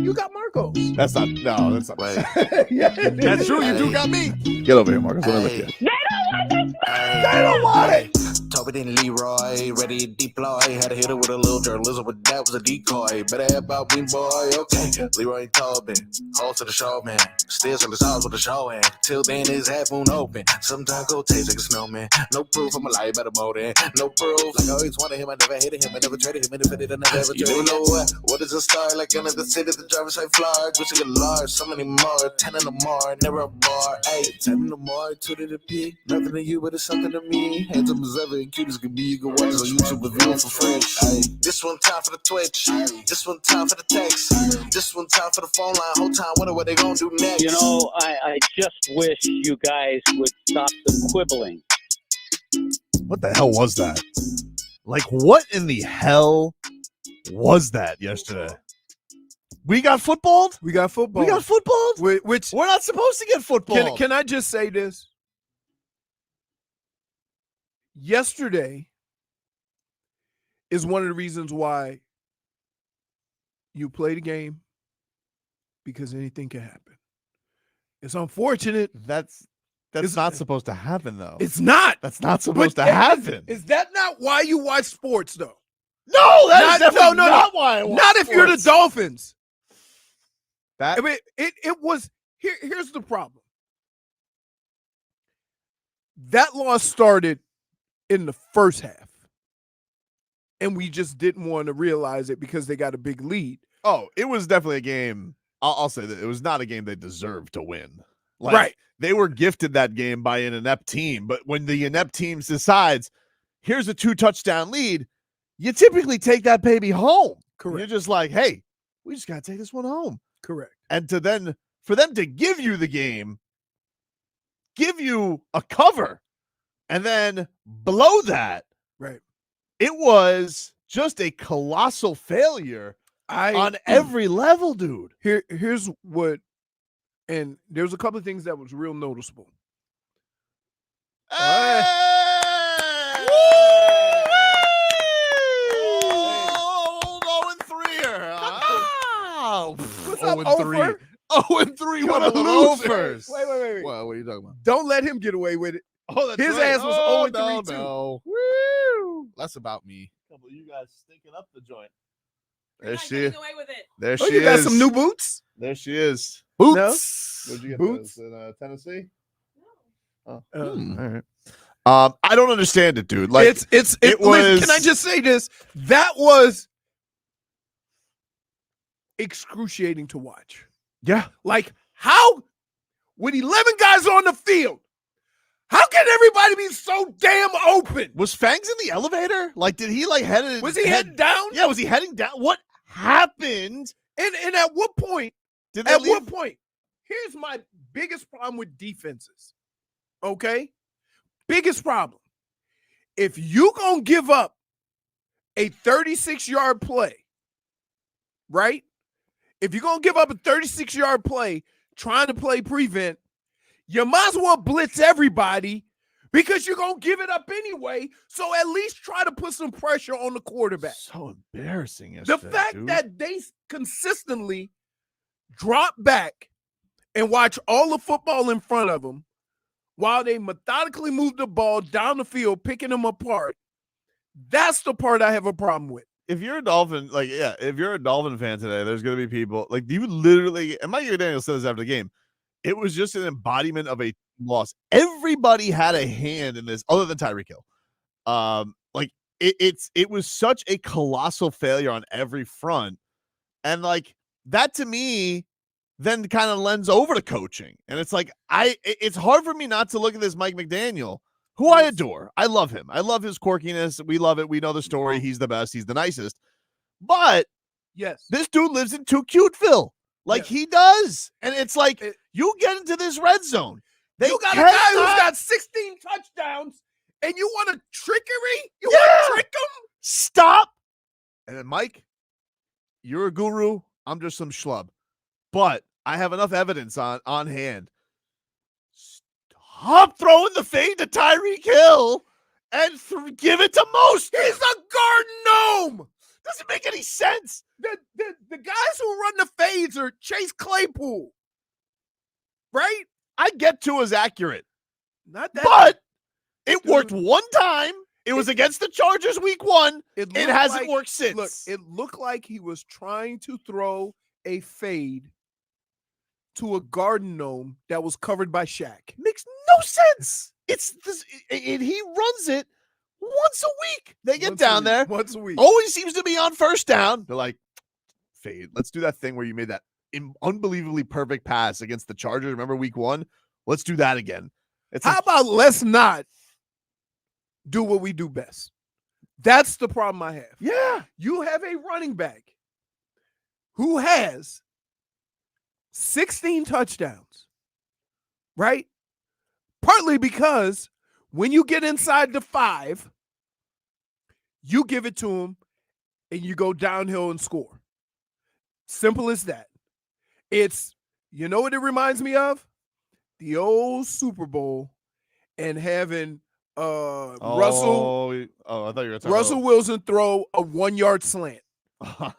You got Marcos. That's not. No, that's not. Wait. Yeah, That's true. You do got me. Get over here, Marcus. Let me look at you. They don't want it. Tobin and Leroy, ready to deploy. Had to hit it with a little journalism, but that was a decoy. Better have about me, boy. Okay, Leroy and Tobin, hold to the show, man. Still on the sauce with the show, and till then his half moon open. Sometimes go taste like a snowman. No proof I'm alive by the motor. No proof. Like I always wanted him, I never hated him, I never traded him, and if I did, I never ever traded him. You know what is a star? Like another city, the driver's side floor. Wish I could large, so many more. 10 in the more, never a bar. 8, 10 in the more, 2 to the P. Nothing to you, but it's something to me. Handsome as ever and cute as can be. You can watch it on YouTube with view for free. Ay. This one time for the Twitch. This one time for the text. This one time for the phone line. Whole time wonder what they gonna do next. You know, I just wish you guys would stop the quibbling. What the hell was that? Like, what in the hell was that yesterday? We got footballed? We got football. We got footballed? Which We're not supposed to get footballed. can I just say this? Yesterday is one of the reasons why you play the game, because anything can happen. It's unfortunate. That's not supposed to happen, though. It's not. That's not supposed to happen. Is that not why you watch sports, though? No, that's definitely not why I watch Not if you're the sports. Dolphins. That I mean, it was here's the problem. That loss started in the first half, and we just didn't want to realize it because they got a big lead. Oh, it was definitely a game. I'll say that it was not a game they deserved to win. Like, Right. They were gifted that game by an inept team, but when the inept team decides, here's a 2-touchdown lead, you typically take that baby home. Correct. You're just like, hey, we just got to take this one home. Correct. And for them to give you the game, give you a cover, and then blow that, Right. it was just a colossal failure on every level, dude. Here's what, and there's a couple of things that was real noticeable. Hey! Oh, 0-3. What's up, 0-3. 0-3. What a losers. Wait. What are you talking about? Don't let him get away with it. Oh, that's His right. ass was 0-3 too. No. Woo! That's about me. A couple of you guys stinking up the joint. You're There not she getting is. away with it. There Oh, she you got is. some new boots? There she is. Boots? Where'd you get Boots? those? In Tennessee? Oh. Uh, All right. I don't understand it, dude. Like, it it listen, was- can I just say this? That was excruciating to watch. yeah. Like, how, with 11 guys on the field, how can everybody be so damn open? Was Fangs in the elevator? Like, did he headed? Was he heading down? Yeah, was he heading down? What happened? And at what point? Did they At leave? what point? Here's my biggest problem with defenses. Okay? Biggest problem. If you gonna give up a 36-yard play, right? If you're gonna give up a 36-yard play trying to play prevent, you might as well blitz everybody because you're gonna give it up anyway. So at least try to put some pressure on the quarterback. So embarrassing. The Yesterday, fact dude. that they consistently drop back and watch all the football in front of them while they methodically move the ball down the field, picking them apart, that's the part I have a problem with. if you're a Dolphin, if you're a Dolphin fan today, there's going to be people like you literally, and Mike McDaniels said this after the game, it was just an embodiment of a loss. Everybody had a hand in this other than Tyreek Hill. It was such a colossal failure on every front. And that to me then kind of lends over to coaching. And it's it's hard for me not to look at this Mike McDaniel, who I adore. I love him. I love his quirkiness. We love it. We know the story. He's the best. He's the nicest. But yes, this dude lives in Too Cuteville. He does. And it's you get into this red zone. You got a guy who's got 16 touchdowns and you want a trickery? You want to trick him? Stop. And then, Mike, you're a guru. I'm just some schlub. But I have enough evidence on hand. Stop throwing the fade to Tyreek Hill and give it to Most. He's a garden gnome. Doesn't make any sense. The guys who run the fades are Chase Claypool, right? I get Tua's accurate, Not that, but it Dude. worked one time. It was against the Chargers week 1. It looked hasn't like- worked since. Look, it looked like he was trying to throw a fade to a garden gnome that was covered by Shaq. Makes no sense. It's this, and he runs it once a week. They get Once a down week, there. once a week. Always seems to be on first down. They're like, fade. Let's do that thing where you made that unbelievably perfect pass against the Chargers. Remember week 1? Let's do that again. It's How about let's not do what we do best? That's the problem I have. yeah. You have a running back who has 16 touchdowns, right? Partly because when you get inside the 5, you give it to him and you go downhill and score. Simple as that. It's, you know what it reminds me of? The old Super Bowl and having Russell I thought you were talking Russell Wilson throw a 1-yard slant. about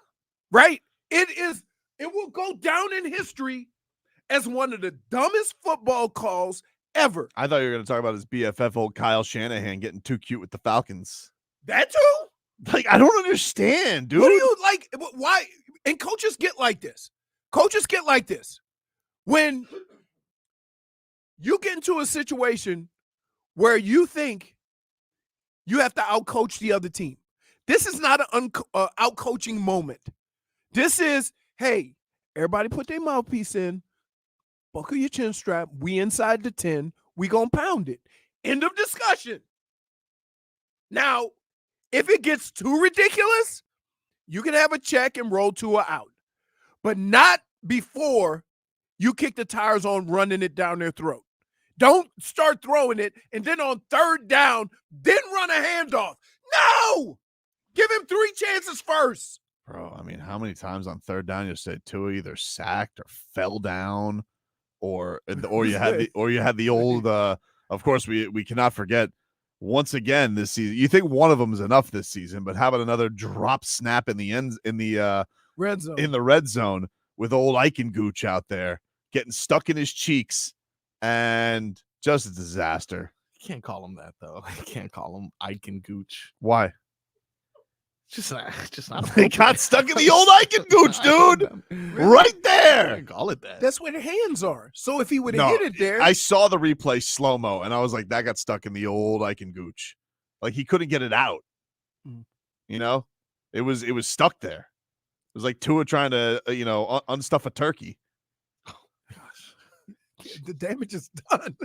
Right? It will go down in history as one of the dumbest football calls ever. I thought you were going to talk about his BFF old Kyle Shanahan getting too cute with the Falcons. That too? Like, I don't understand, dude. What do you like? Why? And coaches get like this. Coaches get like this. When you get into a situation where you think you have to outcoach the other team. This is not an out-coaching moment. This is, hey, everybody put their mouthpiece in, buckle your chin strap, we inside the 10, we gonna pound it. End of discussion. Now, if it gets too ridiculous, you can have a check and roll Tua out. But not before you kick the tires on running it down their throat. Don't start throwing it, and then on 3rd down, then run a handoff. No! Give him 3 chances first. Bro, I mean, how many times on 3rd down you said Tua either sacked or fell down, or you had the old of course we cannot forget once again this season. You think one of them is enough this season, but how about another drop snap in the Red zone. in the red zone with old Eichenguch out there getting stuck in his cheeks and just a disaster. You can't call him that though. You can't call him Ike and Gooch. Why? Just not. They got stuck in the old Eichenguch, dude. Right there. Can't call it that. That's where the hands are. So if he would have No, hit it there, I saw the replay slow-mo, and I was like, that got stuck in the old Eichenguch. Like, he couldn't get it out. Mm. You know? It was stuck there. It was like Tua trying to, unstuff a turkey. the damage is done.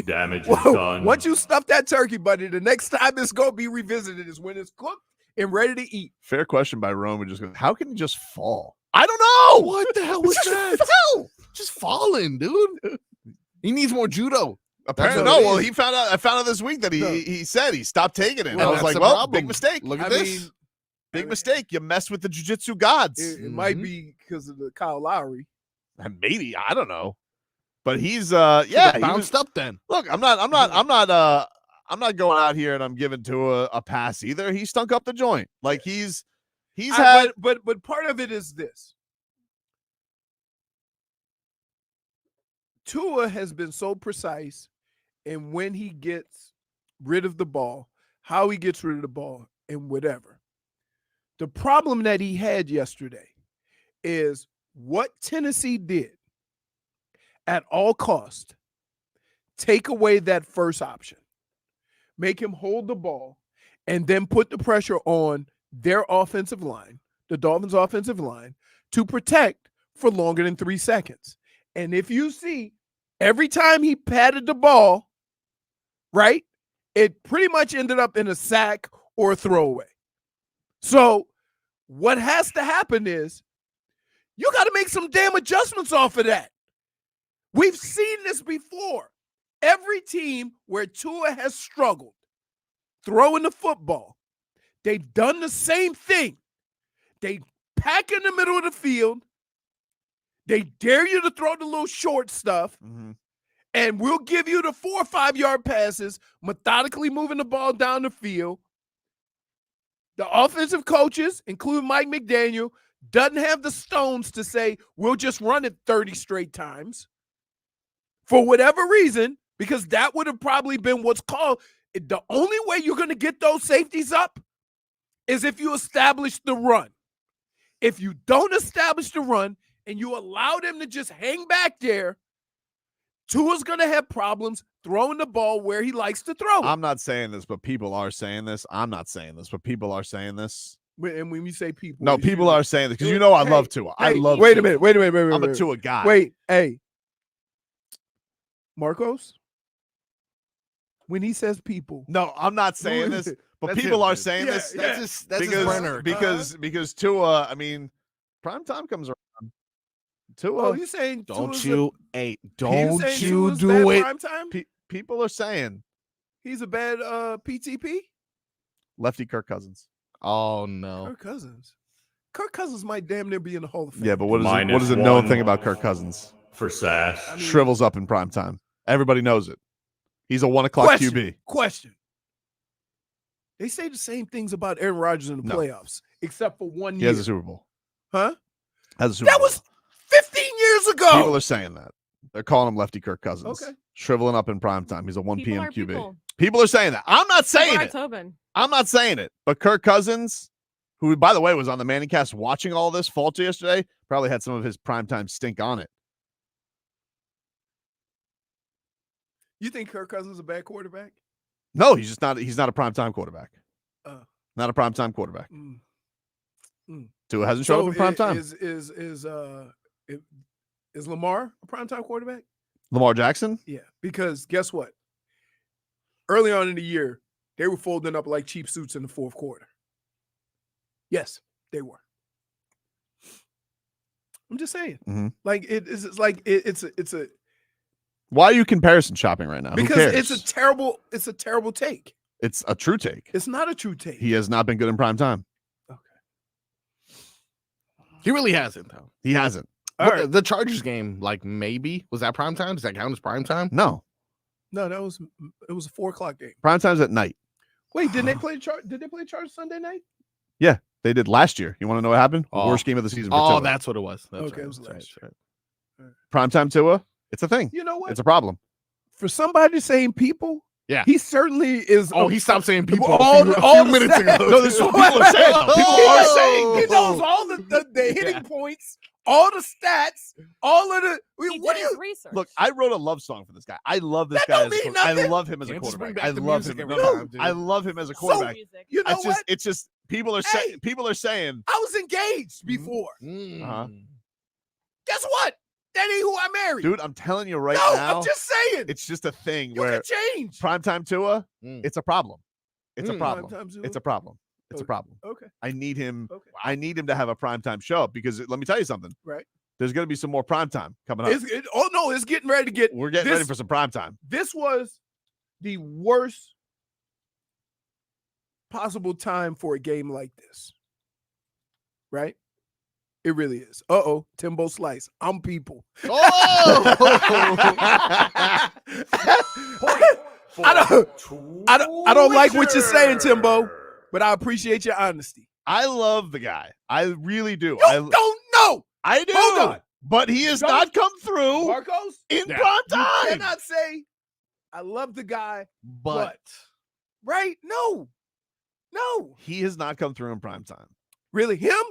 Damage is done. Once you stuff that turkey, buddy, the next time it's going to be revisited is when it's cooked and ready to eat. Fair question by Rome. Just goes, how can he just fall? I don't know. What the hell was Just that? fell. Just falling, dude. He needs more judo. Apparently, what no. it Well, is. I found out this week that he said he stopped taking it. And Well, I was that's like, the well, problem. big mistake. Look at I this. mean, Big mistake. You messed with the jiu-jitsu gods. It might Mhm. be because of the Kyle Lowry. And maybe, I don't know. But he's Should've he was- bounced up then. Look, I'm not going out here and I'm giving to a pass either. He stunk up the joint. Like he's had But part of it is this. Tua has been so precise in when he gets rid of the ball, how he gets rid of the ball, and whatever. The problem that he had yesterday is what Tennessee did at all cost. Take away that first option. Make him hold the ball and then put the pressure on their offensive line, the Dolphins' offensive line, to protect for longer than 3 seconds. And if you see, every time he patted the ball, right, it pretty much ended up in a sack or a throwaway. So what has to happen is you got to make some damn adjustments off of that. We've seen this before. Every team where Tua has struggled throwing the football, they've done the same thing. They pack in the middle of the field. They dare you to throw the little short stuff, and we'll give you the 4 or 5 yard passes, methodically moving the ball down the field. The offensive coaches, including Mike McDaniel, doesn't have the stones to say, we'll just run it 30 straight times for whatever reason, because that would have probably been what's called. The only way you're going to get those safeties up is if you establish the run. If you don't establish the run and you allow them to just hang back there, Tua's going to have problems throwing the ball where he likes to throw it. I'm not saying this, but people are saying this. I'm not saying this, but people are saying this. And when you say people. No, people are saying this because you know I love Tua. I love Wait Tua. a minute. Wait. I'm a Tua guy. Wait, hey. Marcos? When he says people. No, I'm not saying this, but That's people him, are dude. saying Yeah, this. yeah. That's Because Tua, I mean, prime time comes around. Tua, Oh, you saying Don't Tua's you Tua's do bad it. prime time? people are saying He's a bad PTP? lefty Kirk Cousins. Oh no. Kirk Cousins. Kirk Cousins might damn near be in the Hall of Fame. Yeah, but what is Minus a known one. thing about Kirk Cousins? For Sass. I mean, Shrivels up in prime time. Everybody knows it. He's a 1 o'clock QB. Question. They say the same things about Aaron Rodgers in the No. playoffs, except for 1 He year. has a Super Bowl. Huh? Has a Super That Bowl. was 15 years ago. People are saying that. They're calling him lefty Kirk Cousins. Okay. Shriveling up in prime time. He's a 1 People p.m. are QB. people. People are saying that. I'm not saying People are it. Tobin. I'm not saying it. But Kirk Cousins, who, by the way, was on the Manning Cast watching all this fault yesterday, probably had some of his primetime stink on it. You think Kirk Cousins is a bad quarterback? No, he's just not. He's not a primetime quarterback. Not a primetime quarterback. Tua hasn't showed up in prime time. Is Lamar a primetime quarterback? Lamar Jackson? Yeah, because guess what? Early on in the year, they were folding up like cheap suits in the fourth quarter. Yes, they were. I'm just saying. Mhm. Like it's a Why are you comparison shopping right now? Who because cares? it's a terrible take. It's a true take. It's not a true take. He has not been good in prime time. He really hasn't though. He hasn't. All right. The Chargers game, like maybe was that prime time? Does that count as prime time? No. No, it was a 4:00 game. Prime time's at night. Wait, did they play Chargers Sunday night? They did last year. You want to know what happened? Oh. Worst game of the season for Oh, Tua. that's what it was. That's Okay, right. it was That's right, last that's right. Primetime Tua. It's a thing. You know what? It's a problem. For somebody saying people, Yeah. he certainly is. Oh, he stopped saying people all a the few minutes stats. ago. No, this is what people are saying. though. People are saying. He knows all the hitting Yeah. points, all the stats, all of the. He What did do his you? research. Look, I wrote a love song for this guy. I love this That guy. don't As a mean quarterback. I nothing. love him as a Can't just bring quarterback. back I the love music him. every No, time, dude. I love him as a So- quarterback. Music. You know It's what? just people are Hey. saying. People are saying. I was engaged before. Uh-huh. Guess what? That ain't who I married. Dude, I'm telling you right no, now, I'm just saying. it's just a thing You where can change. primetime Tua, Mm. it's a problem. It's a Mm. problem. Primetime Tua? It's a problem. It's a Okay. problem. Okay. I need him. Okay. I need him to have a primetime show up because let me tell you something. Right. There's going to be some more primetime coming up. Oh no, it's getting ready to get. We're getting ready this- for some primetime. This was the worst possible time for a game like this. Right? It really is. Uh-oh, Timbo Slice. I'm people. Oh! I don't like what you're saying, Timbo, but I appreciate your honesty. I love the guy. I really do. You don't know. I do. Hold on. But he has Don't- not come through Marcos, in Yeah. prime you time. cannot say I love the guy, But right? No. He has not come through in prime time. Really? Him?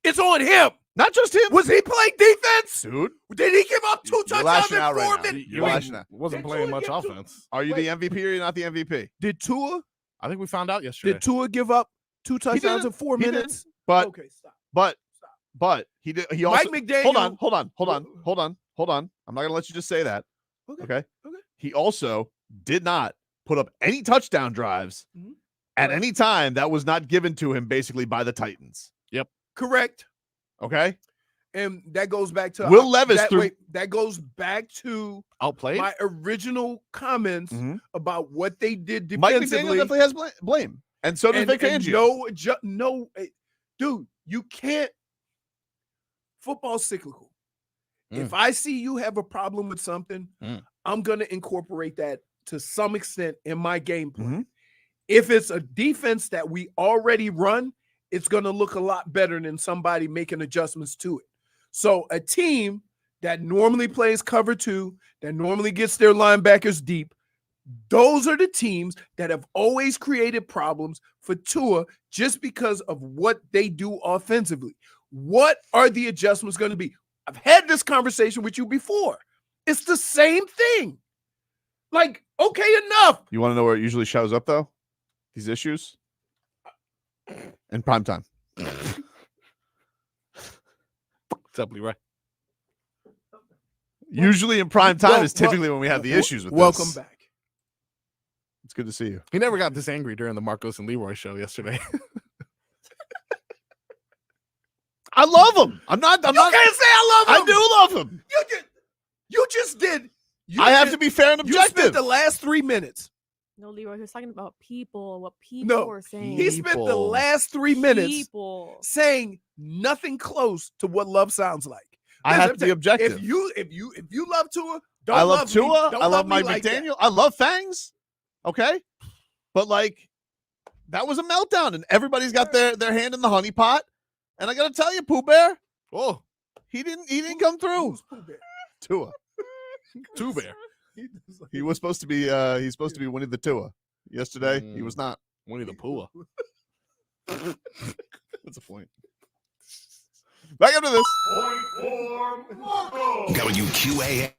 It's on him. Not just him. Was he playing defense? Dude, Did he give up 2 You're touchdowns lashing in out right 4 now. minutes? You're lashing out. wasn't Did playing Tua much get to- offense. Are you Wait. the MVP or you're not the MVP? Did Tua I think we found out yesterday. Did Tua give up 2 touchdowns in 4 He did. minutes? But Okay, stop. but he did. He also. Mike McDaniel. Hold on. I'm not gonna let you just say that. Okay. Okay. He also did not put up any touchdown drives Mhm. at Correct. any time that was not given to him basically by the Titans. Correct. Okay. And that goes back to Will Levis threw- that goes back to Outplayed. my original comments Mhm. about what they did Mike McDaniel defensively. definitely has blame. And so did Vic Fangio. Dude, you can't. Football's cyclical. Mm. If I see you have a problem with something, Mm. I'm going to incorporate that to some extent in my game plan. Mhm. If it's a defense that we already run, it's going to look a lot better than somebody making adjustments to it. So a team that normally plays cover 2, that normally gets their linebackers deep, those are the teams that have always created problems for Tua just because of what they do offensively. What are the adjustments going to be? I've had this conversation with you before. It's the same thing. Like, okay, enough. You want to know where it usually shows up, though? These issues? In prime time. What's up, Leroy? Usually in prime time is typically when we have the issues with welcome this. back. It's good to see you. He never got this angry during the Marcos and Leroy show yesterday. I love him. I'm not. Can't say I love him. I do love him. You just did. I have to be fair and You spent objective. the last 3 minutes. No, Leroy, he was talking about people, what people were saying. He spent the People. last 3 minutes People. saying nothing close to what love sounds like. I have to be objective. If you love Tua, don't I love me. Tua. Don't I love me Mike like that. McDaniel. I love Fangs. Okay, but like that was a meltdown, and everybody's got their hand in the honey pot. And I got to tell you, Pooh Bear, Oh, he didn't come through. Who's Pooh Bear? Tua. Two Bear. He was supposed to be. He's supposed to be Winnie the Tua. Yesterday, he was not. Winnie the Pooh. That's a point. Back up to this. Point for Marco. WQAM.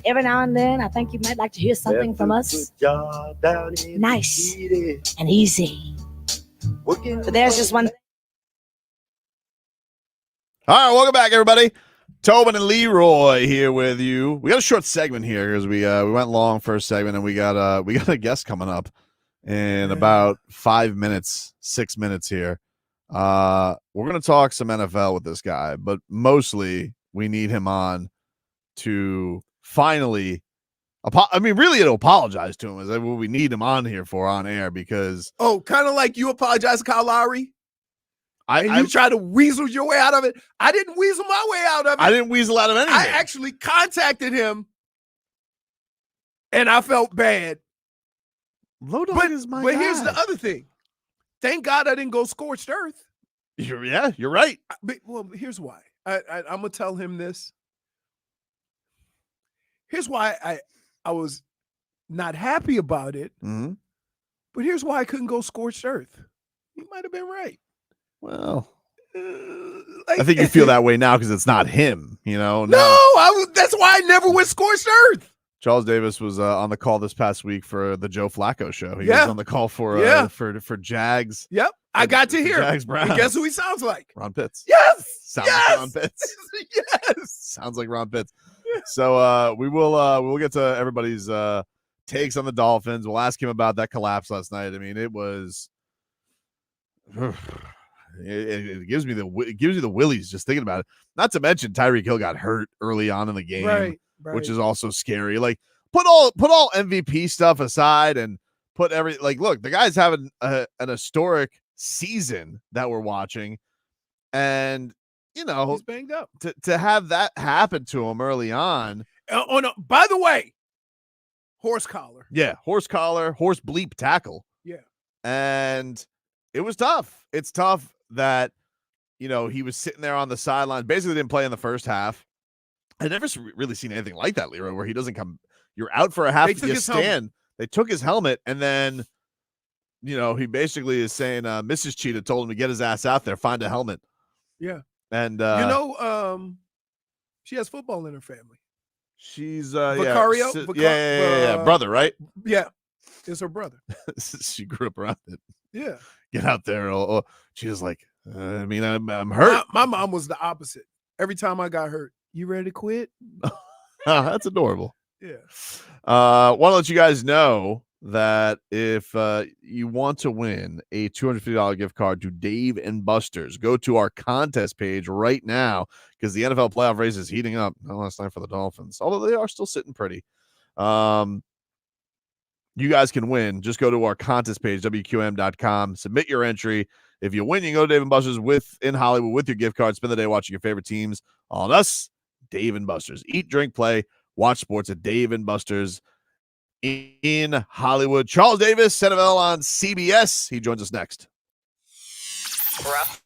Every now and then, I think you might like to hear something from us. Nice and easy. But there's just one. All right, welcome back, everybody. Tobin and Leroy here with you. We got a short segment here because we went long first segment, and we got a guest coming up in about 5 minutes, 6 minutes here. We're gonna talk some NFL with this guy, but mostly we need him on to finally. Really, to apologize to him is what we need him on here for on air because kind of like you apologize to Kyle Lowry. You try to weasel your way out of it. I didn't weasel my way out of it. I didn't weasel out of anything. I actually contacted him, and I felt bad. Low Dog is my guy. But here's the other thing. Thank God I didn't go scorched earth. You're right. Well, here's why. I'm going to tell him this. Here's why I was not happy about it. Mm-hmm. But here's why I couldn't go scorched earth. You might have been right. Well, I think you feel that way now because it's not him, No, that's why I never went scorched earth. Charles Davis was on the call this past week for the Joe Flacco show. He was on the call for Jags. Yep, I got to hear Jags Browns. Guess who he sounds like? Ron Pitts. Yes, sounds like Ron Pitts. Yes, sounds like Ron Pitts. So we'll get to everybody's takes on the Dolphins. We'll ask him about that collapse last night. I mean, it was. It gives me the willies just thinking about it. Not to mention Tyreek Hill got hurt early on in the game, right. which is also scary. Like put all MVP stuff aside and put look, the guy's having an historic season that we're watching, and he's banged up. To have that happen to him early on. By the way, horse collar. Yeah, horse bleep tackle. Yeah, and it was tough. It's tough that, he was sitting there on the sideline, basically didn't play in the first half. I've never really seen anything like that, Leroy, where he doesn't come. You're out for a half, you stand. Helmet. They took his helmet, and then, he basically is saying Mrs. Cheetah told him to get his ass out there, find a helmet. Yeah. And, she has football in her family. She's, Vicario? Brother, right? Yeah. It's her brother. She grew up around it. Yeah. Get out there. She was like, I'm hurt. My mom was the opposite. Every time I got hurt, you ready to quit? That's adorable. Yeah. Want to let you guys know that if you want to win a $250 gift card to Dave and Buster's, go to our contest page right now because the NFL playoff race is heating up. Not last night for the Dolphins, although they are still sitting pretty. You guys can win. Just go to our contest page, WQM.com. Submit your entry. If you win, you can go to Dave & Buster's in Hollywood with your gift card. Spend the day watching your favorite teams. On us, Dave & Buster's. Eat, drink, play, watch sports at Dave & Buster's in Hollywood. Charles Davis, NFL on CBS. He joins us next. Rough.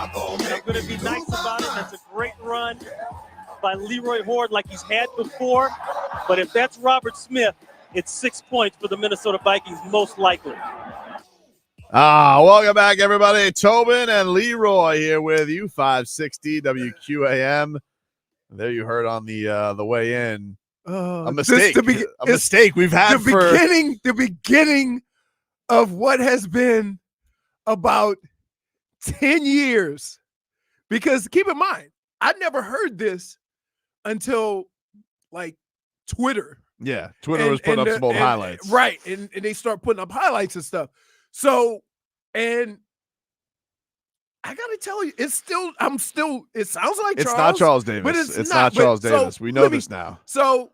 Not gonna I'm make going to me be lose nice my about it. mind. That's a great run by Leroy Horde like he's had before. But if that's Robert Smith, it's 6 points for the Minnesota Vikings, most likely. Welcome back, everybody. Tobin and Leroy here with you, 560 WQAM. There you heard on the way in. A mistake. A mistake we've had the beginning of what has been about 10 years. Because keep in mind, I never heard this until like Twitter. Yeah, Twitter was putting up some old highlights. Right, and they start putting up highlights and stuff. So, and I gotta tell you, it sounds like it's Charles. not Charles Davis. But it's not Charles Davis. We know this now. So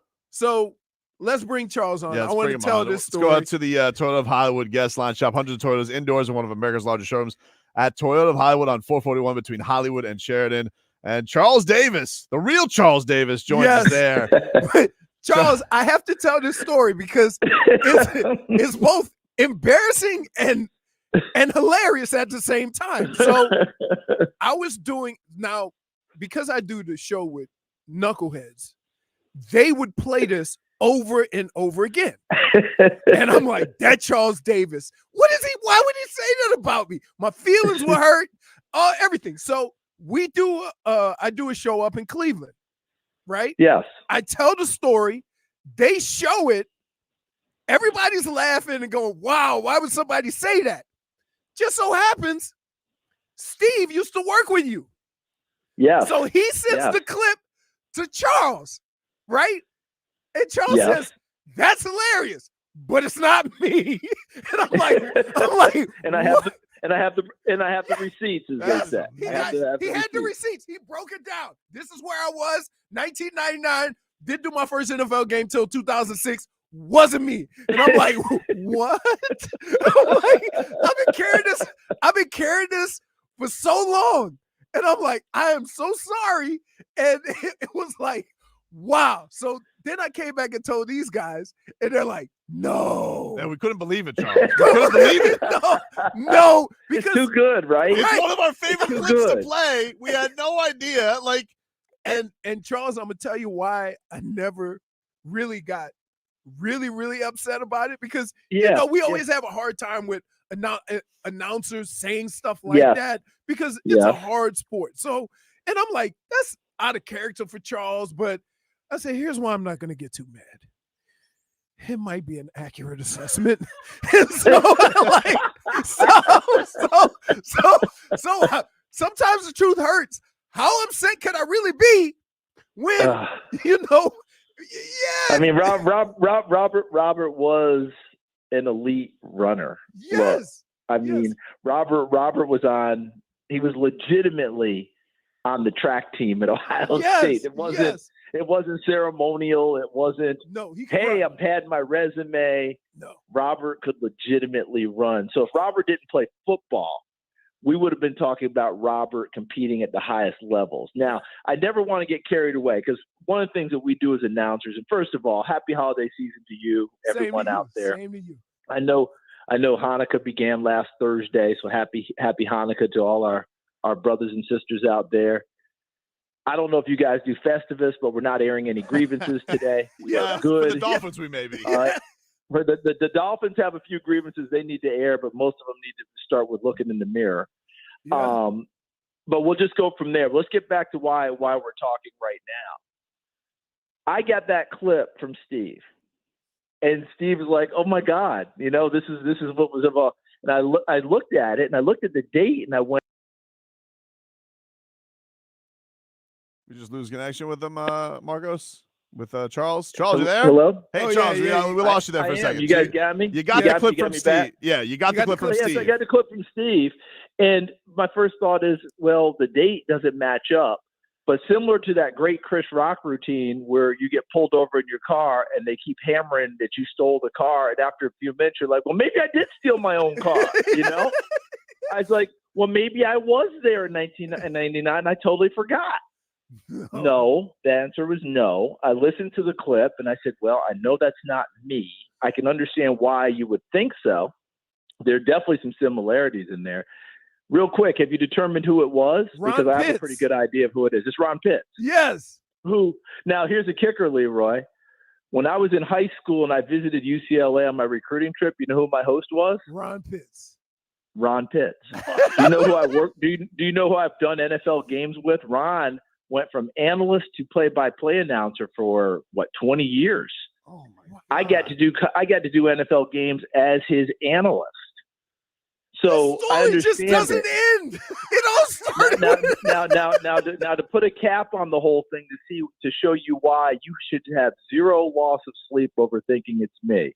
let's bring Charles on. I want to tell this story. Let's go out to the Toyota of Hollywood guest line shop. Hundreds of Toyotas indoors in one of America's largest showrooms at Toyota of Hollywood on 441 between Hollywood and Sheridan. And Charles Davis, the real Charles Davis, joins us there. Charles, I have to tell this story because it's both embarrassing and hilarious at the same time. So I was doing now because I do the show with knuckleheads, they would play this over and over again. And I'm like, that Charles Davis. What is he? Why would he say that about me? My feelings were hurt, everything. So I do a show up in Cleveland, right? Yes. I tell the story, they show it, everybody's laughing and going, wow, why would somebody say that? Just so happens, Steve used to work with you. Yeah. So he sends the clip to Charles, right? And Charles says, that's hilarious, but it's not me. And I'm like, and I have the receipts, as they say. He had the receipts. He broke it down. This is where I was, 1999. Didn't do my first NFL game till 2006. Wasn't me. And I'm like, what? I'm like, I've been carrying this for so long. And I'm like, I am so sorry. And it was like, wow. So then I came back and told these guys, and they're like, no. And we couldn't believe it, Charles. We couldn't believe it. No, because it's too good, right? It's one of our favorite clips to play. We had no idea. And Charles, I'm gonna tell you why I never really got really upset about it, because we always have a hard time with announcers saying stuff like that, because it's a hard sport. So, and I'm like, that's out of character for Charles, but I say, here's why I'm not gonna get too mad. It might be an accurate assessment. And so, sometimes the truth hurts. How upset can I really be when I mean, Robert was an elite runner. Yes. Look, I mean, Robert was he was legitimately on the track team at Ohio State. It wasn't ceremonial. It wasn't, hey, I'm padding my resume. No. Robert could legitimately run. So if Robert didn't play football, we would have been talking about Robert competing at the highest levels. Now, I never want to get carried away, because one of the things that we do as announcers, and first of all, happy holiday season to you, everyone out there. Same to you. I know Hanukkah began last Thursday, so happy Hanukkah to all our brothers and sisters out there. I don't know if you guys do Festivus, but we're not airing any grievances today. We are good. For the Dolphins, we may be. All right. The Dolphins have a few grievances they need to air, but most of them need to start with looking in the mirror. Yeah. But we'll just go from there. Let's get back to why we're talking right now. I got that clip from Steve, and Steve was like, "Oh my God, this is what was about." And I looked at it, and I looked at the date, and I went. We just lose connection with them, Marcos. With Charles. Charles, you there? Hello? Hey, Charles, we lost you there for a second. You guys got me? You got the clip from Steve. Yeah, you got the clip from Steve. Yes, I got the clip from Steve. And my first thought is, well, the date doesn't match up. But similar to that great Chris Rock routine where you get pulled over in your car and they keep hammering that you stole the car. And after a few minutes, you're like, well, maybe I did steal my own car, I was like, well, maybe I was there in 1999. I totally forgot. No, the answer was no. I listened to the clip and I said, well, I know that's not me. I can understand why you would think so. There are definitely some similarities in there. Real quick, have you determined who it was? Ron because I have a Pitts. pretty good idea of who it is. It's Ron Pitts. Yes. Who? Now, here's a kicker, Leroy. When I was in high school and I visited UCLA on my recruiting trip, you know who my host was? Ron Pitts. Ron Pitts. Do you know who I work? Do you know who I've done NFL games with? Ron went from analyst to play-by-play announcer for 20 years. Oh my God. I got to do NFL games as his analyst. So the I story just understand doesn't it. end. It all started. Now to put a cap on the whole thing to show you why you should have zero loss of sleep over thinking it's me.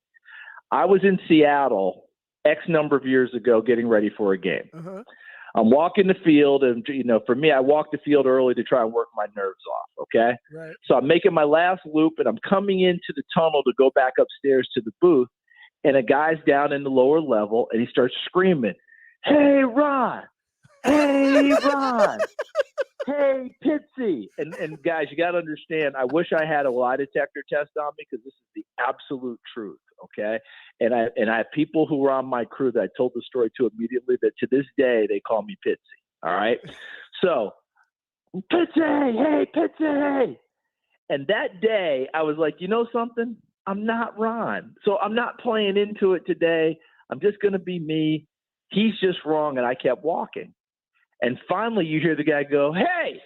I was in Seattle X number of years ago getting ready for a game. Uh-huh. I'm walking the field, and for me, I walk the field early to try and work my nerves off. Okay, Right. so I'm making my last loop, and I'm coming into the tunnel to go back upstairs to the booth. And a guy's down in the lower level, and he starts screaming, "Hey, Ron! Hey, Ron! Hey, Pitsy!" And guys, you got to understand, I wish I had a lie detector test on me because this is the absolute truth, okay? And I have people who were on my crew that I told the story to immediately that to this day they call me Pitsy, all right? So, Pitsy! Hey, Pitsy! And that day, I was like, you know something? I'm not Ron. So I'm not playing into it today. I'm just going to be me. He's just wrong. And I kept walking. And finally, you hear the guy go, hey,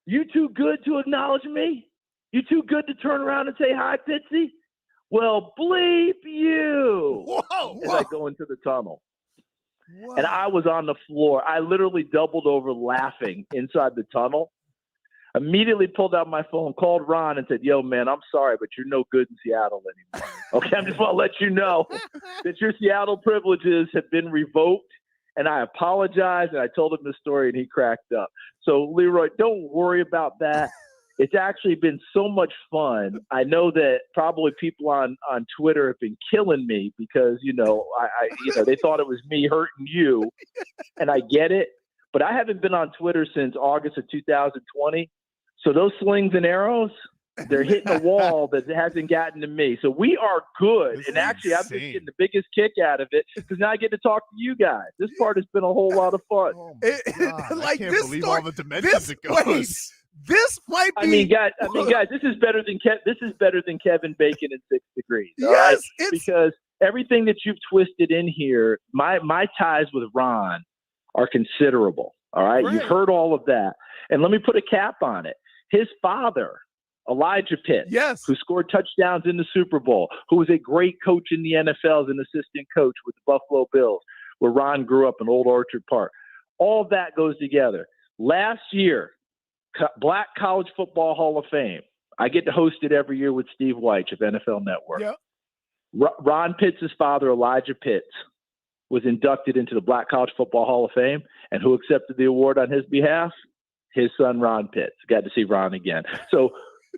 you too good to acknowledge me? You too good to turn around and say hi, Pitsy? Well, bleep you. Whoa. As I go into the tunnel. Wow. And I was on the floor. I literally doubled over laughing inside the tunnel. Immediately pulled out my phone, called Ron, and said, "Yo, man, I'm sorry, but you're no good in Seattle anymore. Okay, I just want to let you know that your Seattle privileges have been revoked, and I apologize." And I told him the story, and he cracked up. So, Leroy, don't worry about that. It's actually been so much fun. I know that probably people on Twitter have been killing me because, they thought it was me hurting you, and I get it. But I haven't been on Twitter since August of 2020. So those slings and arrows, they're hitting a wall that hasn't gotten to me. So we are good. This and is actually, I've been insane. getting the biggest kick out of it because now I get to talk to you guys. This part has been a whole lot of fun. Oh my God. I can't believe all the dimensions it goes. This might be. I mean, guys, this is better than Kevin Bacon in 6 Degrees. All right? Yes, Because everything that you've twisted in here, my ties with Ron are considerable. All right. You've heard all of that. And let me put a cap on it. His father, Elijah Pitts, Yes. who scored touchdowns in the Super Bowl, who was a great coach in the NFL as an assistant coach with the Buffalo Bills, where Ron grew up in Old Orchard Park. All that goes together. Last year, Black College Football Hall of Fame. I get to host it every year with Steve Weich of NFL Network. Yep. Ron Pitts' father, Elijah Pitts, was inducted into the Black College Football Hall of Fame. And who accepted the award on his behalf? His son, Ron Pitts. Got to see Ron again. So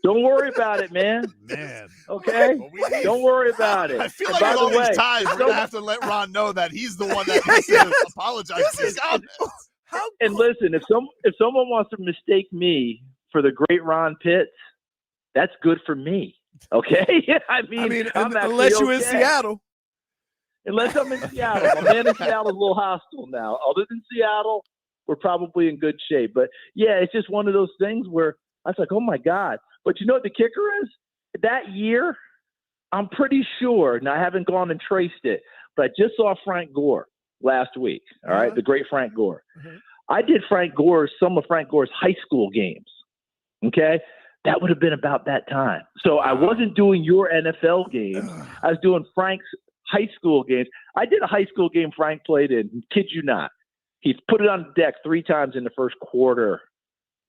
don't worry about it, man. Man. Okay? Well, Don't worry about it. I feel And like by with all the way, these ties, we're going to have to let Ron know that he's the one that needs to apologize to his comments. and listen, if someone wants to mistake me for the great Ron Pitts, that's good for me. Okay? I mean I'm unless you're in okay. Seattle. Unless I'm in Seattle. My man in Seattle is a little hostile now. Other than Seattle, we're probably in good shape. But, yeah, it's just one of those things where I was like, oh, my God. But you know what the kicker is? That year, I'm pretty sure, and I haven't gone and traced it, but I just saw Frank Gore last week, all right, the great Frank Gore. I did some of Frank Gore's high school games, okay? That would have been about that time. So I wasn't doing your NFL games. I was doing Frank's high school games. I did a high school game Frank played in, kid you not. He's put it on the deck 3 times in the first quarter.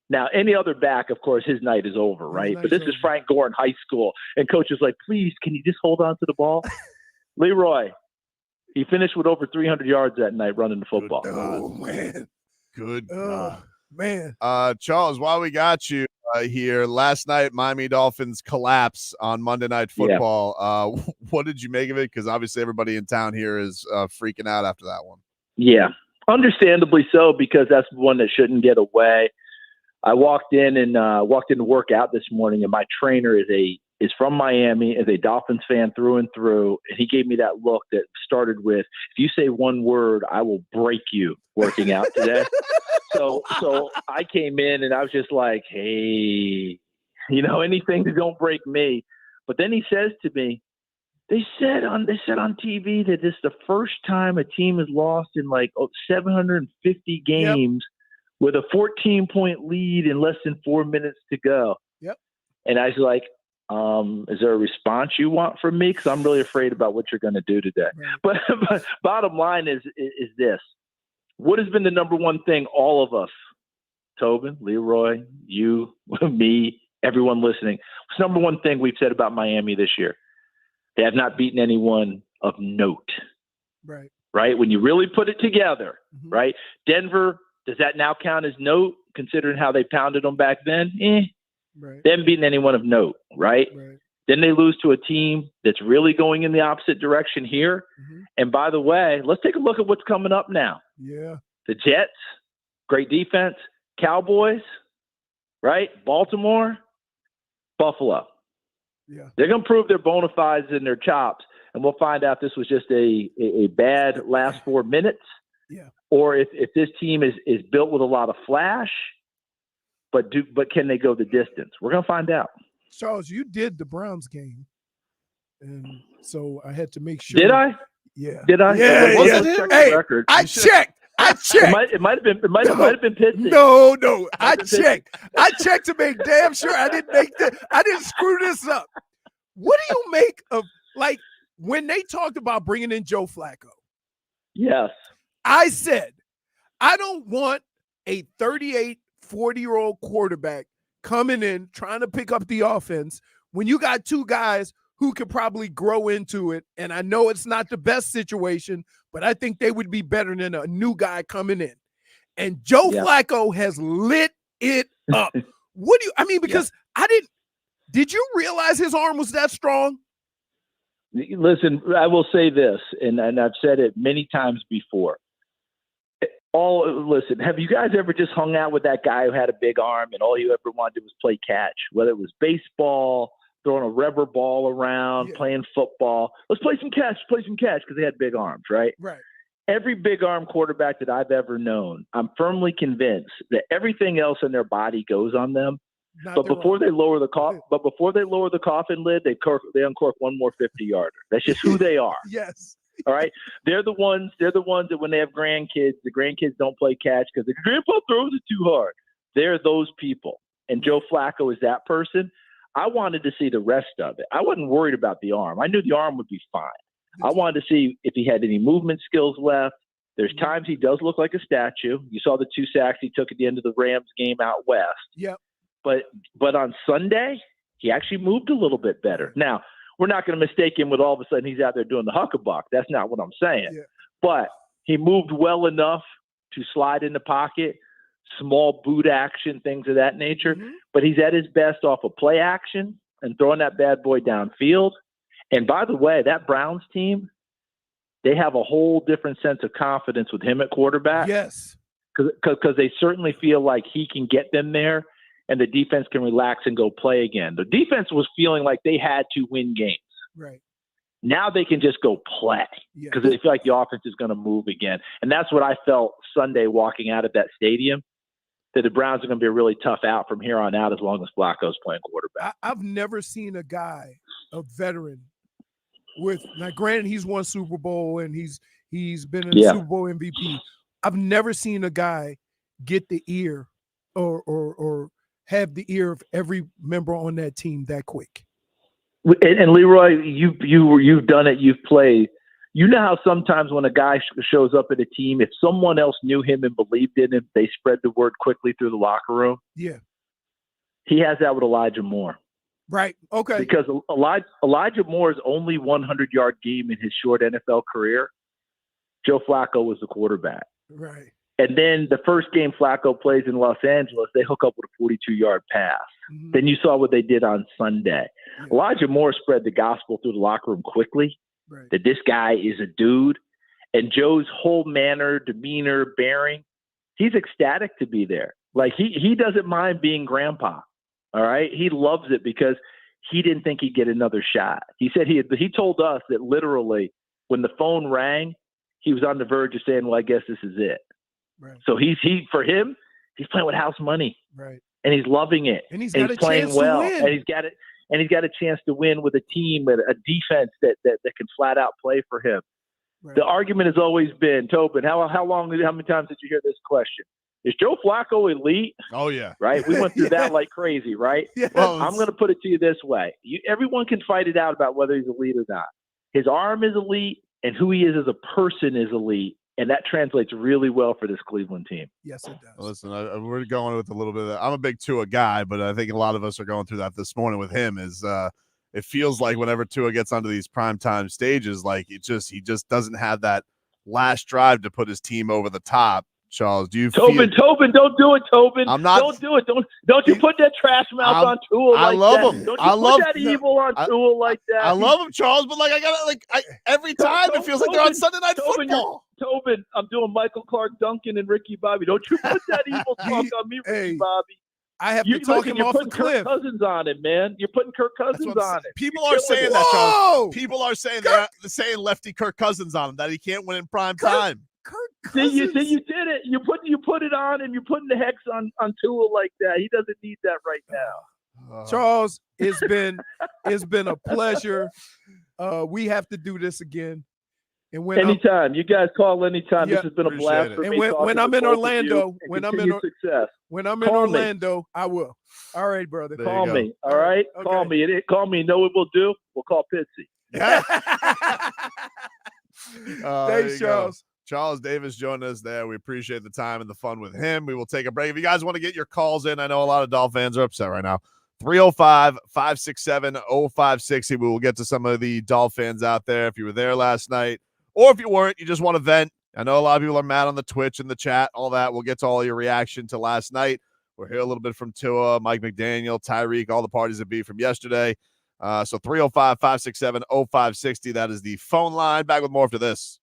Now, any other back, of course, his night is over, right? But this is Frank Gore in high school. And coach is like, please, can you just hold on to the ball? Leroy, he finished with over 300 yards that night running the football. Oh, man. Good God. Man. Charles, while we got you here, last night, Miami Dolphins collapse on Monday Night Football. What did you make of it? Because obviously everybody in town here is freaking out after that one. Yeah, understandably so, because that's one that shouldn't get away. I walked in to work out this morning, and my trainer is a is from Miami, is a Dolphins fan through and through, and he gave me that look that started with, if you say one word, I will break you working out today. So I came in and I was just like, hey, anything that don't break me. But then he says to me, they said on TV that this is the first time a team has lost in like 750 games with a 14-point lead in less than 4 minutes to go. Yep. And I was like, is there a response you want from me? Because I'm really afraid about what you're going to do today. Right. But bottom line is this. What has been the number one thing all of us, Tobin, Leroy, you, me, everyone listening, what's the number one thing we've said about Miami this year? They have not beaten anyone of note. Right. Right? When you really put it together, right? Denver, does that now count as note, considering how they pounded them back then? Right. They haven't beaten anyone of note, right? Then they lose to a team that's really going in the opposite direction here. And by the way, let's take a look at what's coming up now. Yeah. The Jets, great defense. Cowboys, right? Baltimore, Buffalo. Yeah. They're going to prove their bona fides and their chops, and we'll find out if this was just a bad last 4 minutes, or if this team is built with a lot of flash, but can they go the distance? We're going to find out. Charles, you did the Browns game, and so I had to make sure. Did I? Yeah. Did I? Yeah. Hey, I checked. It might have been Pittsy. No. I checked. I checked to make damn sure I didn't screw this up. What do you make of, like, when they talked about bringing in Joe Flacco? Yes. I said, I don't want a 38, 40-year-old quarterback coming in trying to pick up the offense when you got two guys who could probably grow into it. And I know it's not the best situation, but I think they would be better than a new guy coming in. And Joe Flacco has lit it up. Because did you realize his arm was that strong? Listen, I will say this, and I've said it many times before. Listen, have you guys ever just hung out with that guy who had a big arm and all you ever wanted to do was play catch, whether it was baseball, throwing a rubber ball around, playing football? Let's play some catch because they had big arms, right? Right. Every big arm quarterback that I've ever known, I'm firmly convinced that everything else in their body goes on them. But before they lower the coffin lid, they uncork one more 50-yarder. That's just who they are. Yes. All right. They're the ones that when they have grandkids, the grandkids don't play catch because the grandpa throws it too hard. They're those people. And Joe Flacco is that person. I wanted to see the rest of it. I wasn't worried about the arm. I knew the arm would be fine. I wanted to see if he had any movement skills left. There's times he does look like a statue. You saw the 2 sacks he took at the end of the Rams game out west. Yep. But on Sunday, he actually moved a little bit better. Now, we're not going to mistake him with all of a sudden he's out there doing the huckabuck. That's not what I'm saying. Yeah. But he moved well enough to slide in the pocket, small boot action, things of that nature. But he's at his best off of play action and throwing that bad boy downfield. And by the way, that Browns team, they have a whole different sense of confidence with him at quarterback. Yes. Because they certainly feel like he can get them there and the defense can relax and go play again. The defense was feeling like they had to win games. Right. Now they can just go play because they feel like the offense is going to move again. And that's what I felt Sunday walking out of that stadium, that the Browns are going to be a really tough out from here on out as long as Flacco's playing quarterback. I've never seen a guy, a veteran, now granted he's won Super Bowl and he's been a Super Bowl MVP. I've never seen a guy get the ear or have the ear of every member on that team that quick. And Leroy, you've done it. You've played. You know how sometimes when a guy shows up at a team, if someone else knew him and believed in him, they spread the word quickly through the locker room. Yeah. He has that with Elijah Moore. Right. Okay. Because Elijah Moore's only 100-yard game in his short NFL career, Joe Flacco was the quarterback. Right. And then the first game Flacco plays in Los Angeles, they hook up with a 42-yard pass. Then you saw what they did on Sunday. Yeah. Elijah Moore spread the gospel through the locker room quickly, that this guy is a dude. And Joe's whole manner, demeanor, bearing, he's ecstatic to be there. Like he doesn't mind being grandpa. All right. He loves it because he didn't think he'd get another shot. He said he told us that literally when the phone rang, he was on the verge of saying, well, I guess this is it. Right. So for him, he's playing with house money. Right. And he's loving it. And he's got a playing chance well. to win. And he's got a chance to win with a team and a defense that can flat out play for him. Right. The argument has always been, Tobin, how many times did you hear this question? Is Joe Flacco elite? Oh, yeah. Right? We went through that like crazy, right? Yes. Well, I'm going to put it to you this way. Everyone can fight it out about whether he's elite or not. His arm is elite, and who he is as a person is elite, and that translates really well for this Cleveland team. Yes, it does. Listen, we're going with a little bit of that. I'm a big Tua guy, but I think a lot of us are going through that this morning with him is it feels like whenever Tua gets onto these primetime stages, like he just doesn't have that last drive to put his team over the top. Charles, do you Tobin, don't do it, Tobin. I'm not. Don't do it. Don't you put that trash mouth on Tua like that. I love him. Don't you put that evil on Tua like that. I love him, Charles, but like every time it feels like they're on Sunday Night Football. Tobin, I'm doing Michael Clark Duncan and Ricky Bobby. Don't you put that evil talk on me, Ricky Bobby. I have to talk him off the cliff. Kirk Cousins on it, man. You're putting Kirk Cousins on it. People are saying that, Charles. People are saying they're saying lefty Kirk Cousins on him, that he can't win in prime time. Kirk Cousins. See, you did it. You put it on him. You're putting the hex on Tua like that. He doesn't need that right now. Charles, it's been a pleasure. We have to do this again. And anytime. You guys call anytime. Yeah, this has been a blast for me. When I'm in Orlando, when I'm in Orlando, I will. All right, brother. Call me. All right? Okay. Call me. Call me. You know what we'll do? We'll call Pitsy. Thanks, Charles. Charles Davis joined us there. We appreciate the time and the fun with him. We will take a break. If you guys want to get your calls in, I know a lot of Dolphin fans are upset right now. 305-567-0560. We will get to some of the Dolphins out there if you were there last night. Or if you weren't, you just want to vent. I know a lot of people are mad on the Twitch and the chat, all that. We'll get to all your reaction to last night. We'll hear a little bit from Tua, Mike McDaniel, Tyreek, all the parties that be from yesterday. So 305-567-0560. That is the phone line. Back with more after this.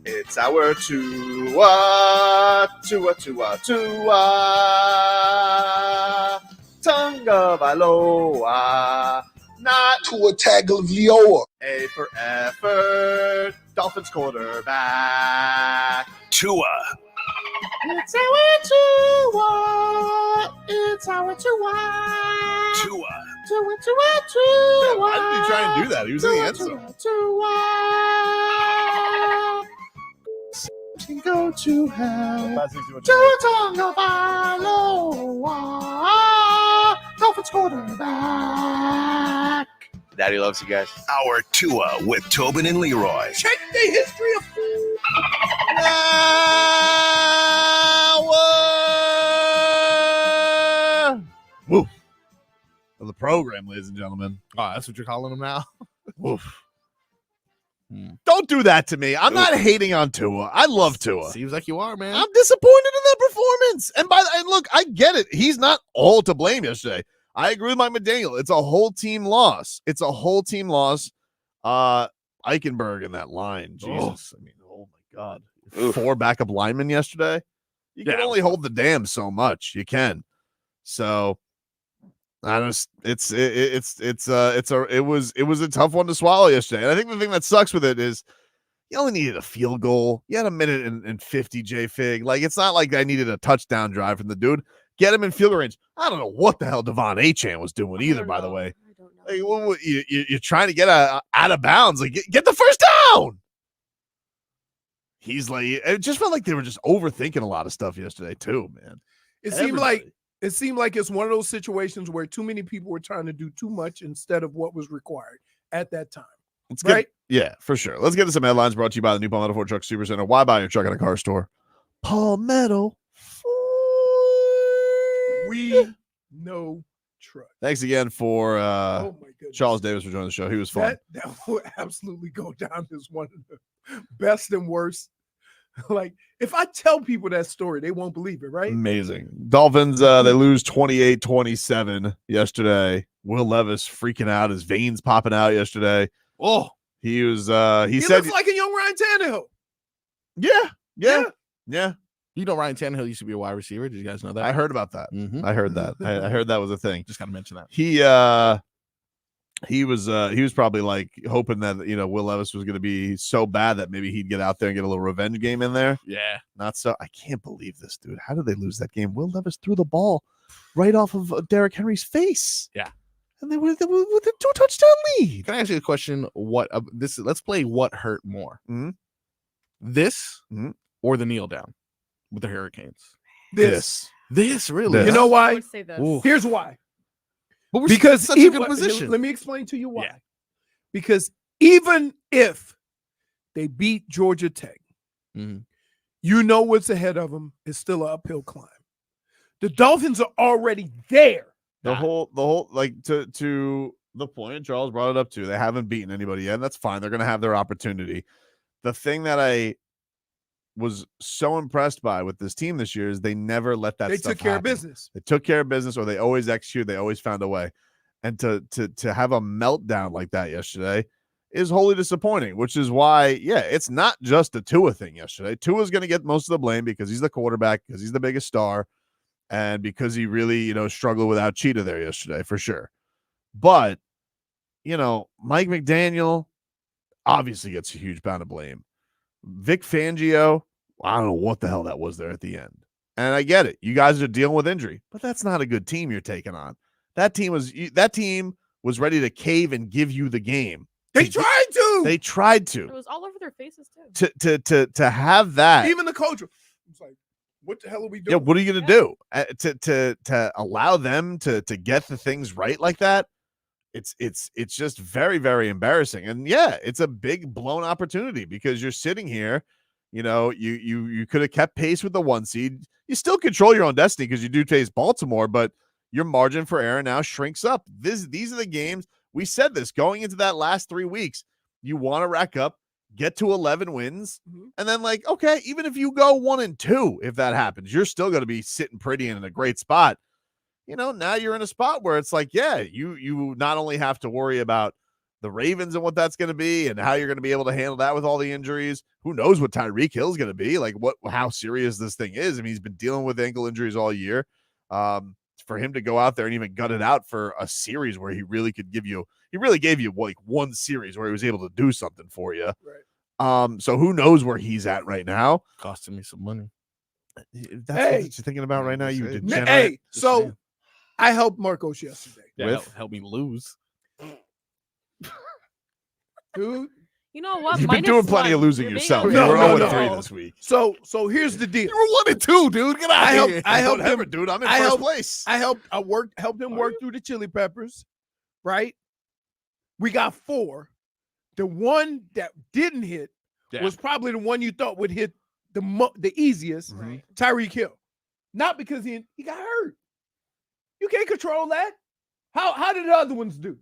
It's our Tua Tagovailoa. Not Tua Tagovailoa. A for effort. Dolphins quarterback. Tua. It's our Tua. It's our Tua. Tua. Tua. Why did he try and do that? He was in the end zone. Tua. Can go to hell. Tua Tagovailoa. Dolphins quarterback. Daddy loves you guys. Our Tua with Tobin and Leroy. Check the history of food. Woof. Of the program, ladies and gentlemen. Oh, that's what you're calling them now? Woof. Don't do that to me. I'm not hating on Tua. I love Tua. Seems like you are, man. I'm disappointed in that performance. And look, I get it. He's not all to blame yesterday. I agree with Mike McDaniel. It's a whole team loss. Eichenberg in that line. Jesus. I mean, oh my God. 4 backup linemen yesterday. You can only hold the dam so much. You can. So it was a tough one to swallow yesterday. And I think the thing that sucks with it is you only needed a field goal. You had a minute and 50 JFig. Like, it's not like I needed a touchdown drive from the dude. Get him in field range. I don't know what the hell Devon Achane was doing either, by the way. Like, you're trying to get out of bounds. Like, get the first down. He's like, it just felt like they were just overthinking a lot of stuff yesterday too, man. It seemed like it's one of those situations where too many people were trying to do too much instead of what was required at that time. Right? Yeah, for sure. Let's get to some headlines brought to you by the new Palmetto Ford Truck Super Center. Why buy your truck at a car store? Palmetto Ford. We know truck. Thanks again for oh my goodness. Charles Davis for joining the show. He was fun. That will absolutely go down as one of the best and worst. Like, if I tell people that story, they won't believe it, right? Amazing. Dolphins, they lose 28-27 yesterday. Will Levis freaking out. His veins popping out yesterday. Oh, he was, he said, looks like a young Ryan Tannehill. Yeah. You know, Ryan Tannehill used to be a wide receiver. Did you guys know that? I heard about that. I heard that. I heard that was a thing. Just got to mention that. He was probably like hoping that, you know, Will Levis was going to be so bad that maybe he'd get out there and get a little revenge game in there. Yeah. Not so. I can't believe this, dude. How did they lose that game? Will Levis threw the ball right off of Derrick Henry's face. Yeah. And they were with a 2-touchdown lead. Can I ask you a question? Let's play what hurt more. Mm-hmm. This or the kneel down with the Hurricanes? This really? You know why? I would say this. Here's why. But Because such a good position. Let me explain to you why. Yeah. Because even if they beat Georgia Tech, you know what's ahead of them is still an uphill climb. The Dolphins are already there. The whole like to the point Charles brought it up to. They haven't beaten anybody yet. And that's fine. They're going to have their opportunity. The thing that I was so impressed by with this team this year is they never let that. They stuff took care of happen. business. They took care of business, or they always execute. They always found a way. And to have a meltdown like that yesterday is wholly disappointing. Which is why, it's not just a Tua thing yesterday. Tua's going to get most of the blame because he's the quarterback, because he's the biggest star, and because he really, struggled without Cheetah there yesterday for sure. But Mike McDaniel obviously gets a huge amount of blame. Vic Fangio, I don't know what the hell that was there at the end. And I get it. You guys are dealing with injury, but that's not a good team you're taking on. That team was ready to cave and give you the game. They tried to. It was all over their faces too. To have that. Even the coach was like, what the hell are we doing? Yeah, what are you going to do? To allow them to get the things right like that, it's just very, very embarrassing. And it's a big blown opportunity because you're sitting here, you could have kept pace with the 1 seed. You still control your own destiny because you do face Baltimore, but your margin for error now shrinks up. These are the games. We said this going into that last 3 weeks. You want to rack up, get to 11 wins, and then okay, even if you go 1-2, if that happens, you're still going to be sitting pretty and in a great spot. Now you're in a spot where it's like, you not only have to worry about the Ravens and what that's going to be and how you're going to be able to handle that with all the injuries. Who knows what Tyreek Hill is going to be, like how serious this thing is. I mean, he's been dealing with ankle injuries all year. For him to go out there and even gut it out for a series where he really gave you like one series where he was able to do something for you. Right. So who knows where he's at right now? Costing me some money. If that's what you're thinking about right now, you degenerate. Hey, so I helped Marcos yesterday. Yeah, help me lose. Dude. You know what? You've been doing plenty of losing yourself. You were 0-3 this week. So here's the deal. You were 1-2, dude. Get out of here. I helped him, dude. I'm in first place. I helped him work through the chili peppers, right? We got 4. The one that didn't hit was probably the one you thought would hit the easiest, Tyreek Hill. Not because he got hurt. You can't control that. How did the other ones do?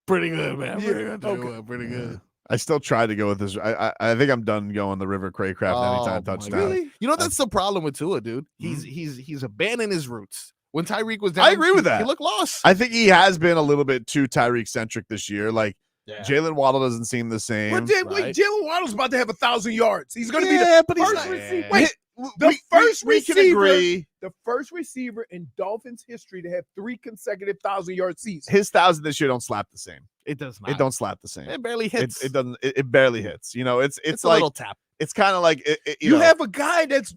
Pretty good, man. Okay. Pretty good. I still tried to go with this. I think I'm done going the River Craycraft anytime touchdown. Really? You know that's the problem with Tua, dude. He's abandoned his roots. When Tyreek was down, I agree with that. He looked lost. I think he has been a little bit too Tyreek centric this year. Like Jaylen Waddle doesn't seem the same. But Jaylen Waddle's about to have 1,000 yards. He's going to be the first receiver. Wait, The first receiver in Dolphins history to have 3 consecutive 1,000-yard seasons. His 1,000 this year don't slap the same. It does not. It don't slap the same. It barely hits. It doesn't. It barely hits. You know, it's a like little tap. It's kind of like you have a guy that's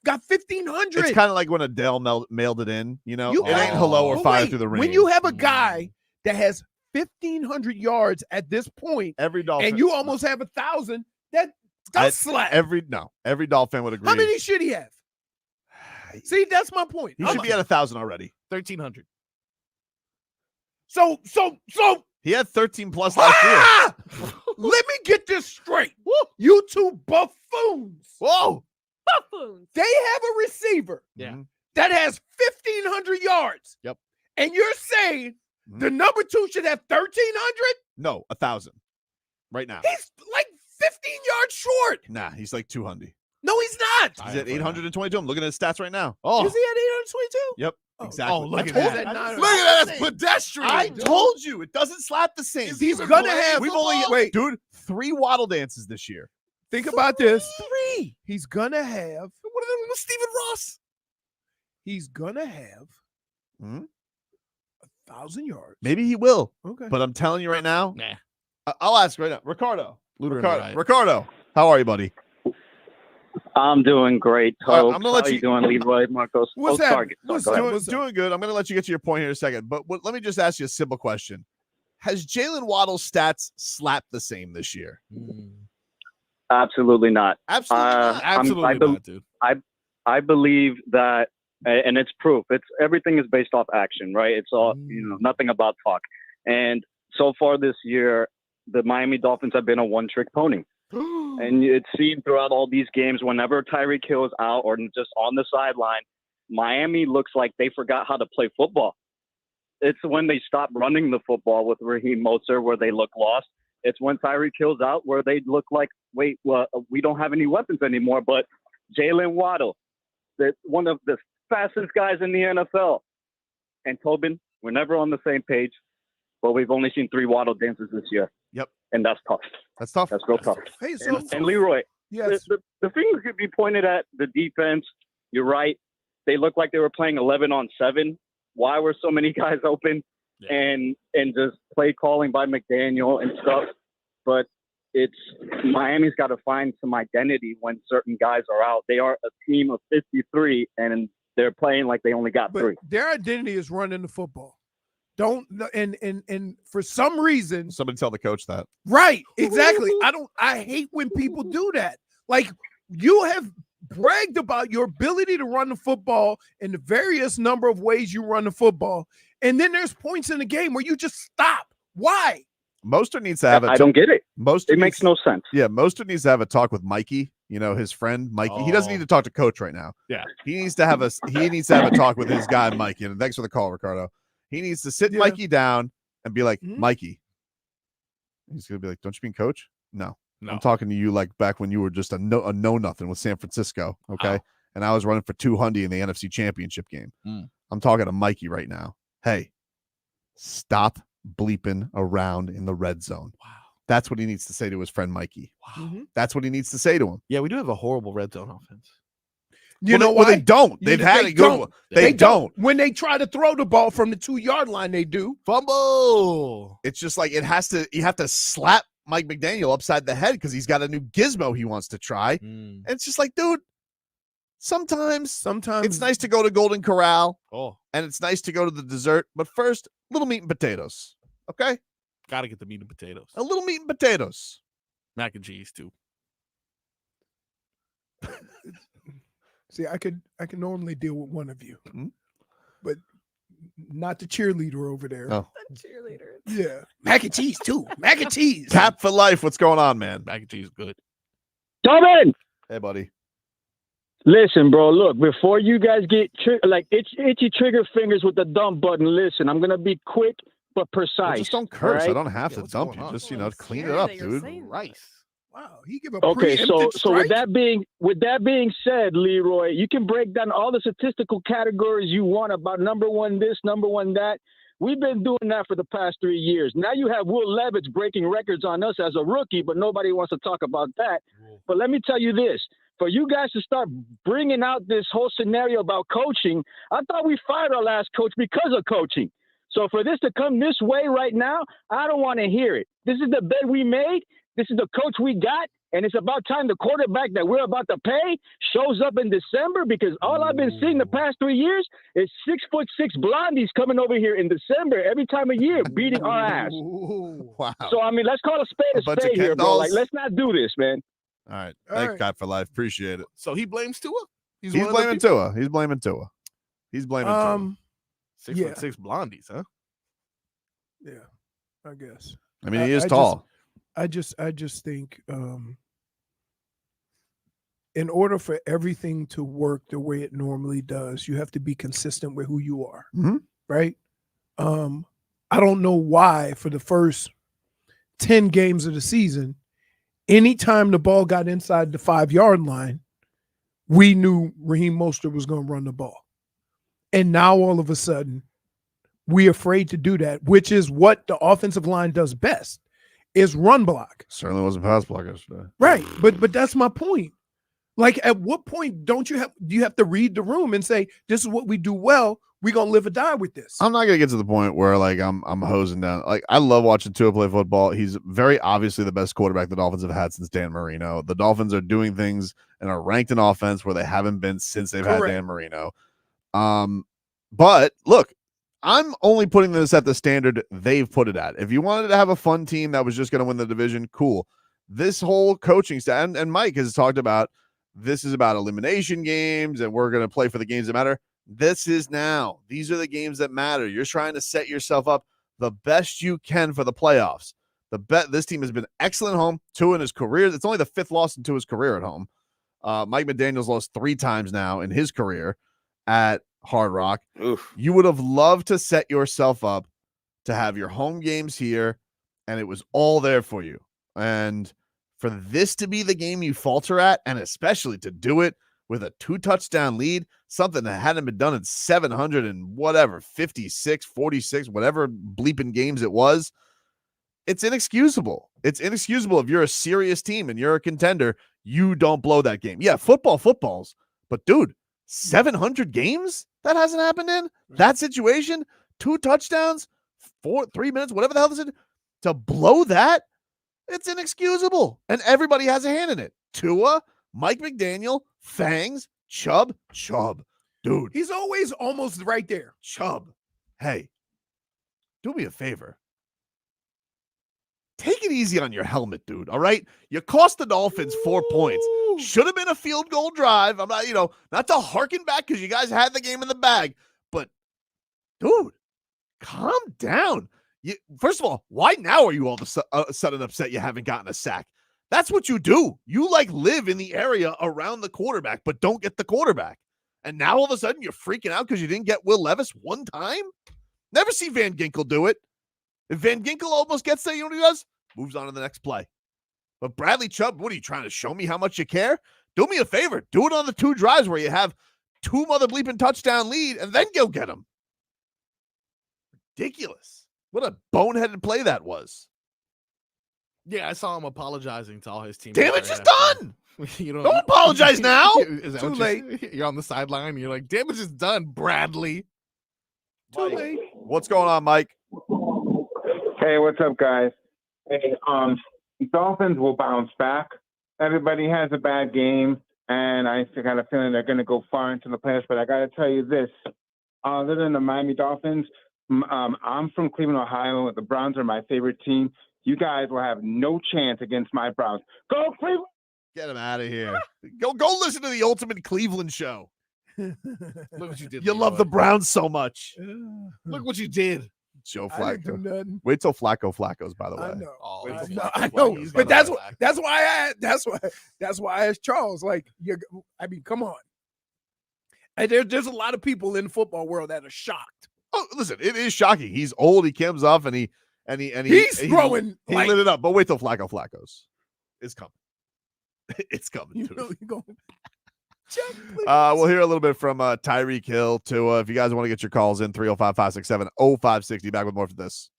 got 1,500. It's kind of like when Adele mailed it in. You know, it ain't hello or fire through the rain. When you have a guy that has 1,500 yards at this point, every Dolphin, and you almost have 1,000, that's slap. Every Dolphin would agree. How many should he have? See, that's my point. He should be at 1,000 already. 1,300. So he had 13 plus last year. Let me get this straight. You two buffoons. Whoa. Buffoons. They have a receiver that has 1,500 yards. Yep. And you're saying the number 2 should have 1,300? No, 1,000. Right now. He's like 15 yards short. Nah, he's like 200. No, he's not. He's at 822. I'm looking at his stats right now. Oh. Is he at 822? Yep. Exactly. Oh, look at that. that. Look at that. That's pedestrian. I told you it doesn't slap the same. He's gonna have. We've only 3 Waddle dances this year. Think about this. 3. He's gonna have. One of them was Stephen Ross. He's gonna have 1,000 yards. Maybe he will. Okay. But I'm telling you right now. Nah. I'll ask right now. Ricardo, how are you, buddy? I'm doing great, Right, I'm gonna let How you doing, Leroy, Marcos? What's happening? Doing good. I'm going to let you get to your point here in a second. But let me just ask you a simple question. Has Jaylen Waddle's stats slapped the same this year? Absolutely not. Absolutely not, dude. I believe that, and it's proof. Everything is based off action, right? It's all nothing about talk. And so far this year, the Miami Dolphins have been a one-trick pony. And it's seen throughout all these games, whenever Tyreek Hill is out or just on the sideline, Miami looks like they forgot how to play football. It's when they stop running the football with Raheem Mostert where they look lost. It's when Tyreek Hill's out where they look like, wait, well, we don't have any weapons anymore. But Jaylen Waddle, one of the fastest guys in the NFL, and Tobin, we're never on the same page, but we've only seen 3 Waddle dances this year. Yep. And that's tough. That's tough. That's real tough. Hey, And Leroy, yes. the fingers could be pointed at the defense. You're right. They look like they were playing 11 on 7. Why were so many guys open? And just play calling by McDaniel and stuff. But Miami's got to find some identity when certain guys are out. They are a team of 53, and they're playing like they only got 3. Their identity is running the football. And for some reason, somebody tell the coach that. Right, exactly. I hate when people do that. Like, you have bragged about your ability to run the football in the various number of ways you run the football, and then there's points in the game where you just stop. Why? Mostert needs to have I don't get it. It makes no sense. Yeah, Mostert needs to have a talk with Mikey. You know, his friend Mikey. He doesn't need to talk to coach right now. Yeah, he needs to have a talk with his guy Mikey. And thanks for the call, Ricardo. He needs to sit Mikey down and be like, Mikey. He's gonna be like, "Don't you mean coach? No. I'm talking to you like back when you were just a know nothing with San Francisco, okay? And I was running for 200 in the NFC Championship game. I'm talking to Mikey right now. Hey, stop bleeping around in the red zone. Wow. That's what he needs to say to his friend Mikey. Wow. Mm-hmm. That's what he needs to say to him. Yeah, we do have a horrible red zone offense. You know why? Well, they don't. They've had a good one. They don't. When they try to throw the ball from the 2-yard line, they do. Fumble. It's just like you have to slap Mike McDaniel upside the head because he's got a new gizmo he wants to try. And it's just like, dude, sometimes it's nice to go to Golden Corral. Oh. And it's nice to go to the dessert. But first, little meat and potatoes. Okay? Got to get the meat and potatoes. A little meat and potatoes. Mac and cheese, too. See, I could normally deal with one of you, but not the cheerleader over there. Oh. The cheerleader. Yeah. Mac and cheese, too. Mac and cheese. Cap for life. What's going on, man? Mac and cheese is good. Tobin! Hey, buddy. Listen, bro, look, before you guys get itchy trigger fingers with the dump button, listen, I'm going to be quick but precise. Well, just don't curse. right? I don't have to dump you. Just, clean it up, dude. Rice. Wow, he give a Okay, so strike? with that being said, Leroy, you can break down all the statistical categories you want about number one this, number one that. We've been doing that for the past 3 years. Now you have Will Levis breaking records on us as a rookie, but nobody wants to talk about that. But let me tell you this. For you guys to start bringing out this whole scenario about coaching, I thought we fired our last coach because of coaching. So for this to come this way right now, I don't want to hear it. This is the bet we made. This is the coach we got. And it's about time the quarterback that we're about to pay shows up in December, because all I've been seeing the past 3 years is 6'6" blondies coming over here in December every time of year beating our ass. Wow. So, I mean, let's call a spade here, bro. Like, let's not do this, man. All right. Thanks, God, for life. Appreciate it. So he blames Tua? He's blaming Tua. He's blaming Tua. He's blaming Tua. 6'6" blondies, huh? Yeah, I guess. I mean, he is tall. I just think in order for everything to work the way it normally does, you have to be consistent with who you are, right? I don't know why for the first 10 games of the season, anytime the ball got inside the 5-yard line, we knew Raheem Mostert was going to run the ball. And now all of a sudden, we're afraid to do that, which is what the offensive line does best, is run block. Certainly wasn't pass block yesterday. Right. But that's my point. Like, at what point do you have to read the room and say, this is what we do well, we're going to live or die with this? I'm not going to get to the point where, like, I'm hosing down. Like, I love watching Tua play football. He's very obviously the best quarterback the Dolphins have had since Dan Marino. The Dolphins are doing things and are ranked in offense where they haven't been since they've had Dan Marino. But look, I'm only putting this at the standard they've put it at. If you wanted to have a fun team that was just going to win the division, cool. This whole coaching staff, and Mike has talked about, this is about elimination games and we're going to play for the games that matter. This is now. These are the games that matter. You're trying to set yourself up the best you can for the playoffs. This team has been excellent at home. Tua in his career. It's only the 5th loss into his career at home. Mike McDaniels lost 3 times now in his career at Hard Rock. Oof. You would have loved to set yourself up to have your home games here, and it was all there for you. And for this to be the game you falter at, and especially to do it with a 2-touchdown lead, something that hadn't been done in 700 and whatever, 56, 46, whatever bleeping games it was, it's inexcusable. It's inexcusable. If you're a serious team and you're a contender, you don't blow that game. Yeah, footballs. But, dude, 700 games? That hasn't happened in that situation? 2 touchdowns, 3 minutes, whatever the hell this is. To blow that, it's inexcusable. And everybody has a hand in it. Tua, Mike McDaniel, Fangs, Chubb. Dude. He's always almost right there. Chubb. Hey, do me a favor. Take it easy on your helmet, dude. All right. You cost the Dolphins 4 points. Should have been a field goal drive. I'm not, not to harken back because you guys had the game in the bag. But, dude, calm down. First of all, why now are you all of a sudden upset you haven't gotten a sack? That's what you do. You live in the area around the quarterback, but don't get the quarterback. And now all of a sudden you're freaking out because you didn't get Will Levis one time? Never see Van Ginkel do it. If Van Ginkel almost gets there, you know what he does? Moves on to the next play. But Bradley Chubb, what are you trying to show me how much you care? Do me a favor. Do it on the 2 drives where you have 2 mother bleeping touchdown lead and then go get him. Ridiculous. What a boneheaded play that was. Yeah, I saw him apologizing to all his teammates. Damage is done. Don't apologize now. Is that Too what late. You're on the sideline. And you're like, damage is done, Bradley. Too late. What's going on, Mike? Hey, what's up, guys? Hey, Dolphins will bounce back. Everybody has a bad game, and I got a feeling they're going to go far into the playoffs. But I got to tell you this: other than the Miami Dolphins, I'm from Cleveland, Ohio. The Browns are my favorite team. You guys will have no chance against my Browns. Go Cleveland! Get him out of here. Go listen to the Ultimate Cleveland Show. Look what you did. You love the Browns so much. Look what you did. Joe I didn't do Flacco. nothing. Wait till Flacco's, by the way. I know. Oh, I know. But that's why I asked Charles. Like, come on. And there's a lot of people in the football world that are shocked. Oh, listen, it is shocking. He's old. He comes off and he's throwing. He like, lit it up. But wait till Flacco's. It's coming. It's coming. you Dude. know, you're going. We'll hear a little bit from Tyreek Hill, Tua. If you guys want to get your calls in, 305-567-0560. Back with more for this.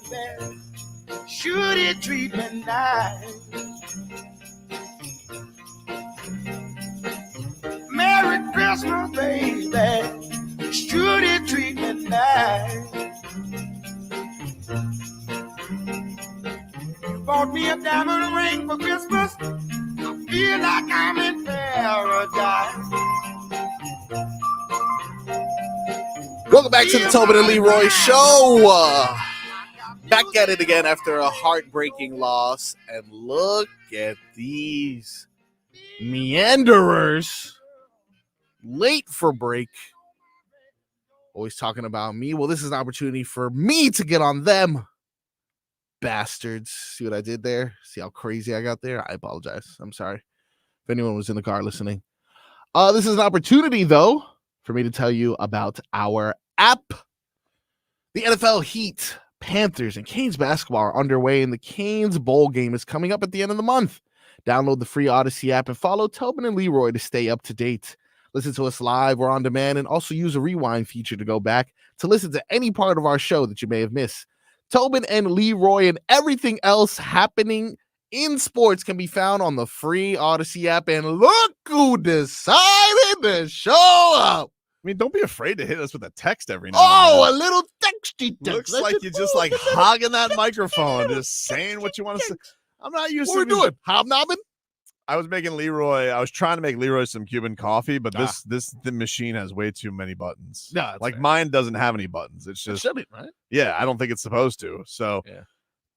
baby. Should it treat me nice? Merry Christmas, baby. Should it treat me nice? You bought me a diamond ring for Christmas. I feel like I'm in paradise. Welcome back to the Tobin and Leroy Show. Back at it again after a heartbreaking loss. And look at these meanderers. Late for break. Always talking about me. Well, this is an opportunity for me to get on them. Bastards. See what I did there? See how crazy I got there? I apologize. I'm sorry if anyone was in the car listening. This is an opportunity, though, for me to tell you about our app. The NFL Heat, Panthers, and Canes basketball are underway, and the Canes bowl game is coming up at the end of the month. Download the free Odyssey app and follow Tobin and Leroy to stay up to date. Listen to us live or on demand, and also use a rewind feature to go back to listen to any part of our show that you may have missed. Tobin and Leroy and everything else happening in sports can be found on the free Odyssey app. And look who decided to show up. I mean, don't be afraid to hit us with a text every now and then. A little texty text. Looks like you're just like hogging that microphone, just saying what you want to say. I'm not used to What are we doing? Hobnobbing? I was trying to make Leroy some Cuban coffee, but the machine has way too many buttons. No, like mine doesn't have any buttons. It's just right? Yeah, I don't think it's supposed to. So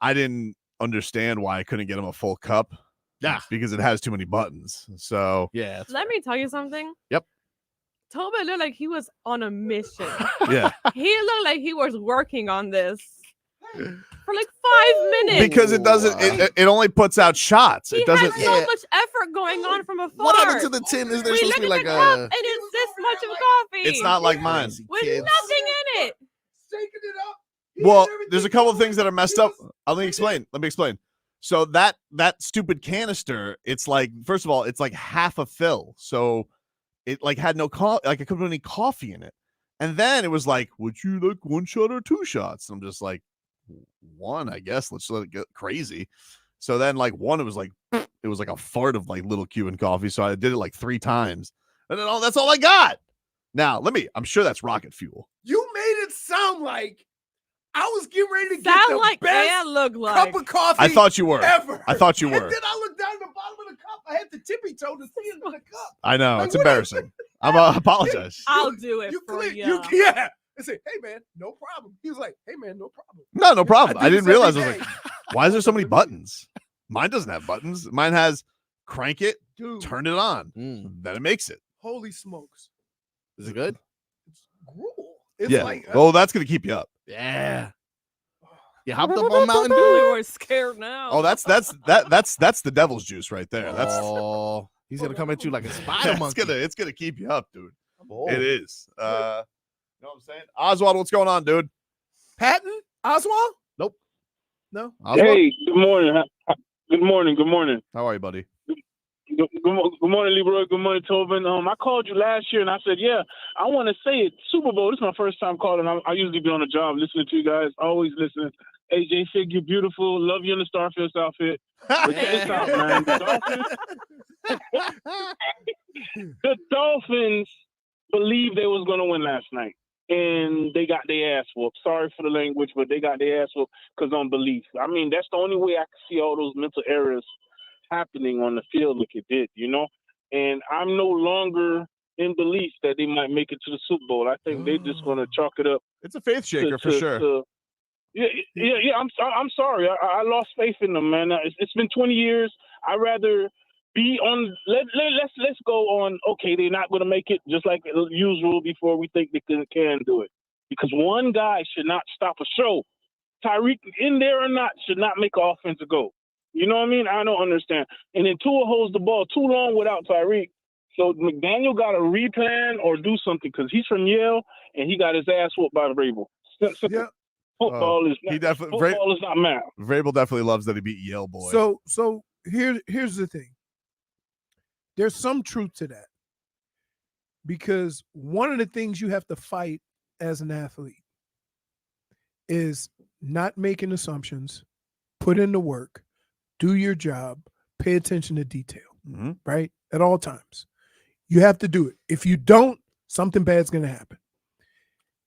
I didn't understand why I couldn't get him a full cup. Yeah, because it has too many buttons. So yeah. Let me tell you something. Yep. Tobin looked like he was on a mission. Yeah. He looked like he was working on this for like 5 minutes. Because it doesn't. It only puts out shots. He It doesn't. has so much effort going on from afar. What happened to the tin? Is there We supposed to look be at like the cup a? and it's this much of coffee. It's not like mine. with nothing in it. Shaking it up. Well, there's a couple of things that are messed up. Let me explain. So that stupid canister, it's like, first of all, it's like half a fill. So it like had no coffee, like I couldn't put any coffee in it. And then it was like, would you like one shot or two shots? And I'm just like, one, I guess. Let's let it get crazy. So then like one, it was like a fart of like little Cuban coffee. So I did it like 3 times. And then that's all I got. Now, I'm sure that's rocket fuel. You made it sound like I was getting ready to get Sound the like best and look like. cup of coffee I thought you were. ever. I thought you were. And then I looked down the bottom of the cup. I had to tippy toe to see it in the cup. I know. Like, It's what embarrassing. I apologize. I'll do it for you. Yeah. I said, hey, man, no problem. He was like, hey, man, no problem. No problem. I do didn't this realize. I every was like, day. why is there so many buttons? Mine doesn't have buttons. Mine has crank it, Dude, turn it on. Then it makes it. holy smokes. Is it good? It's gruel. It's Yeah. like, Oh, that's going to keep you up. Yeah. You hopped up on Mountain Dew? We're scared now. Oh, that's the devil's juice right there. That's He's gonna come at you like a spider monkey. it's gonna keep you up, dude. Oh. It is. You know what I'm saying? Oswald, what's going on, dude? Patton? Oswald? Nope. No. Oswald? Hey, good morning. Good morning. How are you, buddy? Good morning, Leroy. Good morning, Tobin. I called you last year, and I said, yeah, I want to say it. Super Bowl. This is my first time calling. I usually be on the job listening to you guys, always listening. Hey, JFig, you're beautiful. Love you in the Starfield outfit. But check this out, man. The Dolphins believed they was going to win last night, and they got their ass whooped. Sorry for the language, but they got their ass whooped because on belief. I mean, that's the only way I can see all those mental errors happening on the field like it did, you know? And I'm no longer in belief that they might make it to the Super Bowl. I think they're just going to chalk it up. It's a faith shaker for sure. Yeah. I'm sorry. I lost faith in them, man. It's been 20 years. I'd rather be on. Let's go on. Okay, they're not going to make it, just like usual, before we think they can do it. Because one guy should not stop a show. Tyreek, in there or not, should not make an offense go. You know what I mean? I don't understand. And then Tua holds the ball too long without Tyreek. So McDaniel got to replan or do something because he's from Yale and he got his ass whooped by Vrabel. Yeah. Football is not math. Vrabel definitely loves that he beat Yale boy. So here's the thing. There's some truth to that. Because one of the things you have to fight as an athlete is not making assumptions, put in the work, do your job, pay attention to detail, right? At all times. You have to do it. If you don't, something bad's going to happen.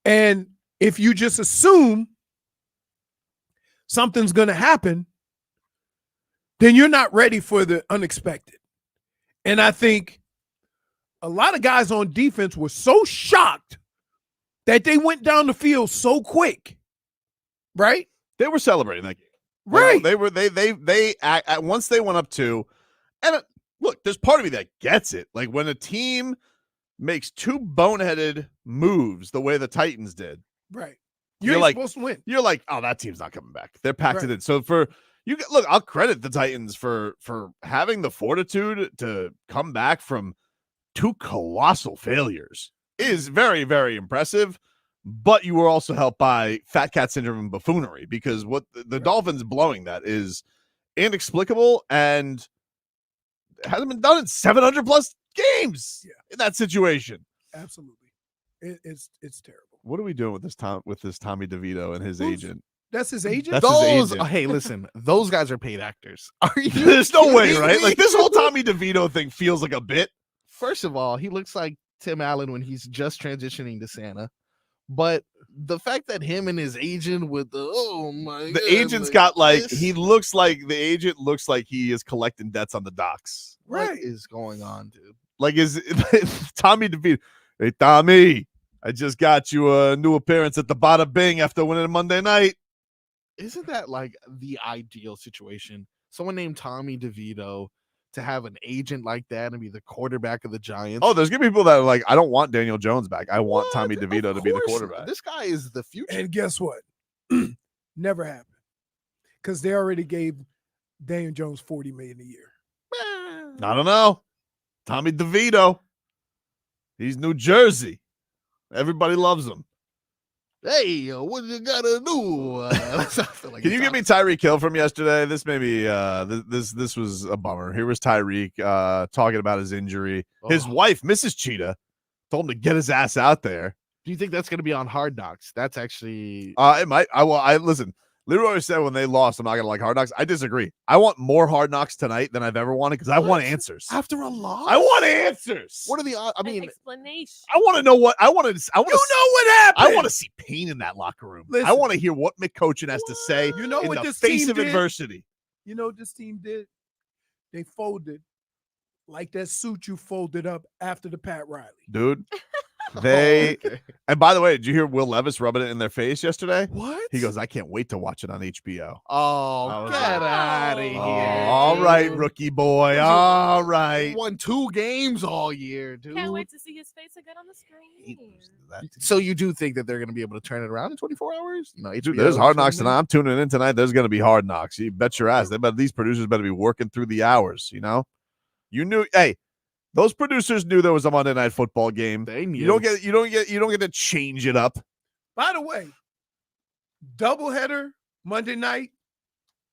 And if you just assume something's going to happen, then you're not ready for the unexpected. And I think a lot of guys on defense were so shocked that they went down the field so quick, right? They were celebrating that game. Right. They once they went up 2, and look, there's part of me that gets it. Like when a team makes 2 boneheaded moves the way the Titans did. Right. You're You're like, supposed to win. You're like, oh, that team's not coming back. They're packed Right. it in. So look, I'll credit the Titans for having the fortitude to come back from 2 colossal failures. It is very, very impressive. But you were also helped by fat cat syndrome and buffoonery, because what the Dolphins blowing that is inexplicable and hasn't been done in 700 plus games in that situation. Absolutely. It's terrible. What are we doing with this Tommy DeVito and his agent? That's his agent? That's his agent. Hey, listen, those guys are paid actors. Are you There's no way, kidding right? me? Like this whole Tommy DeVito thing feels like a bit. First of all, he looks like Tim Allen when he's just transitioning to Santa. But the fact that him and his agent with the Agent's got he looks like the agent looks like he is collecting debts on the docks. What is going on, dude? Like is Tommy DeVito? Hey Tommy, I just got you a new appearance at the Bada Bing after winning Monday night. Isn't that like the ideal situation? Someone named Tommy DeVito to have an agent like that and be the quarterback of the Giants. Oh, there's gonna be people that are like, I don't want Daniel Jones back. I want Tommy DeVito to be the quarterback. This guy is the future. And guess what? Never happened. Because they already gave Daniel Jones $40 million a year. I don't know. Tommy DeVito. He's New Jersey. Everybody loves him. Hey, what you gotta do? Can you give me Tyreek Hill from yesterday? This maybe this was a bummer. Here was Tyreek talking about his injury. His wife, Mrs. Cheetah, told him to get his ass out there. Do you think that's gonna be on Hard Knocks? That's actually it might. I listen. Leroy said when they lost, I'm not gonna like Hard Knocks. I disagree. I want more Hard Knocks tonight than I've ever wanted because I want answers. After a loss, I want answers. What are the odds? I mean, explanation. I want to know what I want to. You know what happened? I want to see pain in that locker room. Listen. I want to hear what McCochin has to say. You know in what the this face team of did? adversity. You know what this team did? They folded like that suit you folded up after the Pat Riley. Dude. And by the way, did you hear Will Levis rubbing it in their face yesterday? What? He goes, I can't wait to watch it on HBO. Oh, get out of here. All right, rookie boy. All right. Won 2 games all year, dude. Can't wait to see his face again on the screen. So you do think that they're going to be able to turn it around in 24 hours? No, Dude, there's Hard Knocks tonight. I'm tuning in tonight. There's going to be Hard Knocks. You bet your ass. These producers better be working through the hours, you know? You knew, hey, those producers knew there was a Monday Night Football game. They knew. You don't get to change it up. By the way, doubleheader Monday night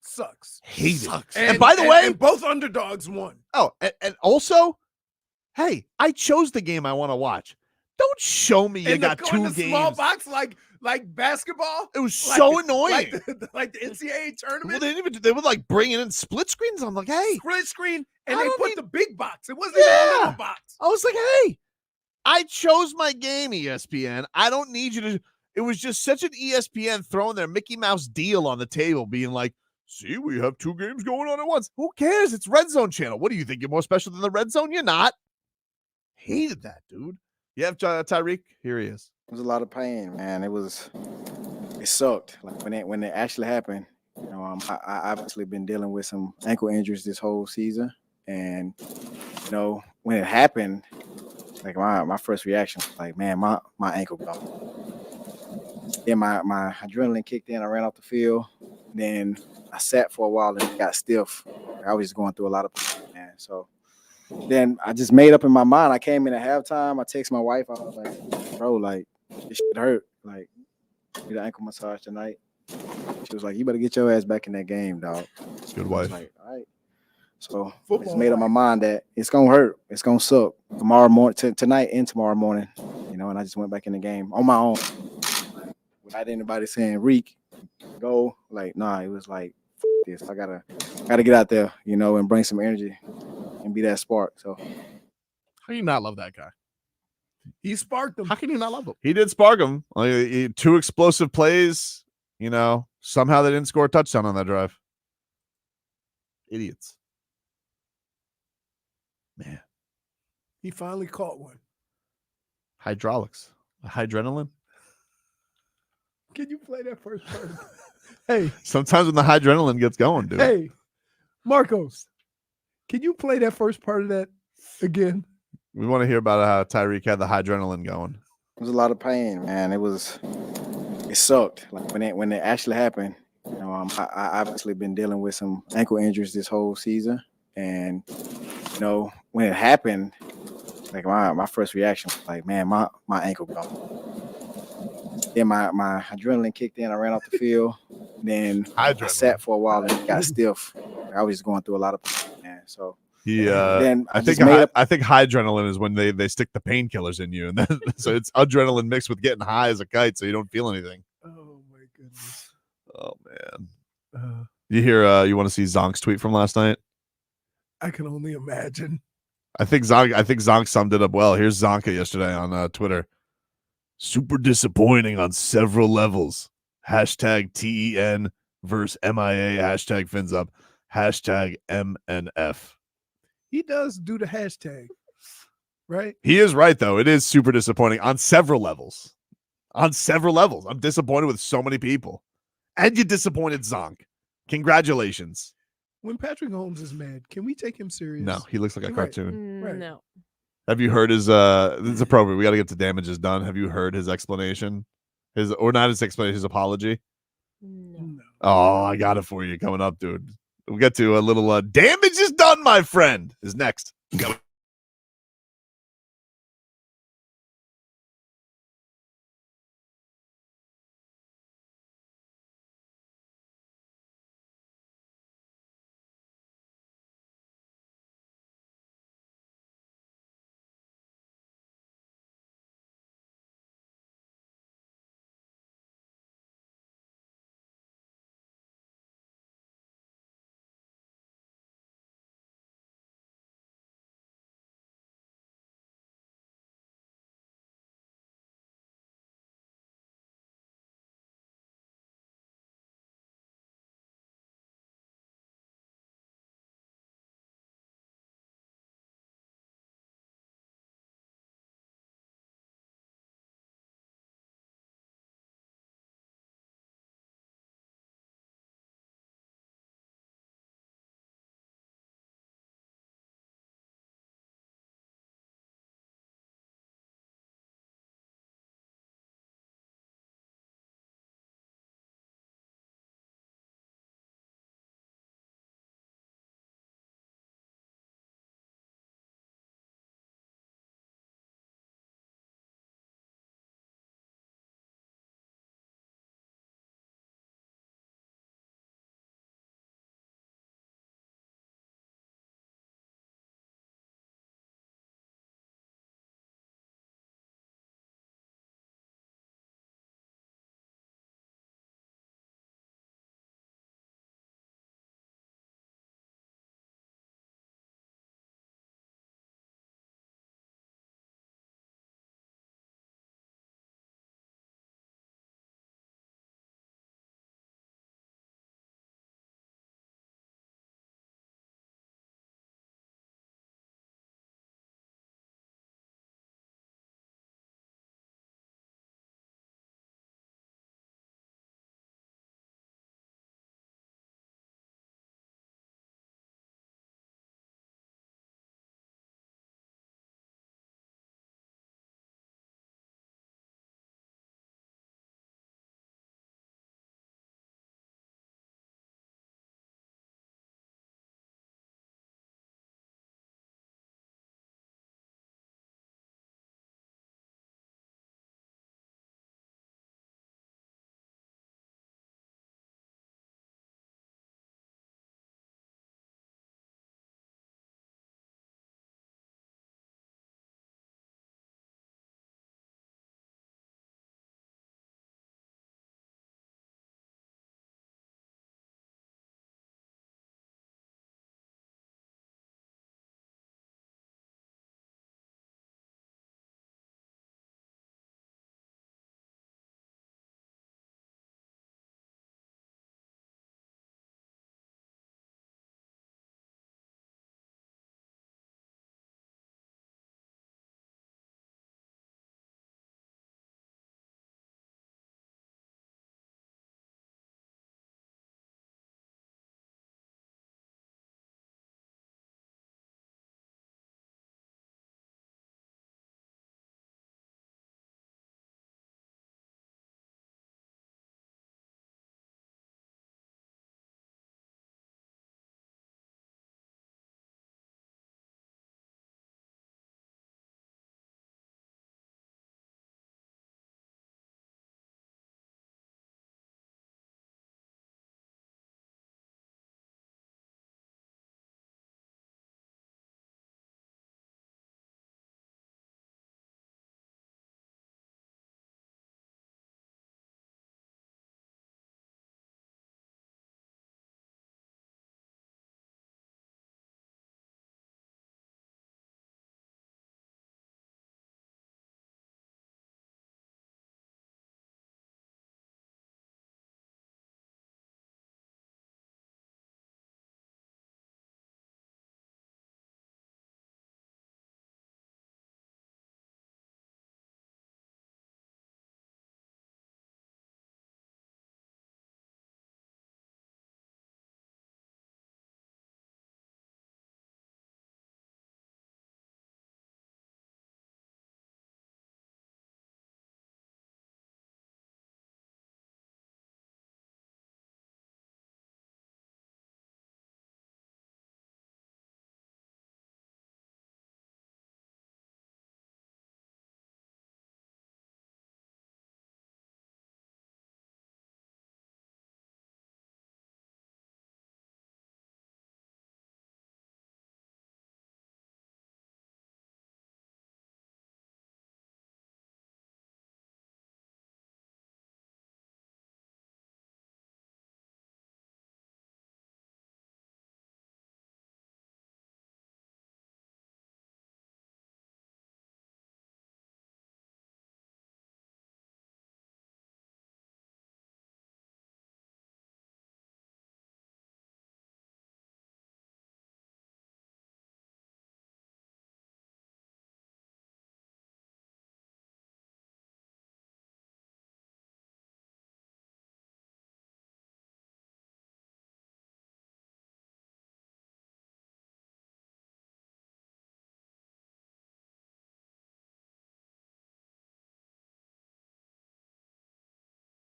sucks. Hate it. And by the way, both underdogs won. Oh, and also, hey, I chose the game I want to watch. Don't show me you got 2 games. Small box like basketball. It was so annoying. Like the NCAA tournament. Well, they would like bring in split screens. I'm like, hey, split screen, and I they don't put need- the big box. It wasn't even a little box. I was like, hey, I chose my game, ESPN. I don't need you to. It was just such an ESPN throwing their Mickey Mouse deal on the table, being like, see, we have 2 games going on at once. Who cares? It's Red Zone channel. What do you think? You're more special than the Red Zone? You're not. Hated that, dude. You have Tyreek? Here he is. It was a lot of pain, man. It sucked. Like when it actually happened, you know, I've actually been dealing with some ankle injuries this whole season. And, you know, when it happened, like my first reaction was like, man, my ankle gone. Then my adrenaline kicked in. I ran off the field. Then I sat for a while and it got stiff. I was just going through a lot of pain, man. So then I just made up in my mind. I came in at halftime. I texted my wife. I was like, bro, like, this shit hurt. Like, get an ankle massage tonight. She was like, you better get your ass back in that game, dog. Good wife. Like, all right. So I just made up my mind that it's going to hurt. It's going to suck tomorrow morning, tonight and tomorrow morning. You know, and I just went back in the game on my own. Without anybody saying, Reek, go. Like, nah, it was like this. I gotta get out there, and bring some energy and be that spark. So How do you not love that guy? He sparked them. How can you not love him? He did spark him. Like, 2 explosive plays. Somehow they didn't score a touchdown on that drive. Idiots. Man. He finally caught one. Hydraulics. Hydrenalin. Can you play that first part? Hey. Sometimes when the hydrenalin gets going, dude. Hey, Marcos, can you play that first part of that again? We want to hear about how Tyreek had the hydrenalin going. it was a lot of pain, man. It sucked. Like when it actually happened, I've actually been dealing with some ankle injuries this whole season, and when it happened, like my first reaction was like, man, my ankle gone. Then my adrenaline kicked in. I ran off the field. Then I sat for a while and got stiff. I was going through a lot of pain, man. So then I think hydrenalin is when they stick the painkillers in you, and then so it's adrenaline mixed with getting high as a kite, so you don't feel anything. Oh my goodness. Oh man. You hear? You want to see Zonk's tweet from last night? I can only imagine. I think Zonk summed it up well. Here's Zonka yesterday on Twitter. Super disappointing on several levels. Hashtag TEN versus MIA. Hashtag fins up. Hashtag MNF. He does do the hashtag, right? He is right, though. It is super disappointing on several levels. On several levels. I'm disappointed with so many people. And you disappointed Zonk. Congratulations. When Patrick Mahomes is mad, can we take him serious? No, he looks like a cartoon. Right. No. Have you heard his this is appropriate. We got to get to damages done. Have you heard his explanation? His apology? No. Oh, I got it for you coming up, dude. We'll get to a little damage is done, my friend. Is next.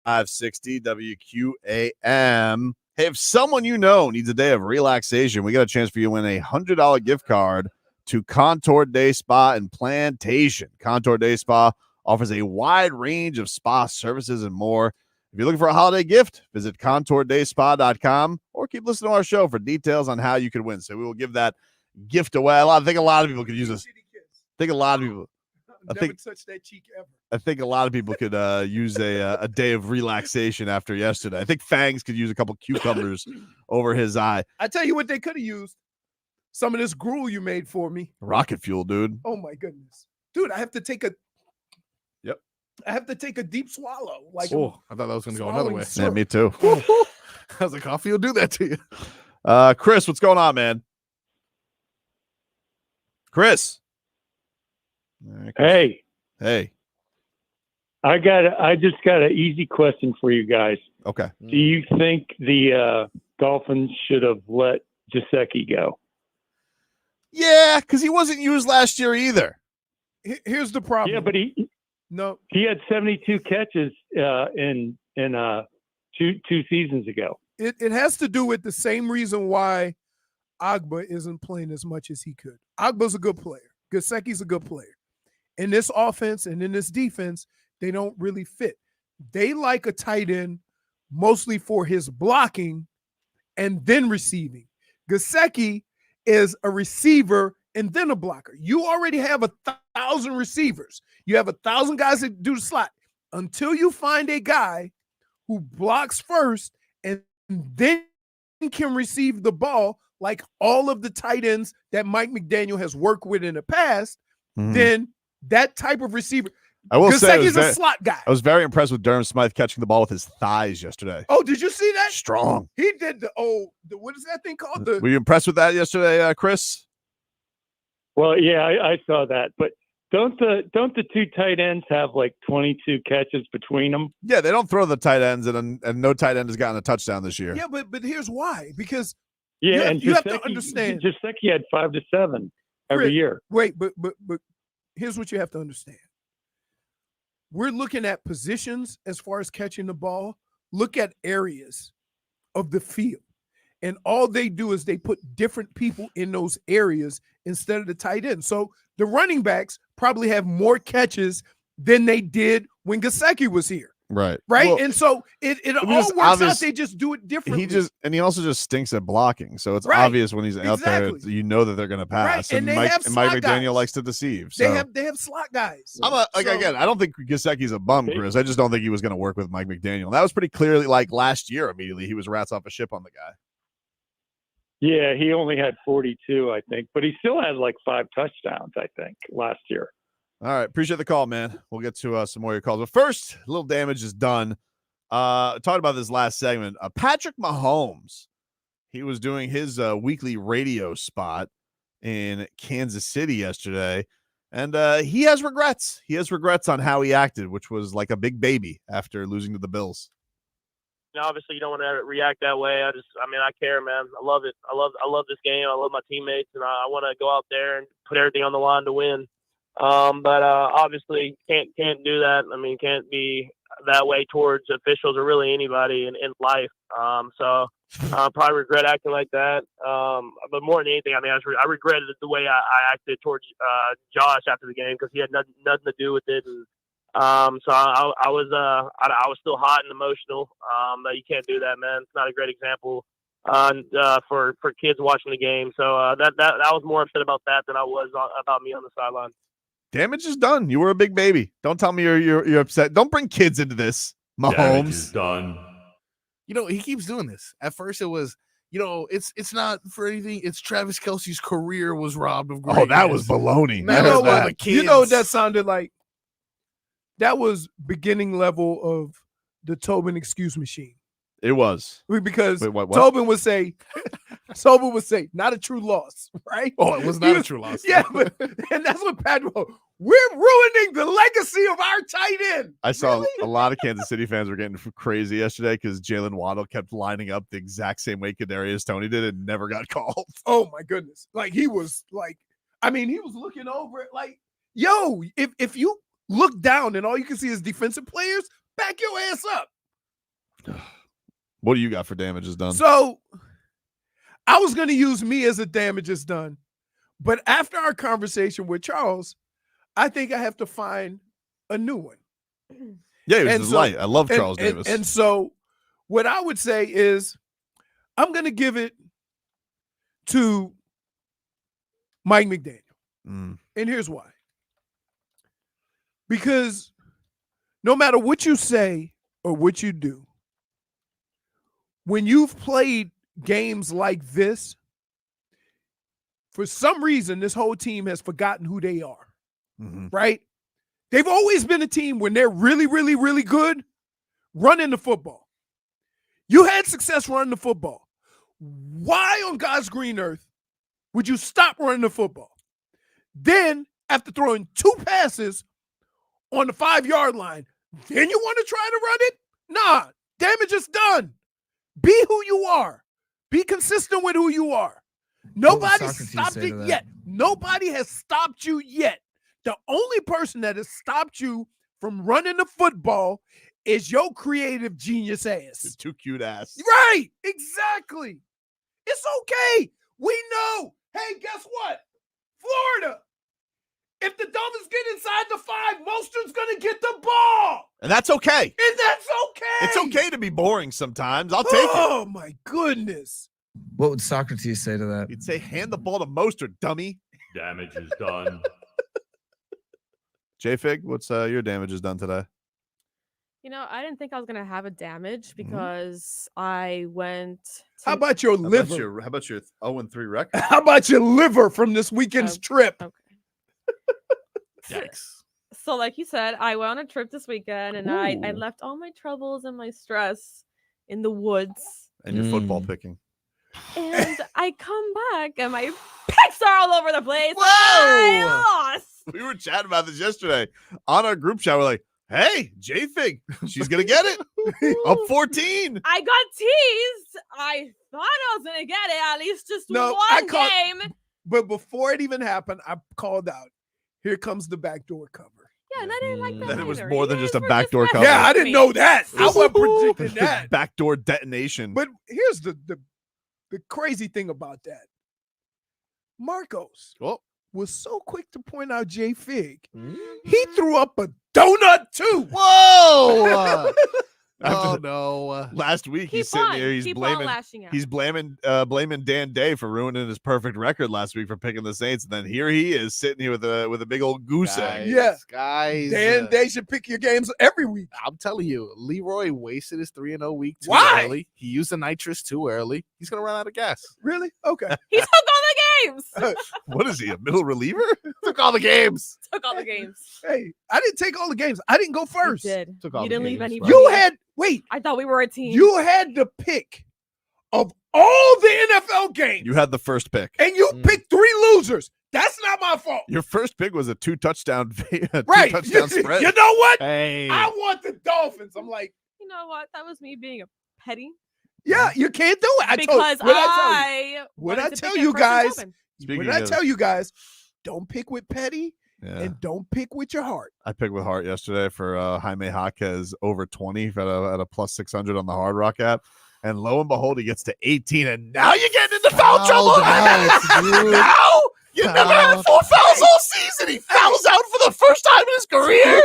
560 WQAM. Hey, if someone you know needs a day of relaxation, we got a chance for you to win a $100 gift card to Contour Day Spa and Plantation. Contour Day Spa offers a wide range of spa services and more. If you're looking for a holiday gift, visit contourdaySpa.com or keep listening to our show for details on how you can win. So we will give that gift away. I think a lot of people could use this. I think a lot of people. Never touched that cheek ever. I think a lot of people could use a day of relaxation after yesterday. I think Fangs could use a couple cucumbers over his eye. I tell you what they could have used. Some of this gruel you made for me. Rocket fuel, dude. Oh my goodness. Dude, I have to take a deep swallow. Like, I thought that was going to go another way. Yeah, me too. I was like, coffee will do that to you. Chris, what's going on, man? Chris. Hey. I just got an easy question for you guys. Okay. Do you think the Dolphins should have let Gesicki go? Yeah, because he wasn't used last year either. Here's the problem. Yeah, but he had 72 catches in 2 seasons ago. It has to do with the same reason why Agba isn't playing as much as he could. Agba's a good player. Gesicki's a good player. In this offense and in this defense, they don't really fit. They like a tight end mostly for his blocking and then receiving. Gesicki is a receiver and then a blocker. You already have 1,000 receivers. You have 1,000 guys that do the slot. Until you find a guy who blocks first and then can receive the ball like all of the tight ends that Mike McDaniel has worked with in the past, then that type of receiver. I will say he's a slot guy. I was very impressed with Durham Smythe catching the ball with his thighs yesterday. Oh, did you see that? Strong. He did the what is that thing called? Were you impressed with that yesterday, Chris? Well, yeah, I saw that, but don't the two tight ends have like 22 catches between them? Yeah, they don't throw the tight ends, and no tight end has gotten a touchdown this year. Yeah, but here's why. Because you have to understand. Gesicki had 5 to 7 every year. Wait, but here's what you have to understand. We're looking at positions as far as catching the ball. Look at areas of the field. And all they do is they put different people in those areas instead of the tight end. So the running backs probably have more catches than they did when Gesicki was here. Right. Right. Well, and so it all works out. They just do it differently. He also just stinks at blocking. So it's obvious when he's out there, you know that they're going to pass. Right. And Mike McDaniel likes to deceive. So. They have slot guys. Again, I don't think Gesicki's a bum, Chris. I just don't think he was going to work with Mike McDaniel. That was pretty clearly like last year. Immediately, he was rats off a ship on the guy. Yeah, he only had 42, I think, but he still had like 5 touchdowns, I think, last year. All right. Appreciate the call, man. We'll get to some more of your calls. But first, a little damage is done. Talked about this last segment. Patrick Mahomes, he was doing his weekly radio spot in Kansas City yesterday, and he has regrets. He has regrets on how he acted, which was like a big baby after losing to the Bills. Obviously, you don't want to react that way. I care, man. I love it. I love this game. I love my teammates, and I want to go out there and put everything on the line to win. But obviously can't do that. I mean, can't be that way towards officials or really anybody in life. So probably regret acting like that. But more than anything, I mean, I regretted the way I acted towards Josh after the game because he had nothing to do with it. And so I was still hot and emotional. But you can't do that, man. It's not a great example for kids watching the game. So that was more upset about that than I was about me on the sideline. Damage is done. You were a big baby. Don't tell me you're upset. Don't bring kids into this, Mahomes. Damage is done. You know, he keeps doing this. At first it was, it's not for anything. It's Travis Kelce's career was robbed of greatness. Oh, that was baloney. You know what that sounded like? That was beginning level of the Tobin excuse machine. It was. Because what? Tobin would say, not a true loss, right? Oh, it was not a true loss. Yeah, and that's what Pat wrote. We're ruining the legacy of our tight end. I saw a lot of Kansas City fans were getting crazy yesterday because Jaylen Waddle kept lining up the exact same way Kadarius Toney did and never got called. Oh, my goodness. Like, he was he was looking over it like, yo, if you look down and all you can see is defensive players, back your ass up. What do you got for damages done? So I was going to use me as a damages done. But after our conversation with Charles, I think I have to find a new one. Yeah, he was just light. I love Charles Davis. And so what I would say is I'm going to give it to Mike McDaniel. And here's why. Because no matter what you say or what you do, when you've played games like this, for some reason, this whole team has forgotten who they are, right? They've always been a team when they're really, really, really good running the football. You had success running the football. Why on God's green earth would you stop running the football? Then, after throwing 2 passes on the 5-yard line, then you want to try to run it? Nah, damage is done. Be who you are. Be consistent with who you are. Nobody stopped it yet. Nobody has stopped you yet. The only person that has stopped you from running the football is your creative genius ass. Too cute ass. Right. Exactly. It's okay. We know. Hey, guess what? Florida. If the Dolphins get inside the 5, Mostert's going to get the ball. And that's okay. And that's okay. It's okay to be boring sometimes. I'll take it. Oh, my goodness. What would Socrates say to that? He'd say, hand the ball to Mostert, dummy. Damage is done. JFig, what's your damages done today? You know, I didn't think I was gonna have a damage because I went. How about your liver? How about your 0-3 record? How about your liver from this weekend's trip? Yikes. So, like you said, I went on a trip this weekend, and I left all my troubles and my stress in the woods. And your football picking. And I come back, and my picks are all over the place. Whoa! I lost. We were chatting about this yesterday on our group chat. We're like, hey, JFig, she's going to get it. Up 14. I got teased. I thought I was going to get it at least just one game. But before it even happened, I called out, here comes the backdoor cover. Yeah, and I didn't like that. Then it was either. more than You just guys a were backdoor just cover. Yeah, I didn't know that. I wasn't predicting that. Backdoor detonation. But here's the crazy thing about that. Marcos was so quick to point out JFig. He threw up a donut too. Whoa! Oh no! Last week Keep he's sitting on. here. He's Keep on blaming. lashing out. He's blaming Dan Day for ruining his perfect record last week for picking the Saints. And then here he is sitting here with a big old goose egg. Yeah, guys. Dan, they should pick your games every week. I'm telling you, Leroy wasted his 3-0 week too Why? early. He used the nitrous too early. He's gonna run out of gas. Really? Okay. He took all the games. What is he? A middle reliever? Took all the games. Took all the games. Hey, I didn't take all the games. I didn't go first. You did. Took all You the didn't leave games, anybody. You had I thought we were a team. You had the pick of all the NFL games. You had the first pick. And you picked 3 losers. That's not my fault. Your first pick was a 2-touchdown Right. touchdown spread. You know what? Hey. I want the Dolphins. I'm like, You know what? That was me being a petty. yeah, you can't do it. Because what I I wanted to tell pick you a person guys, open. Speaking when I of- tell you guys, don't pick with petty Yeah. and don't pick with your heart. I picked with heart yesterday for Jaime Jaquez over 20 at a plus 600 on the Hard Rock app. And lo and behold, he gets to 18. And now you're getting into foul trouble. Now you never had 4 fouls all season. He fouls out for the first time in his career.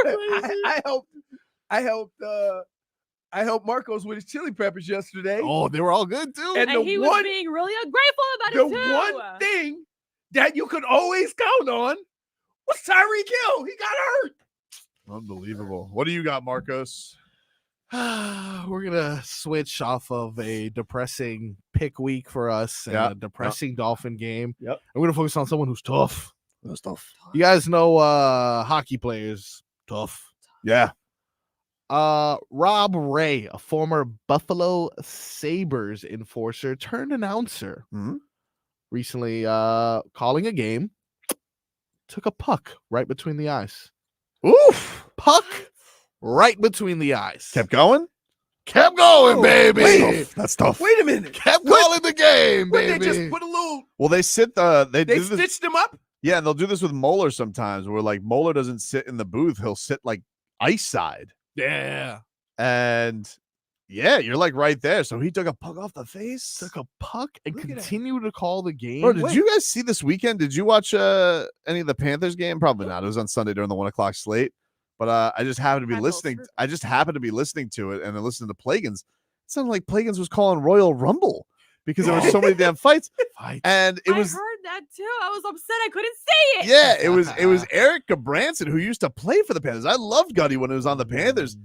I helped Marcos with his chili peppers yesterday. Oh, they were all good too. And he was being really ungrateful about it too. The one thing that you could always count on was Tyreek Hill. He got hurt. Unbelievable. What do you got, Marcos? We're gonna switch off of a depressing pick week for us and a depressing Dolphin game. Yep. I'm gonna focus on someone who's tough. That's tough. You guys know hockey players. Tough. Yeah. Rob Ray, a former Buffalo Sabres enforcer turned announcer, recently calling a game, took a puck right between the eyes. Oof! Puck right between the eyes. Kept going? Kept going, baby. That's tough. Wait a minute. Kept calling the game, What, baby. they just put a little, Well, they sit they do this- stitched him up? Yeah, and they'll do this with Moeller sometimes where like Moeller doesn't sit in the booth. He'll sit like ice side. Yeah. And Yeah, you're like right there. So he took a puck off the face. Took a puck and continued to call the game. Bro, did you guys see this weekend? Did you watch any of the Panthers game? Probably not. It was on Sunday during the 1 o'clock slate. But I just happened to be listening. I just happened to be listening to it and then listening to Plagans. It sounded like Plagans was calling Royal Rumble because there were so many damn fights. And it was. I heard that too. I was upset I couldn't say it. Yeah, it was Eric Gabranson who used to play for the Panthers. I loved Gutty when it was on the Panthers.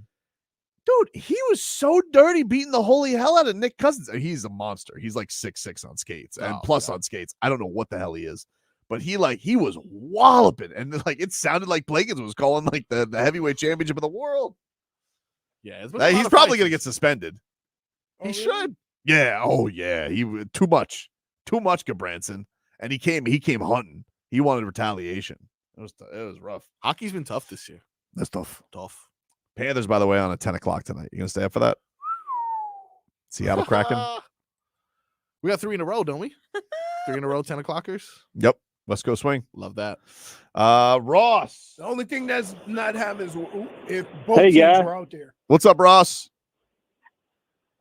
Dude, he was so dirty beating the holy hell out of Nick Cousins. He's a monster. He's like 6'6" on skates and plus on skates. I don't know what the hell he is. But he was walloping. And like it sounded like Plagans was calling like the heavyweight championship of the world. Yeah, he's probably gonna get suspended. He should. Yeah. Oh yeah. He too much Gabranson. And he came hunting. He wanted retaliation. It was rough. Hockey's been tough this year. That's tough. Tough. Panthers, by the way, on at 10 o'clock tonight. You gonna stay up for that? Seattle Kraken. We got 3 in a row, don't we? 3 in a row, 10 o'clockers. Yep. West Coast swing. Love that. Ross. The only thing that's not happening is if both Hey, teams guy. were out there. What's up, Ross?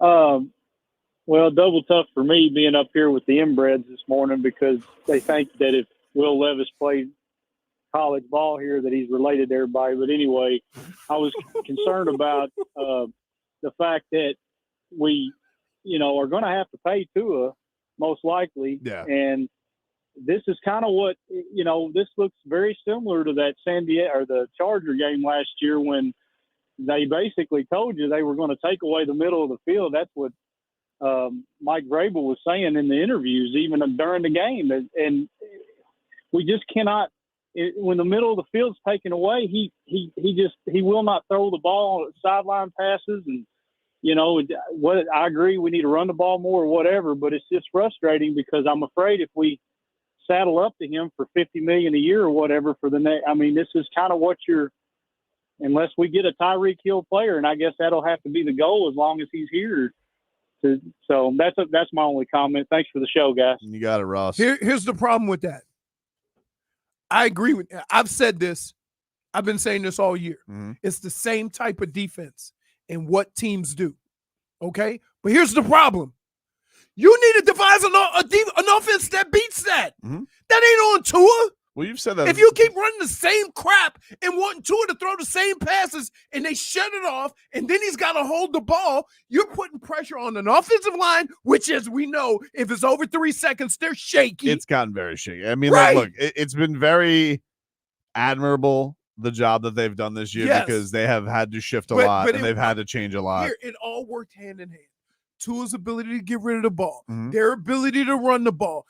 Well, double tough for me being up here with the inbreds this morning because they think that if Will Levis played college ball here that he's related to everybody. But anyway, I was concerned about the fact that we, are going to have to pay Tua most likely. Yeah. And this is kind of what, this looks very similar to that San Diego or the Charger game last year when they basically told you they were going to take away the middle of the field. That's what Mike Vrabel was saying in the interviews, even during the game. And we just cannot, when the middle of the field's taken away, he will not throw the ball on sideline passes. And, what I agree, we need to run the ball more or whatever, but it's just frustrating because I'm afraid if we saddle up to him for $50 million a year or whatever for the next, this is kind of what unless we get a Tyreek Hill player, and I guess that'll have to be the goal as long as he's here. So that's my only comment. Thanks for the show, guys. You got it, Ross. Here's the problem with that. I agree with. I've said this. I've been saying this all year. Mm-hmm. It's the same type of defense and what teams do. Okay, but here's the problem. You need to devise an offense that beats that. Mm-hmm. That ain't on Tua. Well, you've said that. If you keep running the same crap and wanting Tua to throw the same passes and they shut it off and then he's got to hold the ball, you're putting pressure on an offensive line, which, as we know, if it's over 3 seconds, they're shaky. It's gotten very shaky. Right. Look, it's been very admirable, the job that they've done this year, Yes. because they have had to shift a lot and they've had to change a lot. Here, it all worked hand in hand. Tua's ability to get rid of the ball, Mhm. their ability to run the ball.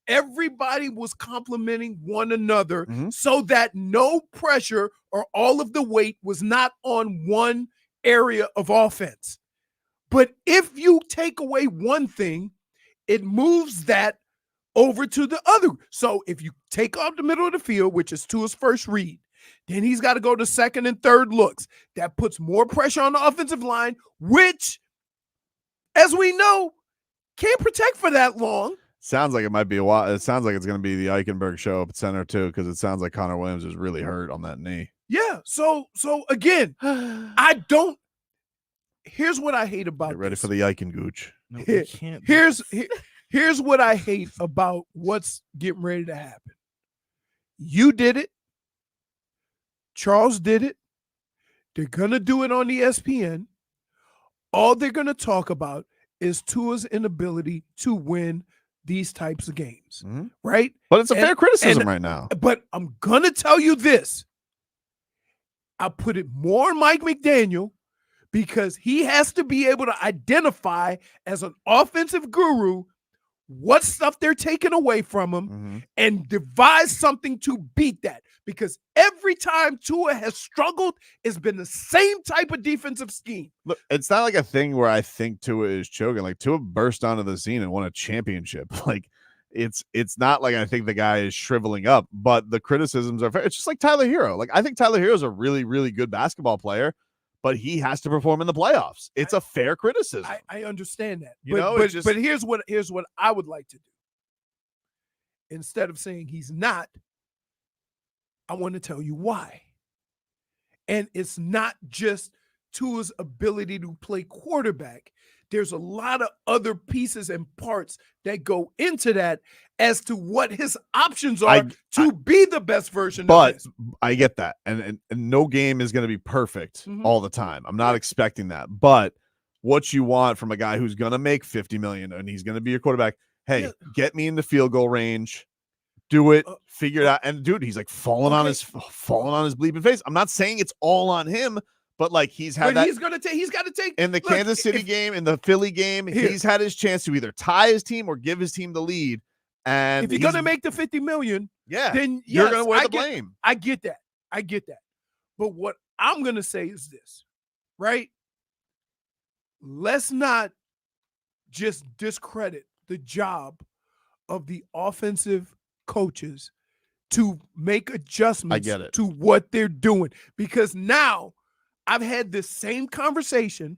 Everybody was complimenting one another so that no pressure or all of the weight was not on one area of offense. But if you take away one thing, it moves that over to the other. So if you take off the middle of the field, which is Tua's first read, then he's got to go to second and third looks. That puts more pressure on the offensive line, which, as we know, can't protect for that long. Sounds like it might be a while. It sounds like it's going to be the Eichenberg show up at center too, because it sounds like Connor Williams is really hurt on that knee. Yeah. So again, here's what I hate about Get ready this. for the Eichengooch. No, we can't. Here's what I hate about what's getting ready to happen. You did it. Charles did it. They're going to do it on ESPN. All they're going to talk about is Tua's inability to win these types of games, right? But it's a fair criticism right now. But I'm going to tell you this. I put it more on Mike McDaniel because he has to be able to identify as an offensive guru what stuff they're taking away from him and devise something to beat that. Because every time Tua has struggled, it's been the same type of defensive scheme. Look, it's not like a thing where I think Tua is choking. Like, Tua burst onto the scene and won a championship. Like, it's not like I think the guy is shriveling up, but the criticisms are fair. It's just like Tyler Hero. Like, I think Tyler Hero is a really, really good basketball player, but he has to perform in the playoffs. It's a fair criticism. I understand that. But here's what I would like to do. Instead of saying he's not, I want to tell you why. And it's not just Tua's ability to play quarterback. There's a lot of other pieces and parts that go into that as to what his options are to be the best version of his. But I get that. And no game is going to be perfect Mhm. all the time. I'm not expecting that. But what you want from a guy who's going to make $50 million and he's going to be your quarterback, hey, get me in the field goal range. Do it, figure it out. And dude, he's like falling on his bleeping face. I'm not saying it's all on him, but like he's got to take in the Kansas City game, in the Philly game, he's had his chance to either tie his team or give his team the lead. And if you're gonna make the $50 million, then you're yes, gonna wear the blame. I get that. But what I'm gonna say is this, right? Let's not just discredit the job of the offensive coaches to make adjustments to what they're doing. Because now I've had this same conversation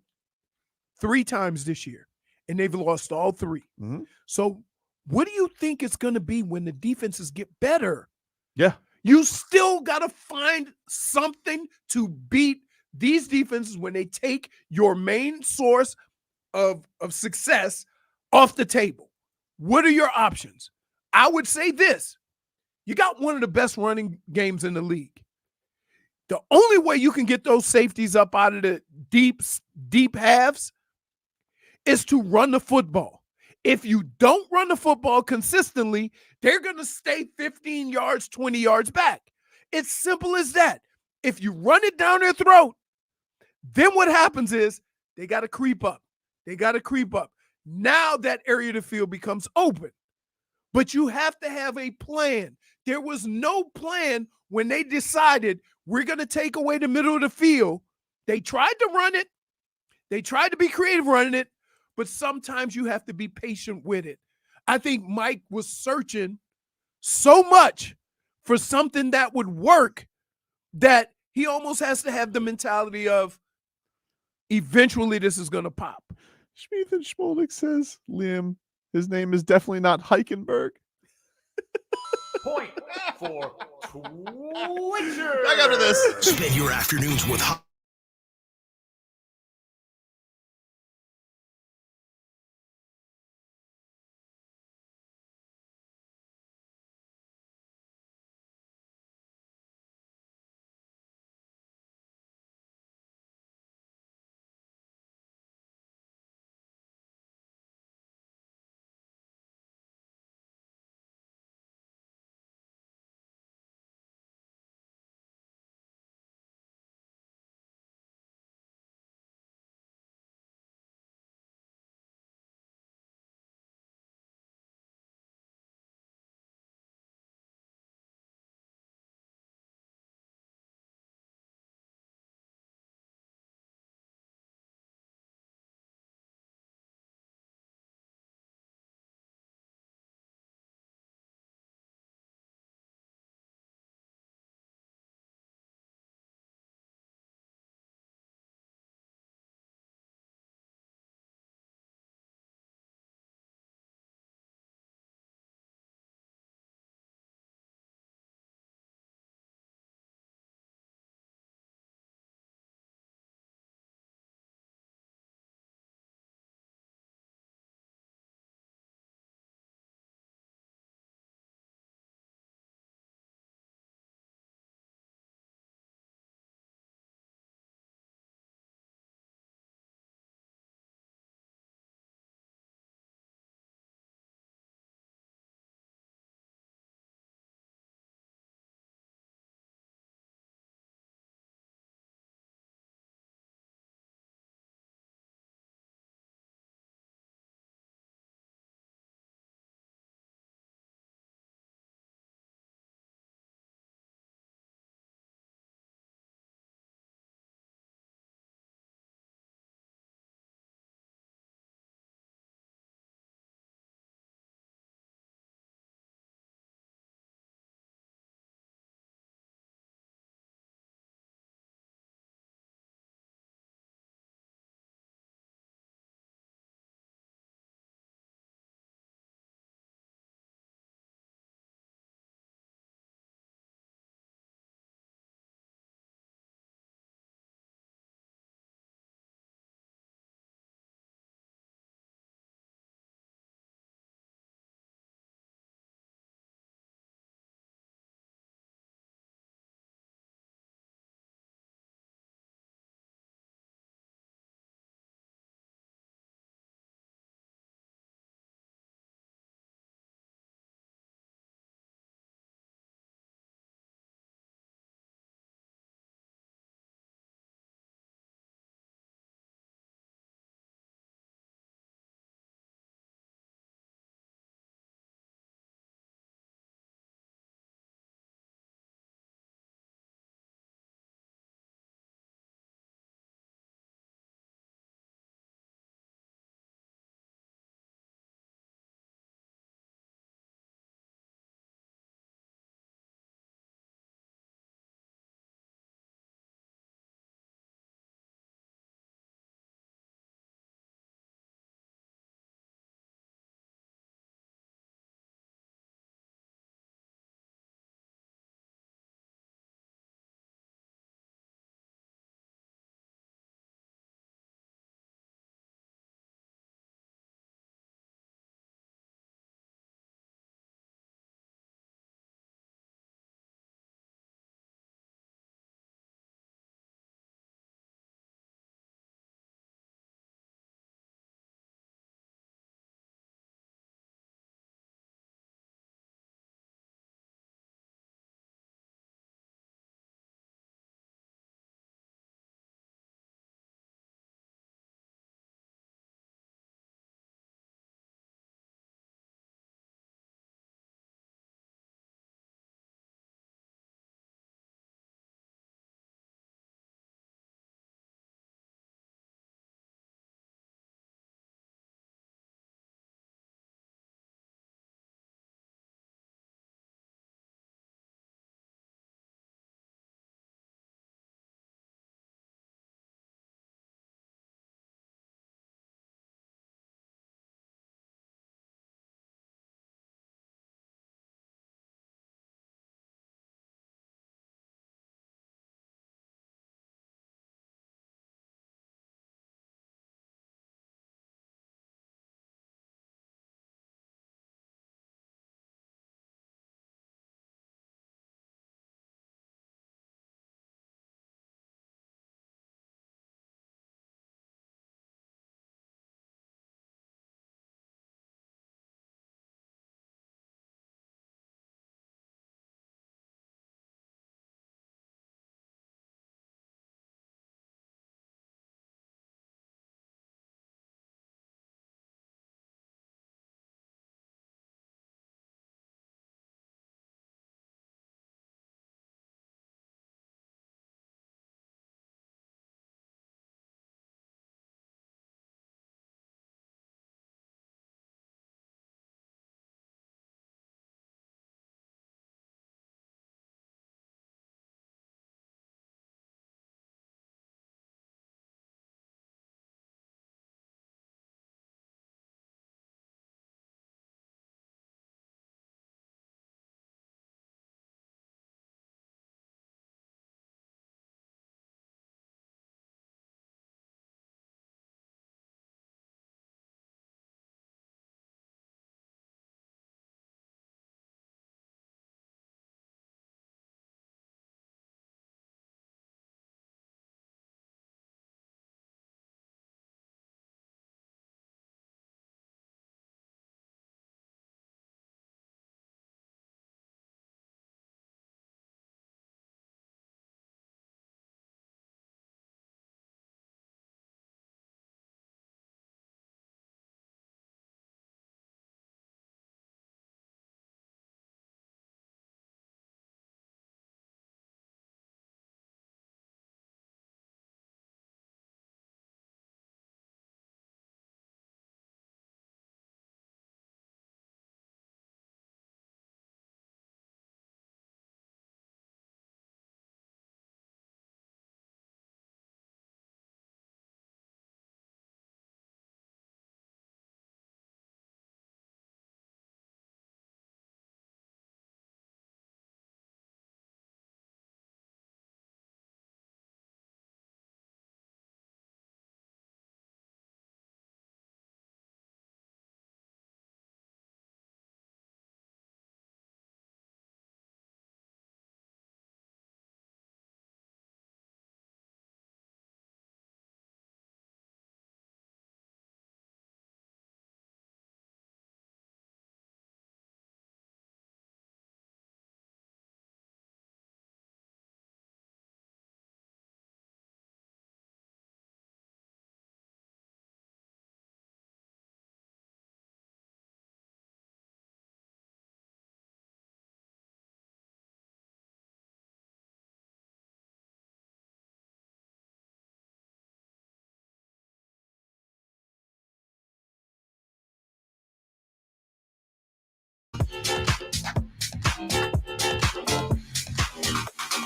3 times this year, and they've lost all 3. Mm-hmm. So what do you think it's going to be when the defenses get better? Yeah. You still got to find something to beat these defenses when they take your main source of success off the table. What are your options? I would say this. You got one of the best running games in the league. The only way you can get those safeties up out of the deep halves is to run the football. If you don't run the football consistently, they're going to stay 15 yards, 20 yards back. It's simple as that. If you run it down their throat, then what happens is they got to creep up. Now that area of the field becomes open. But you have to have a plan. There was no plan when they decided we're going to take away the middle of the field. They tried to run it. They tried to be creative running it, but sometimes you have to be patient with it. I think Mike was searching so much for something that would work that he almost has to have the mentality of eventually this is going to pop. Schmeeth and Schmoldick says, Liam, his name is definitely not Heichenberg. Point for Twitcher. Back after this. Spend your afternoons with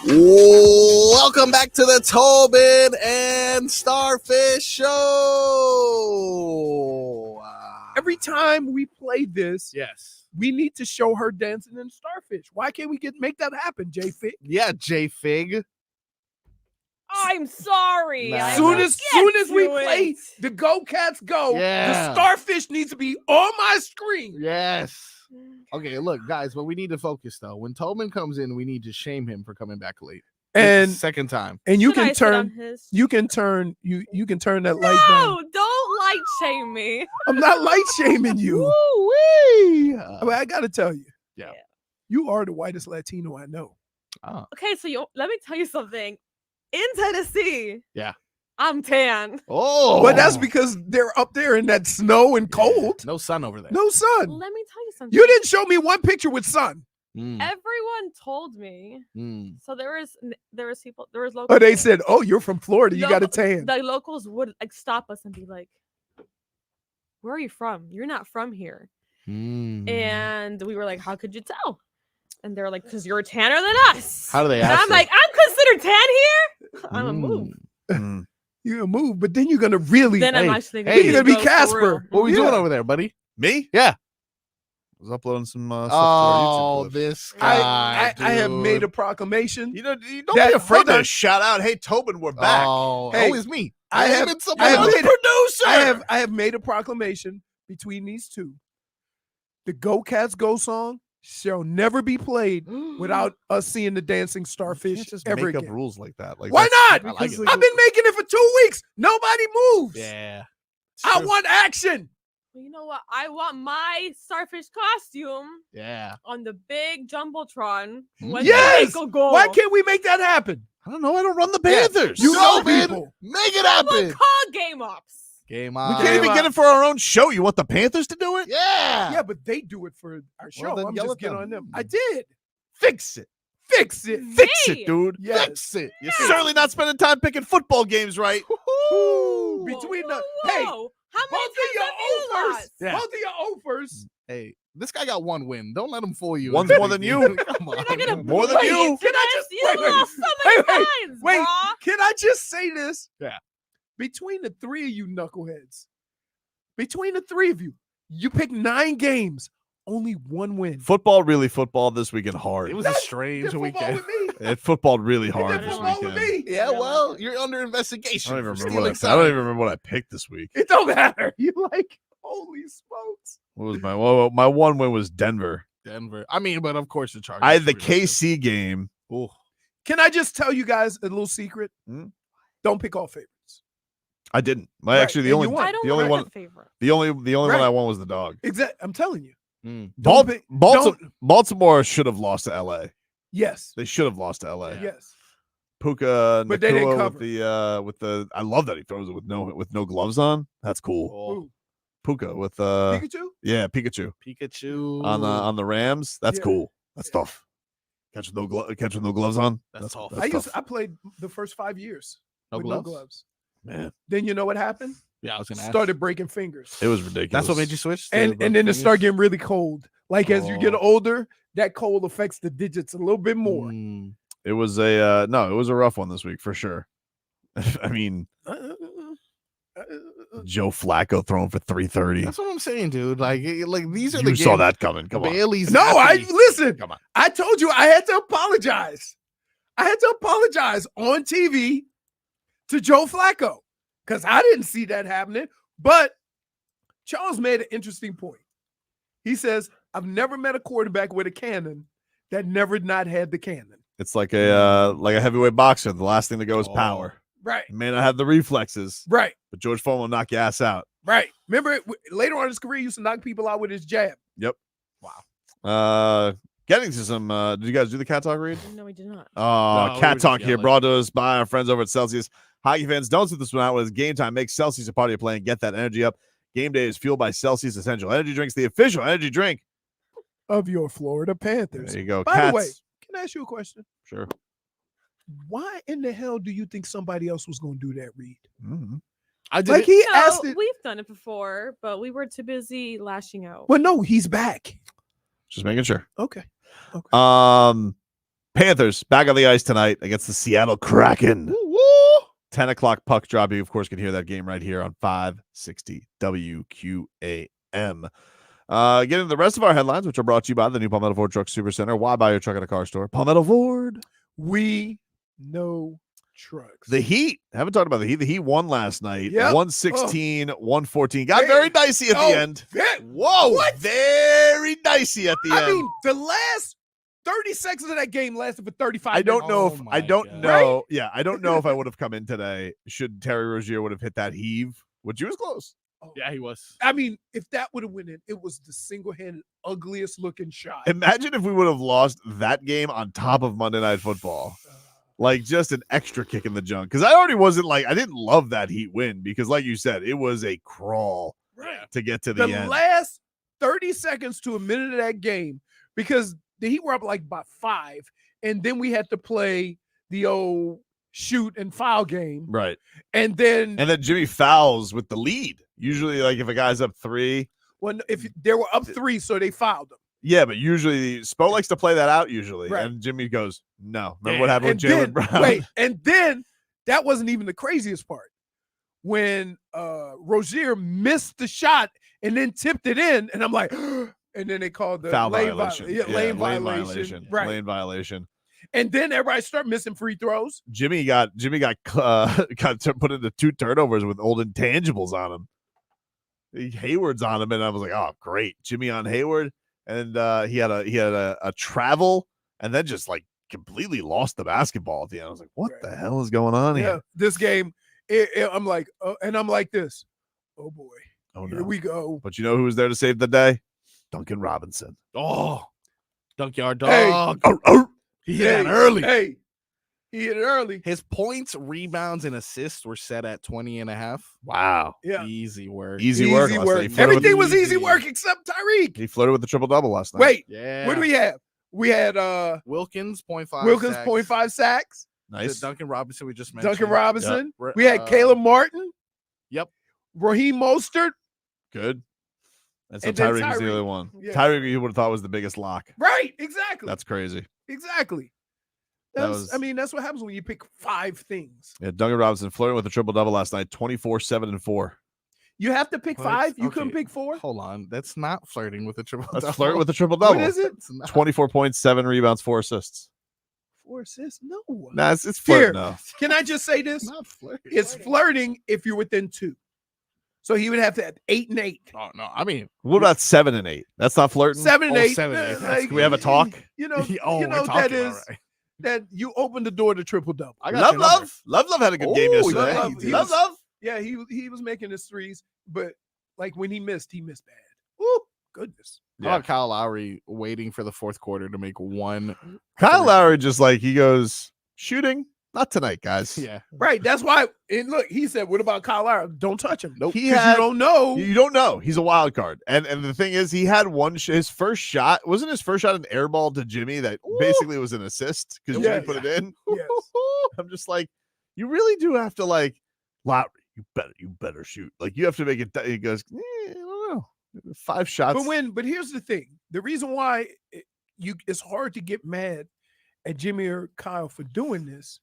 Welcome back to the Tobin and Starfish Show. Every time we play this, yes, we need to show her dancing in Starfish. Why can't we make that happen, JFig? Yeah, JFig. I'm sorry. Nah. Soon as we play the Go Cats Go, Yeah. the Starfish needs to be on my screen. Yes. Okay, look, guys, but we need to focus though. When Tobin comes in, we need to shame him for coming back late. And second time. And you Should I can sit on turn his? you can turn that light down. No, don't light shame me. I'm not light shaming you. Woo-wee. I mean, I gotta tell you. Yeah. You are the whitest Latino I know. Oh. Okay, so let me tell you something. In Tennessee, Yeah. I'm tan. Oh. But that's because they're up there in that snow and cold. No sun over there. No sun. Let me tell you something. You didn't show me one picture with sun. Everyone told me. So there was people. There was locals. Oh, they said, "Oh, you're from Florida. You got a tan." The locals would like stop us and be like, "Where are you from? You're not from here." And we were like, "How could you tell?" And they're like, "Because you're tanner than us." How do they And ask I'm you? like, "I'm considered tan here. I'm a move." You're gonna move, but then you're gonna really. Then I'm actually gonna you're gonna be go for Casper. real. What are we doing over there, buddy? Me? Yeah. I was uploading some stuff to our YouTube. This I guy. have made a dude. proclamation. You don't be afraid to shout out, "Hey, Tobin, we're back." Oh, Hey, always me. I have been I have made made a- producer. I have made a proclamation between these two. The Go Cats Go song shall never be played without us seeing the dancing starfish Just ever make up again. rules like that. Like, Why that's- not? I like it. I've been making it for 2 weeks. Nobody moves. Yeah. I want action. Well, you know what? I want my starfish costume Yeah. on the big jumbotron. when they Yes. make a goal. Why can't we make that happen? I don't know. I don't run the Panthers. You know man. people. Make it Someone happen. call game ops. Game We on. can't even get it for our own show. You want the Panthers to do it? Yeah. Yeah, but they do it for our show. then I'm yell just at getting them. on them. I did. Fix it. Fix it. Fix Me? it, dude. Yes. Fix it. You're certainly not spending time picking football games, right? Ooh, between the hey, Whoa. How many both of times your have you offers. lost? Yeah. Both of your offers. Hey, this guy got one win. Don't let him fool you. One's into more than thinking- you. Come on. You're not gonna More than play you. into Can I this. just- You wait, wait, lost so many wait, times, Wait, brah. can I just say this? Yeah. Between the three of you knuckleheads, between the three of you, you picked 9 games, only 1 win. Football really football this weekend hard. It was That's- a strange Did football weekend. with me. It footballed really It hard did this football with weekend. me. Yeah, well, you're under I investigation. don't even for remember stealing I don't time. even remember what I picked this week. It don't matter. You like, holy smokes. What was my one win was Denver. Denver. I mean, but of course the Chargers. I had the were really good. KC game. Ooh. Can I just tell you guys a little secret? Hmm? Don't pick all favorites. I didn't. Right, Actually, the and only you won. I don't the only like one a favorite. the only one Right. I won was the dog. Exactly. I'm telling you. Bal- pick- Baltimore, don't- Baltimore should have lost to LA. Yes. They should have lost to LA. Yes. Puka But they didn't Nacua cover. with the I love that he throws it with no gloves on. That's cool. Ooh. Puka with Pikachu? yeah, Pikachu Pikachu on the Rams. That's Yeah. cool. That's tough. Catch with no gloves on. That's tough. I played the first 5 years No with gloves? no gloves. Man, Then you know what happened? Yeah, I was gonna ask. Started breaking fingers. it was ridiculous. That's what made you switch. to And the then it fingers? started getting really cold. Like as you get Oh. older, that cold affects the digits a little bit more. Mm. It was a no, it was a rough one this week for sure. I mean, Joe Flacco throwing for 330. That's what I'm saying, dude. Like these are the You games. saw that coming. Come on. Bailey's No, I happy. listen. Come on. I told you I had to apologize. I had to apologize on TV to Joe Flacco because I didn't see that happening. But Charles made an interesting point. He says, I've never met a quarterback with a cannon that never not had the cannon. It's like a heavyweight boxer. The last thing to go is power. Right. He may not have the reflexes, Right. but George Foreman will knock your ass out. Right. Remember later on in his career, he used to knock people out with his jab. Yep. Wow. Getting to some. Did you guys do the cat talk read? No, we did not. Oh, No, we cat were talk just here, yelling. brought to us by our friends over at Celsius. Hockey fans, don't sit this one out when it's game time. Make Celsius a part of your play and get that energy up. Game day is fueled by Celsius Essential Energy Drinks, the official energy drink Of your Florida Panthers. There you go. By Cats. the way, can I ask you a question? Sure. Why in the hell do you think somebody else was going to do that read? Mm-hmm. I did Like it. he No, asked it. we've done it before, but we were too busy lashing out. Well, no, he's back. Just making sure. Okay. Panthers back on the ice tonight against the Seattle Kraken. Woo! 10 o'clock puck drop. You, of course, can hear that game right here on 560 WQAM. Getting to the rest of our headlines, which are brought to you by the new Palmetto Ford Truck Super Center. Why buy your truck at a car store? Palmetto Ford. We know trucks. The Heat. Haven't talked about the Heat. The Heat won last night. Yep. 116, 114. Got very dicey at the end. Whoa. What? Very dicey at the end. I mean, the last 30 seconds of that game lasted for 35 I don't minutes. know if I don't know. Right? Yeah, I don't know if I would have come in today should Terry Rozier would have hit that heave, which he was close. Yeah, he was. I mean, if that would have went in, it was the single-handed ugliest looking shot. Imagine if we would have lost that game on top of Monday Night Football. Like just an extra kick in the junk. Because I already wasn't like I didn't love that Heat win because, like you said, it was a crawl to get to the end. Last 30 seconds to a minute of that game, because the Heat were up like by 5, and then we had to play the old shoot and foul game. Right. And then Jimmy fouls with the lead. Usually, like if a guy's up 3. Well, if they were up 3, so they fouled them. Yeah, but usually Spo likes to play that out usually. Right. And Jimmy goes, no. Remember what happened with And Jalen then- Brown? Wait, and then that wasn't even the craziest part. When Rozier missed the shot and then tipped it in, and I'm like, and then they called the Foul lane violation. lane violation. Right. Lane violation. And then everybody started missing free throws. Jimmy got put into 2 turnovers with old intangibles on him. Hayward's on him, and I was like, oh, great. Jimmy on Hayward. And he had a travel and then just like completely lost the basketball at the end. I was like, what the hell is going on here? This game, I'm like, and I'm like this. Oh boy. Oh, no. Here we go. But you know who was there to save the day? Duncan Robinson. Oh, Dunkyard Hey. dog. He hit Hey, that early. Hey, he hit it early. His points, rebounds, and assists were set at 20.5. Wow. Yeah. Easy work. Easy work. last night. He flirted Everything with was easy work except Tyreek. He flirted with the triple-double last night. Wait, Yeah. what do we have? We had Wilkins, 0.5 Wilkins, sacks. 0.5 sacks. Nice. Duncan Robinson, we just mentioned. Duncan Robinson. Yep. We had Caleb Martin. Yep. Raheem Mostert. Good. And so And then Tyreek was the Tyreek. other one. Yeah. Tyreek, you would have thought was the biggest lock. Right, exactly. That's crazy. Exactly. That That's, was- I mean, that's what happens when you pick 5 things. Yeah, Duncan Robinson flirting with the triple-double last night, 24, 7, and 4. You have to pick What? 5. You Okay. couldn't pick 4. Hold on. That's not flirting with the triple. That's flirting with the triple-double. What is it? It's not. 24 points, 7 rebounds, 4 assists. 4 assists? No. Nah, it's Here, flirting now. can I just say this? Not flirting. It's flirting if you're within 2. So he would have to have 8 and 8. Oh, no. I mean, What about 7 and 8? That's not flirting? 7 and Oh, 8. 7 and 8. like, Can we have a talk? You know, Oh, you we're know that talking, is all right. that you open the door to triple double. I got your number. Love had a good game Oh, yesterday. yeah, Love, he he did. was- Yeah, he was making his threes, but like when he missed bad. Woo, goodness. How about Kyle Lowry waiting for the fourth quarter to make one? Kyle Lowry just like, he goes, shooting? Not tonight, guys. Yeah. Right. That's why. And look, he said, "What about Kyle Lowry? Don't touch him." Nope. He 'Cause had, you don't know. You don't know. He's a wild card. And the thing is, he had his first shot. Wasn't his first shot an air ball to Jimmy that basically was an assist because Yes. Jimmy put it in? Yes. I'm just like, you really do have to like, Lowry, you better shoot. Like you have to make it. He goes, I don't know. 5 shots. But here's the thing: the reason why it's hard to get mad at Jimmy or Kyle for doing this,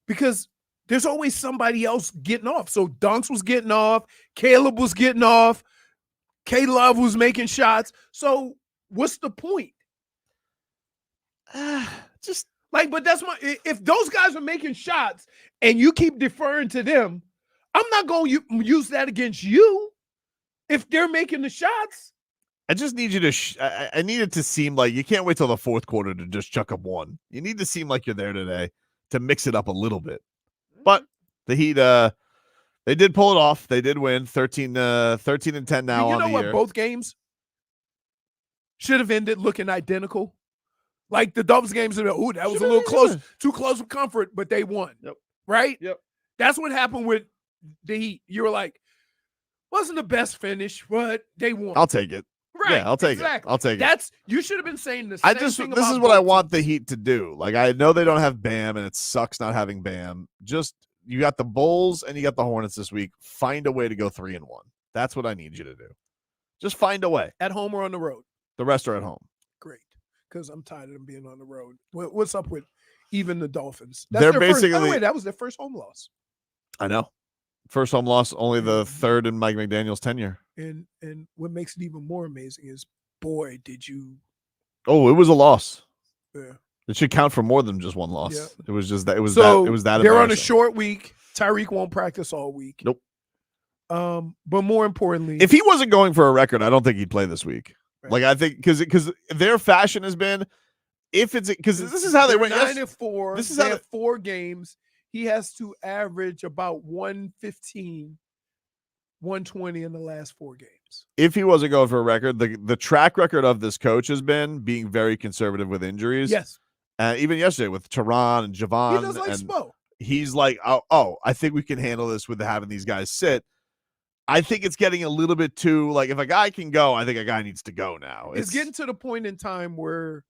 because there's always somebody else getting off. So Dunks was getting off, Caleb was getting off, K-Love was making shots. So what's the point? Just like, but that's if those guys are making shots and you keep deferring to them, I'm not going to use that against you if they're making the shots. I just need you to. I need it to seem like you can't wait till the fourth quarter to just chuck up one. You need to seem like you're there today to mix it up a little bit. But the Heat, they did pull it off. They did win 13 and 10 now. You on know the what? year. Both games should have ended looking identical. Like the Dolphins games, that was a little close, too close for comfort, but they won. Yep. Right? Yep. That's what happened with the Heat. You were like, wasn't the best finish, but they won. I'll take it. Right. Yeah, I'll take exactly. it. I'll take it. That's you should have been saying the same thing. This is what I want the Heat to do. Like I know they don't have Bam, and it sucks not having Bam. Just you got the Bulls and you got the Hornets this week. Find a way to go 3-1. That's what I need you to do. Just find a way. At home or on the road. The rest are at home. because I'm tired of them being on the road. What's up with even the Dolphins? They're their first, by basically- the way, that was their first home loss. I know. First home loss, only the third in Mike McDaniels' tenure. And what makes it even more amazing is, boy, did you. Oh, it was a loss. Yeah. It should count for more than just one loss. Yeah. It was just that. It was So that. It was that. they're on a embarrassing. short week. Tyreek won't practice all week. Nope. But more importantly, If he wasn't going for a record, I don't think he'd play this week. Like I think because their fashion has been, if it's because this is how they they're went. 9-4. This is they how have 4 games. He has to average about 115, 120 in the last 4 games. If he wasn't going for a record, the track record of this coach has been being very conservative with injuries. Yes. Even yesterday with Tehran and Javon. He does like and Spo. He's like, oh, I think we can handle this with having these guys sit. I think it's getting a little bit too, like, if a guy can go, I think a guy needs to go now. It's getting to the point in time where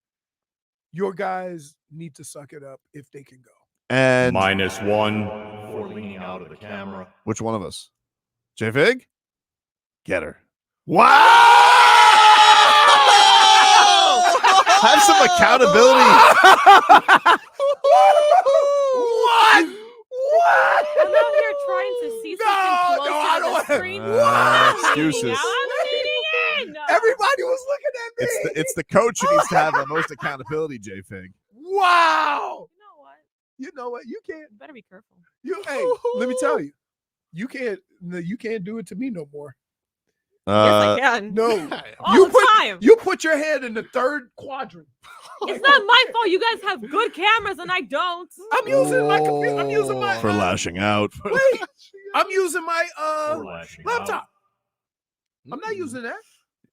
your guys need to suck it up if they can go. And -1 for leaning out of the camera. Which one of us? JFig? Get her. Wow! Have some accountability. What? I'm out here trying to see something closer I to don't the screen. Excuses. I'm leaning in. Everybody was looking at me. It's the coach who needs to have the most accountability, JFig. Wow. You know what? You know what? You can't. You better be careful. Hey, let me tell you. You can't do it to me no more. Yes, I can. No. All the time. You put your head in the third quadrant. It's not my fault. You guys have good cameras and I don't. I'm using my computer. I'm using my For lashing out. wait. I'm using my laptop. I'm Mm-hmm. not using that.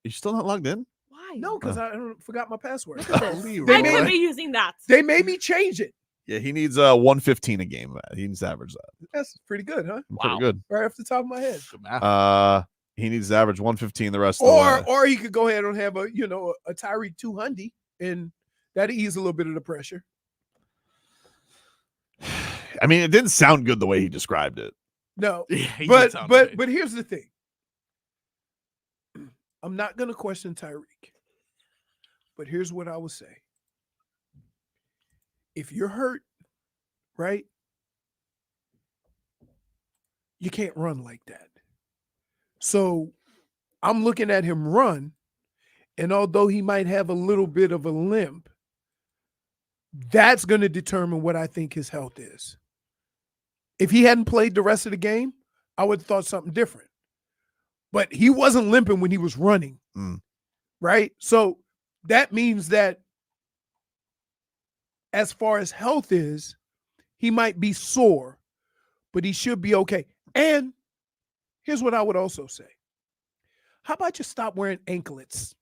You still not logged in? Why? No, because I forgot my password. Look at this. They I made could me- be using that. They made me change it. Yeah, he needs 115 a game. He needs to average that. That's pretty good, huh? Pretty good. Right off the top of my head. He needs to average 115 the rest of the way. Or he could go ahead and have a Tyreek 200, and that'd ease a little bit of the pressure. I mean, it didn't sound good the way he described it. No, he but did sound great. but here's the thing. I'm not gonna question Tyreek, but here's what I would say. If you're hurt, right, you can't run like that. So I'm looking at him run, and although he might have a little bit of a limp, that's going to determine what I think his health is. If he hadn't played the rest of the game, I would have thought something different. But he wasn't limping when he was running, right? So that means that as far as health is, he might be sore, but he should be okay. And here's what I would also say. How about you stop wearing anklets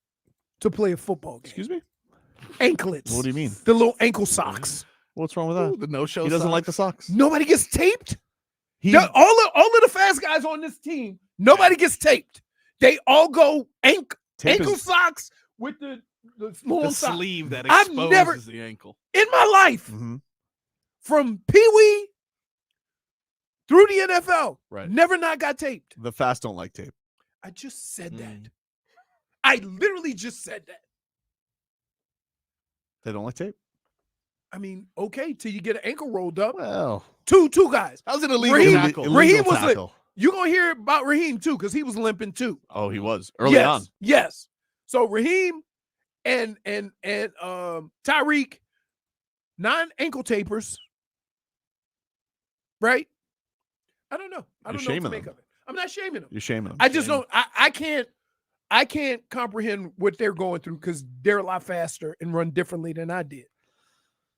to play a football game? Excuse me? Anklets. What do you mean? The little ankle socks. What's wrong with that? Ooh, the no-show He doesn't socks. like the socks. Nobody gets taped. He- All of the fast guys on this team, nobody gets taped. They all go Tape ankle is- socks with the long The sock. sleeve that I've exposes never- the ankle. In my life, Mhm. from Pee Wee through the NFL, Right. never not got taped. The fast don't like tape. I just said that. I literally just said that. They don't like tape. I mean, okay, till you get an ankle rolled up. Well, Two guys. How's it illegal Raheem, tackle? Raheem was tackle. limp. You're gonna hear about Raheem too, because he was limping too. Oh, he was early yes, on. Yes. So Raheem and Tyreek, 9 ankle tapers. Right? I don't know. I don't know what to shaming make them. of it. I'm not shaming them. You're shaming him. I just don't. I can't comprehend what they're going through because they're a lot faster and run differently than I did.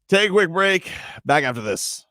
Take a quick break. Back after this.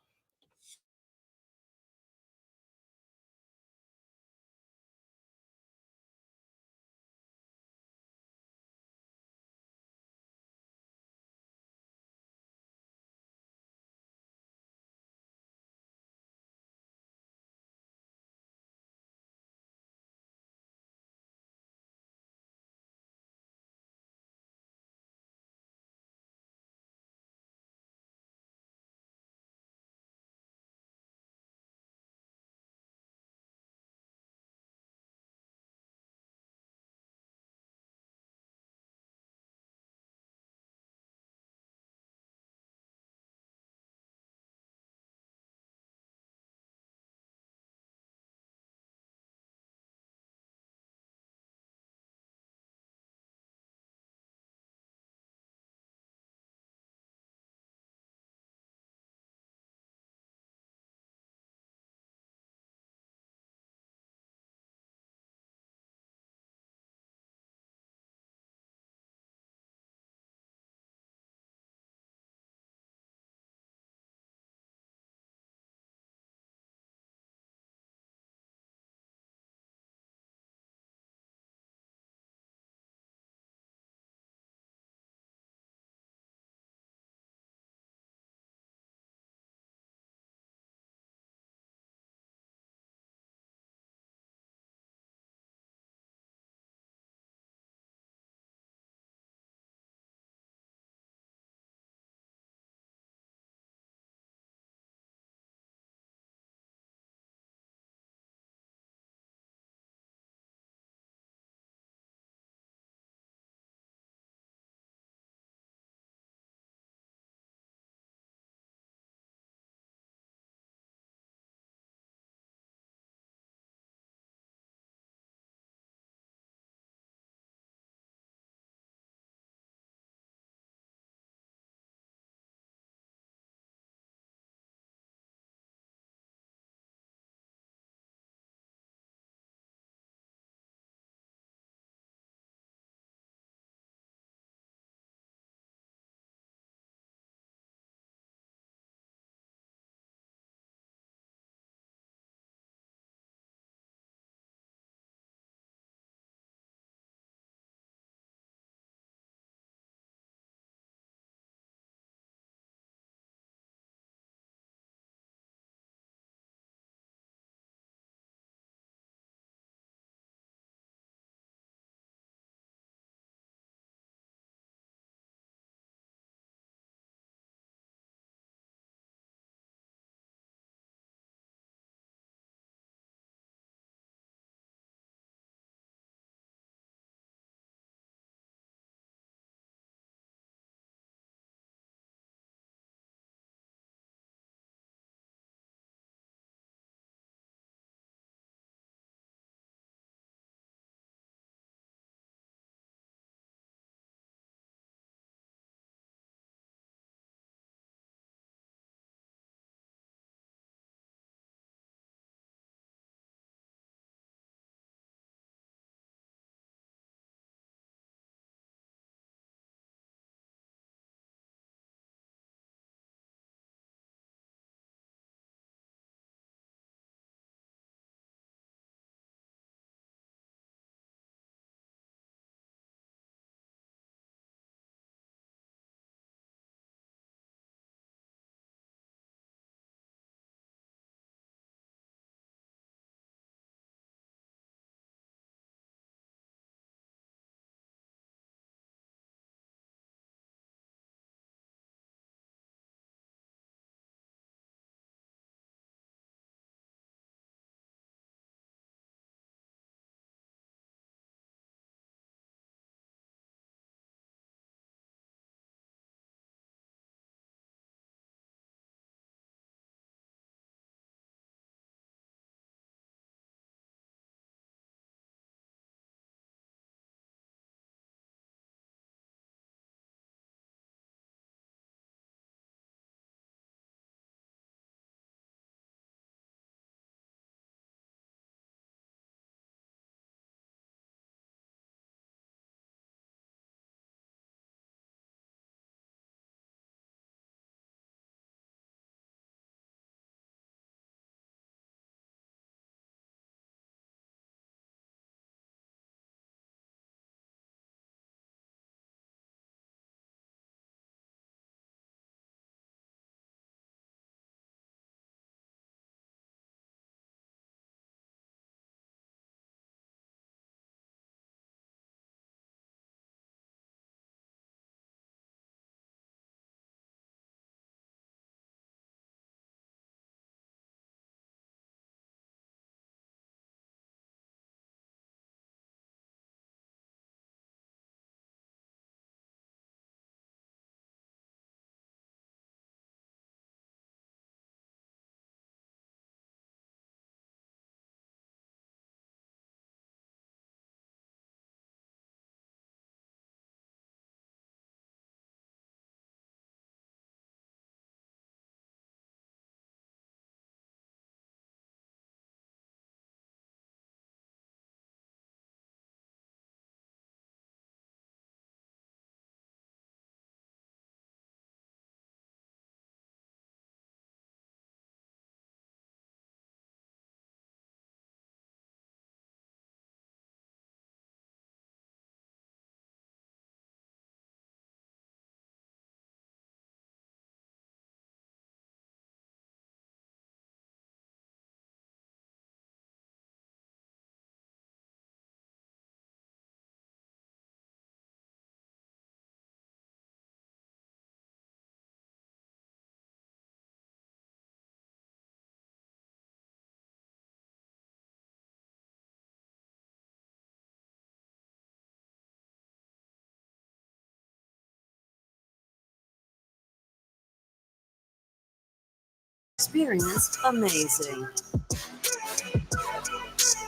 Experienced amazing.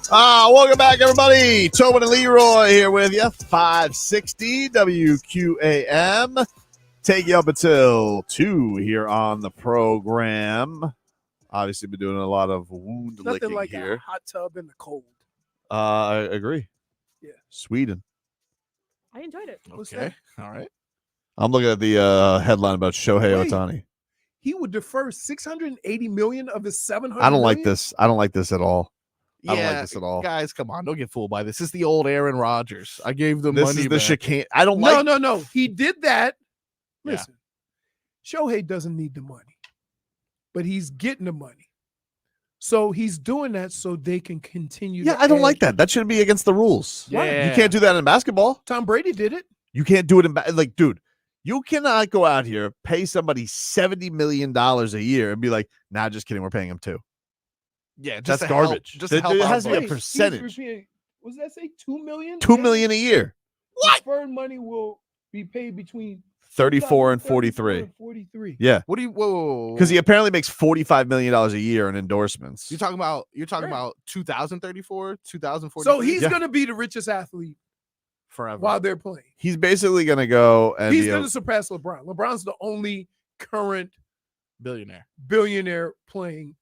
Welcome back, everybody. Tobin and Leroy here with you. 560 WQAM. Take you up until 2 here on the program. Obviously, been doing a lot of wound Nothing licking like here. a hot tub in the cold. I agree. Yeah. Sweden. I enjoyed it. Okay. All right. I'm looking at the headline about Shohei Wait. Ohtani. He would defer $680 million of his $700 I don't like million? this. I don't like this at all. I don't like Yeah, this at all. Guys, come on. Don't get fooled by this. This is the old Aaron Rodgers. I gave them This money is the back. chicane. I don't like. No. He did that. Yeah. Listen, Shohei doesn't need the money, but he's getting the money. So he's doing that so they can continue. Yeah, to I don't add- like that. That shouldn't be against the rules. Yeah. You can't do that in basketball. Tom Brady did it. You can't do it in like, dude. You cannot go out here, pay somebody $70 million a year, and be like, "Nah, just kidding. We're paying him too." Yeah, just That's to help- garbage. just to help There out has to be a both. percentage. Was that say $2 million? $2 million a year. Deferred money will be paid between 34 and 34 43. and 43. Yeah, What do you? Whoa. because he apparently makes $45 million a year in endorsements. You're talking about 2034, 2040. So he's going to be the richest athlete forever while they're playing. He's basically going to go and He's be going a- to surpass LeBron. LeBron's the only current billionaire playing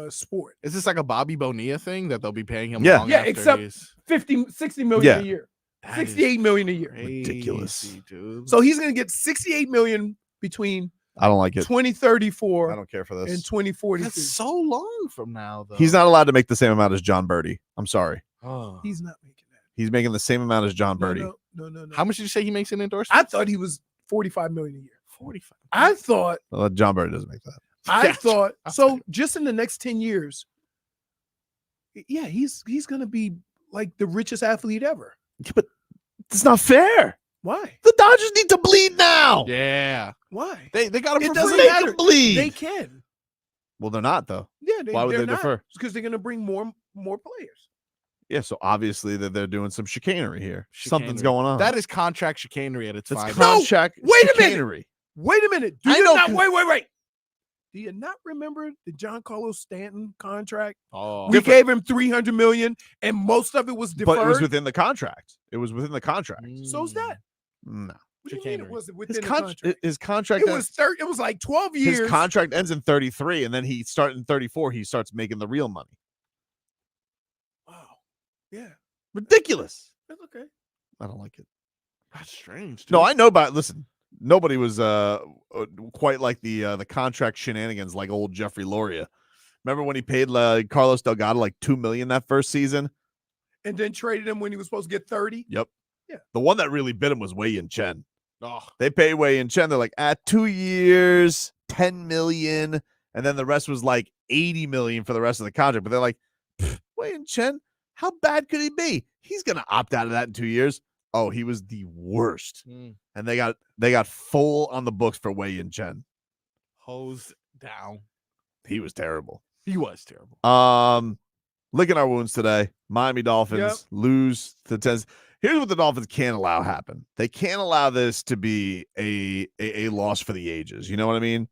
sport. Is this like a Bobby Bonilla thing that they'll be paying him? Yeah. long Yeah, after except he's 60 million Yeah. a year. That is 68 million a year. ridiculous. dude. So he's going to get 68 million between I don't like it. 2034 I don't care for this. and 2043. That's so long from now, though. He's not allowed to make the same amount as John Birdie. I'm sorry. Oh. He's not making that. He's making the same amount as John Birdie. No. How much did you say he makes in endorsement? I thought he was 45 million a year. 45. I thought Well, John Birdie doesn't make that. I Yeah. thought so just in the next 10 years. Yeah, he's going to be like the richest athlete ever. Yeah, but it's not fair. Why? The Dodgers need to bleed now. Yeah. Why? They got him It for doesn't free. matter. bleed. They can. Well, they're not though. Yeah, Why would they're they not, defer? because they're going to bring more players. Yeah, so obviously that they're doing some chicanery here. Something's Chicanery. going on. That is contract chicanery at its That's finest. contract wait a minute. chicanery. Wait a minute. Do I you know, not 'cause- wait. Do you not remember the John Carlos Stanton contract? Oh, We gave him 300 million and most of it was deferred. But it was within the contract. It was within the contract. So's that. No. What do you mean Chicanery. it wasn't within His, the con- contract? his contract It was it was like 12 years. his contract ends in 33 and then he starts in 34 he starts making the real money. Wow. Yeah. Ridiculous. That's okay. I don't like it. That's strange. No, dude. I know about listen. Nobody was quite like the contract shenanigans like old Jeffrey Loria. Remember when he paid Carlos Delgado like $2 million that first season? And then traded him when he was supposed to get 30. Yep. Yeah. The one that really bit him was Wei Yin Chen. Oh, They pay Wei Yin Chen. They're like, at 2 years, 10 million. And then the rest was like 80 million for the rest of the contract. But they're like, Wei Yin Chen, how bad could he be? He's going to opt out of that in 2 years. Oh, he was the worst. And they got full on the books for Wei Yin Chen. hosed down. He was terrible. He was terrible. Licking our wounds today. Miami Dolphins lose to 10. Here's what the Dolphins can't allow happen. They can't allow this to be a loss for the ages. You know what I mean?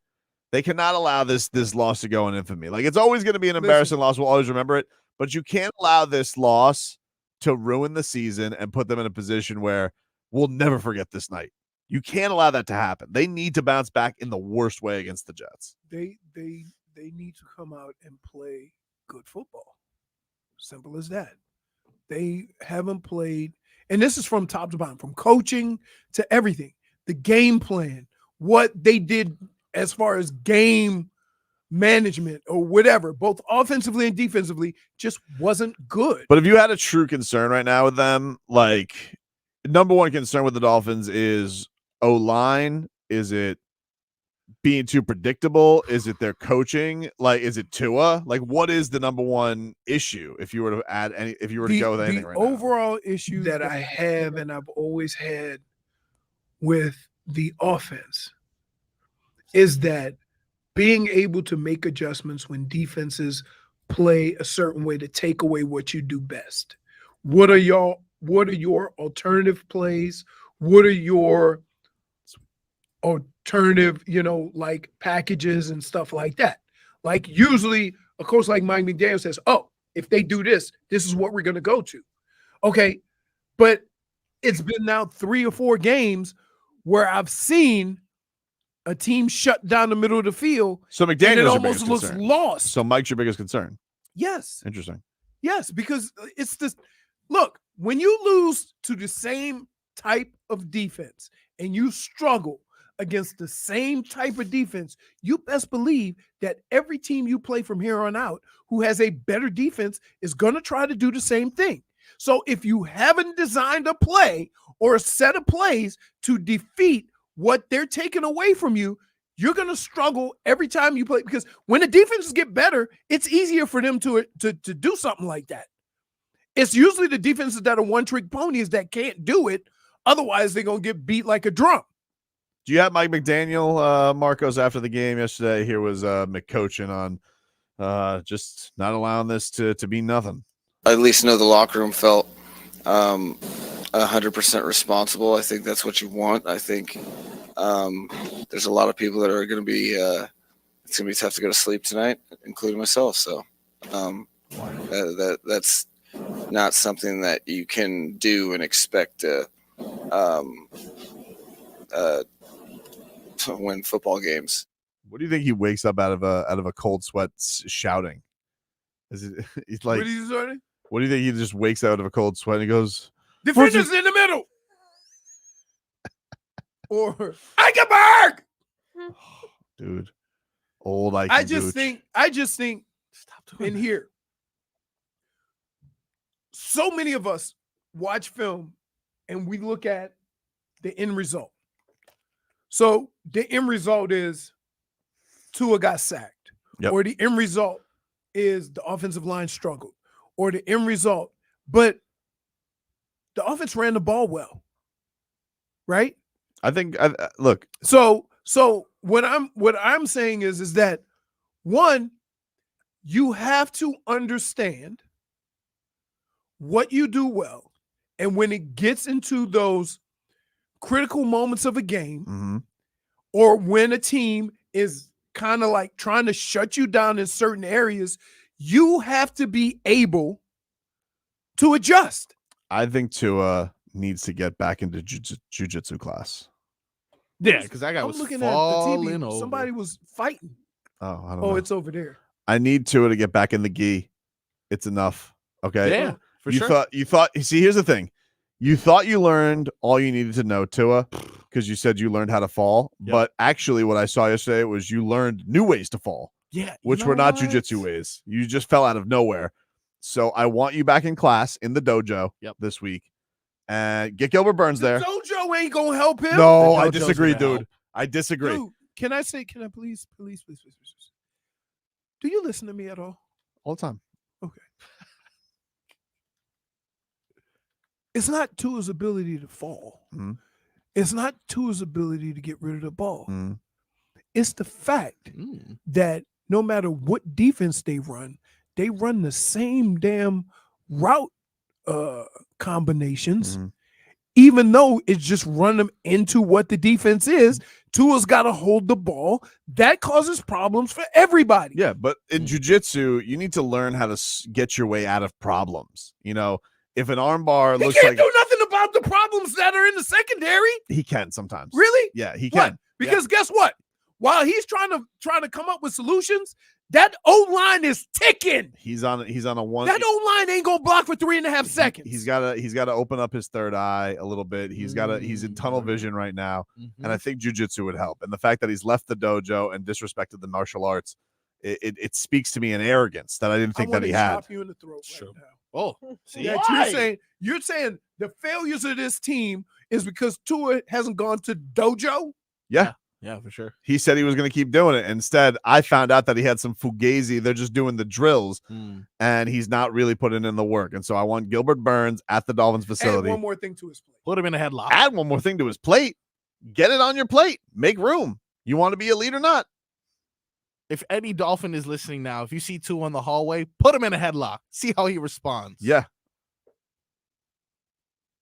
They cannot allow this loss to go in infamy. Like it's always going to be an embarrassing loss. We'll always remember it. But you can't allow this loss to ruin the season and put them in a position where we'll never forget this night. You can't allow that to happen. They need to bounce back in the worst way against the Jets. They need to come out and play good football. Simple as that. They haven't played, and this is from top to bottom, from coaching to everything. The game plan, what they did as far as game management or whatever, both offensively and defensively, just wasn't good. But if you had a true concern right now with them, like number one concern with the Dolphins is O-line. Is it being too predictable? Is it their coaching? Like, is it Tua? Like, what is the number one issue if you were to add any, if you were to go with anything right now? Overall issue that I have and I've always had with the offense is that being able to make adjustments when defenses play a certain way to take away what you do best. What are your alternative plays? What are your alternative, like packages and stuff like that? Like usually a coach like Mike McDaniels says, oh, if they do this, this is what we're going to go to. Okay. But it's been now 3 or 4 games where I've seen a team shut down the middle of the field. So McDaniels and it almost looks lost. So Mike's your biggest concern. Yes. Interesting. Yes, because it's this. Look, when you lose to the same type of defense and you struggle against the same type of defense, you best believe that every team you play from here on out who has a better defense is going to try to do the same thing. So if you haven't designed a play or a set of plays to defeat what they're taking away from you, you're going to struggle every time you play, because when the defenses get better, it's easier for them to do something like that. It's usually the defenses that are one-trick ponies that can't do it. Otherwise, they're going to get beat like a drum. Do you have Mike McDaniel, Marcos, after the game yesterday? Here was McCoachin on just not allowing this to be nothing. I at least know the locker room felt 100% responsible. I think that's what you want. I think there's a lot of people that are going to be it's going to be tough to go to sleep tonight, including myself. So that's not something that you can do and expect to win football games. What do you think he wakes up out of a cold sweat shouting? Is it? He's like, What is he starting? What do you think? He just wakes out of a cold sweat and he goes, defenders in the middle. Or Eichenberg. Dude, old Ike. I just think in here, so many of us watch film and we look at the end result. So the end result is Tua got sacked, or the end result is the offensive line struggled, or the end result, but the offense ran the ball well, right? I think. Look. So what I'm saying is that, one, you have to understand what you do well, and when it gets into those critical moments of a game, or when a team is kind of like trying to shut you down in certain areas, you have to be able to adjust. I think Tua needs to get back into jiu-jitsu class. Yeah, because that guy was looking falling at the TV. over. Somebody was fighting. Oh, I don't know. It's over there. I need Tua to get back in the gi. It's enough. Okay. Yeah, for sure. You thought. See, here's the thing. You thought you learned all you needed to know, Tua, because you said you learned how to fall. Yep. But actually, what I saw yesterday was you learned new ways to fall. Yeah, which were not jujitsu ways. You just fell out of nowhere. So I want you back in class in the dojo this week, and get Gilbert Burns there. Dojo ain't gonna help him. No, I disagree, dude. I disagree. Dude, can I please? Do you listen to me at all? All the time. Okay. It's not Tua's ability to fall. It's not Tua's ability to get rid of the ball. It's the fact that no matter what defense they run the same damn route combinations, even though it's just run them into what the defense is. Tua's got to hold the ball. That causes problems for everybody. Yeah, but in jiu-jitsu, you need to learn how to get your way out of problems. You know, if an armbar He looks can't like do nothing about the problems that are in the secondary. he can sometimes. Really? Yeah, he What? can. Because guess what? While he's trying to come up with solutions, that O-line is ticking. He's on a one. That O-line ain't gonna block for 3.5 seconds. He's got to open up his third eye a little bit. He's in tunnel vision right now, and I think jiu-jitsu would help. And the fact that he's left the dojo and disrespected the martial arts, it speaks to me in arrogance that I didn't think that he had. Chop you in the throat right now. Oh, see, you're saying the failures of this team is because Tua hasn't gone to dojo? Yeah, for sure. He said he was going to keep doing it. Instead, I found out that he had some fugazi. They're just doing the drills, and he's not really putting in the work. And so I want Gilbert Burns at the Dolphins facility. Add one more thing to his plate. Put him in a headlock. Add one more thing to his plate. Get it on your plate. Make room. You want to be elite or not? If any Dolphin is listening now, if you see Tua in the hallway, put him in a headlock. See how he responds. Yeah.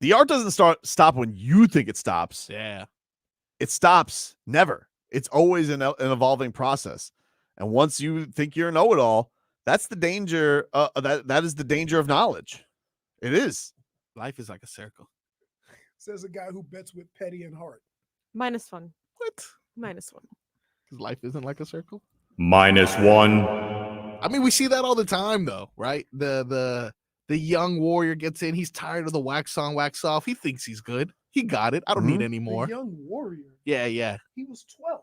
The art doesn't stop when you think it stops. Yeah. It stops never. It's always an evolving process. And once you think you're a know-it-all, that's the danger. That is the danger of knowledge. It is. Life is like a circle. Says a guy who bets with Petty and Hart. -1. What? -1. Because life isn't like a circle. -1. I mean, we see that all the time, though, right? The young warrior gets in. He's tired of the wax on, wax off. He thinks he's good. He got it. I don't need any more. The young warrior. Yeah. He was 12.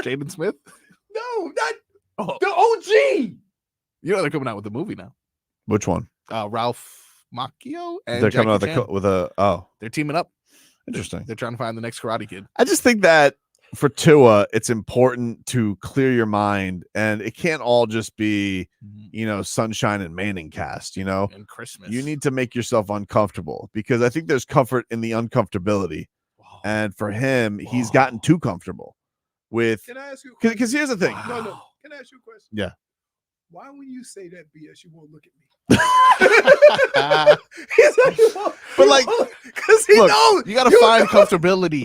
Jaden Smith? No, not the OG. You know they're coming out with a movie now. Which one? Ralph Macchio and They're coming out Jackie Chan. with a They're teaming up. Interesting. They're trying to find the next Karate Kid. I just think that for Tua, it's important to clear your mind, and it can't all just be, sunshine and Manning cast, And Christmas. You need to make yourself uncomfortable, because I think there's comfort in the uncomfortability. And for him, he's gotten too comfortable with, Can I ask you? Because here's the thing. No. Can I ask you a question? Yeah. Why, when you say that BS, you won't look at me? But like, because he knows you got to find comfortability.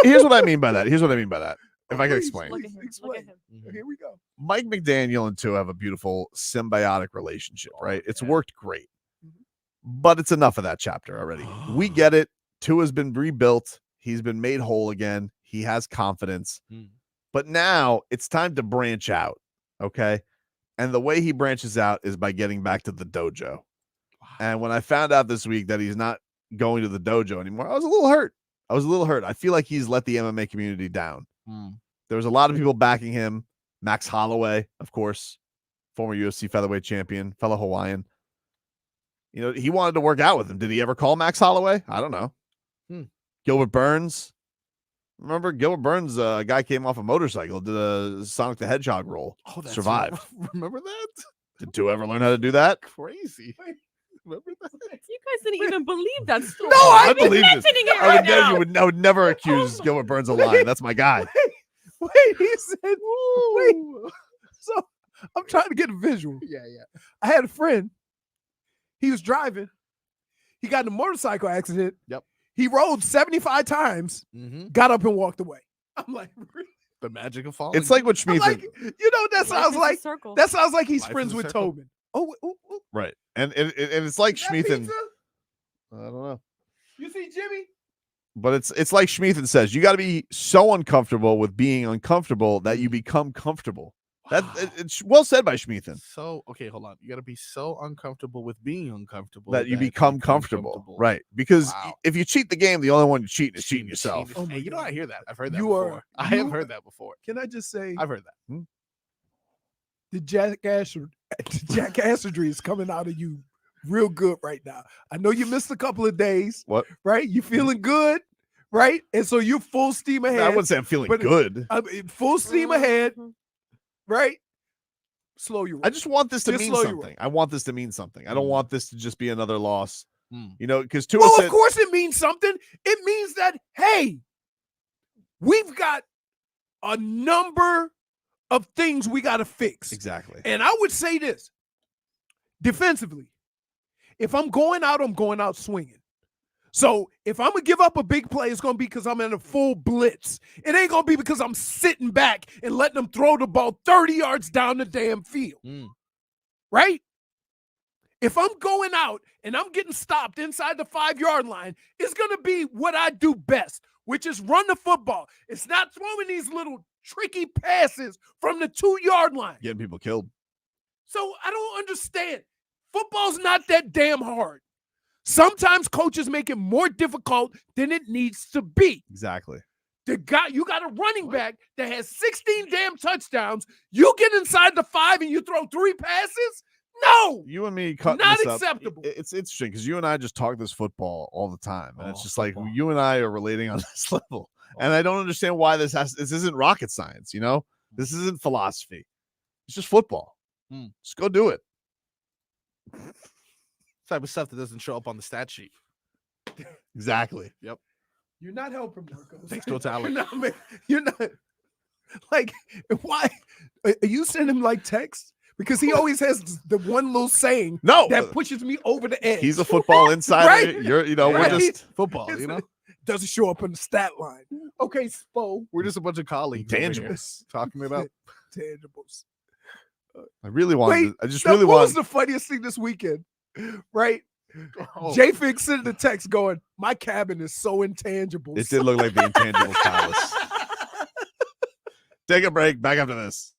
Here's what I mean by that. If I can explain. Explain. Here we go. Mike McDaniel and Tua have a beautiful symbiotic relationship, right? It's worked great. But it's enough of that chapter already. We get it. Tua's been rebuilt. He's been made whole again. He has confidence. But now it's time to branch out, okay? And the way he branches out is by getting back to the dojo. And when I found out this week that he's not going to the dojo anymore, I was a little hurt. I feel like he's let the MMA community down. There was a lot of people backing him. Max Holloway, of course, former UFC featherweight champion, fellow Hawaiian. He wanted to work out with him. Did he ever call Max Holloway? I don't know. Gilbert Burns. Remember, Gilbert Burns, a guy came off a motorcycle, did a Sonic the Hedgehog roll. Oh, that's survived. Remember that? Did Tua ever learn how to do that? Crazy. Remember that? You guys didn't even believe that story. No, I believe it. It I right now. would never accuse Gilbert Burns of lying. That's my guy. Wait, he said, wait. So I'm trying to get a visual. Yeah. I had a friend. He was driving. He got in a motorcycle accident. Yep. He rode 75 times, got up and walked away. I'm like, really? The magic of falling. It's like what Schmeeth. That sounds like he's Life friends is a with circle. Tobin. Oh, Right. And it's like Schmeeth. pizza? I don't know. You see Jimmy? But it's like Schmeeth says, you got to be so uncomfortable with being uncomfortable that you become comfortable. It's well said by Schmeeth. So, okay, hold on. You got to be so uncomfortable with being uncomfortable That you become comfortable. Right. Because if you cheat the game, the only one you cheat is cheating yourself. Oh Hey, I hear that. I've heard that You before. are- I have you- heard that before. Can I just say, I've heard that. the jackassery is coming out of you real good right now. I know you missed a couple of days. What? Right? You feeling good, right? And so you're full steam ahead. I wouldn't say I'm feeling but- good. Full steam ahead, right? Slow your roll. I just want this to Just mean slow your something. I want this to mean something. I don't want this to just be another loss. Because Tua Well, said, of course it means something. It means that, hey, we've got a number of things we got to fix. Exactly. And I would say this, defensively, if I'm going out swinging. So if I'm going to give up a big play, it's going to be because I'm in a full blitz. It ain't going to be because I'm sitting back and letting them throw the ball 30 yards down the damn field. Right? If I'm going out and I'm getting stopped inside the 5-yard line, it's going to be what I do best, which is run the football. It's not throwing these little tricky passes from the 2-yard line. getting people killed. So I don't understand. Football's not that damn hard. Sometimes coaches make it more difficult than it needs to be. Exactly. You got a running back that has 16 damn touchdowns. You get inside the 5 and you throw 3 passes? No. You and me cutting Not this up, acceptable. It's interesting because you and I just talk this football all the time. And it's just like you and I are relating on this level. And I don't understand why this isn't rocket science, This isn't philosophy. It's just football. Just go do it. Type of stuff that doesn't show up on the stat sheet. Exactly. Yep. You're not helping, Marcos. Takes no talent. You're not. Like, why? Are you sending him like text? Because he always has the one little saying that pushes me over the edge. He's a football insider. Right? We're Right. just football, doesn't show up on the stat line. Okay, Spo. We're just a bunch of colleagues over here Intangibles. talking about. Tangibles. I really wanted. Wait, I just now, really what was want. the funniest thing this weekend? Right? Oh. JFig sent the text going, my cabin is so intangible. It did look like the Intangibles Palace. Take a break. Back after this.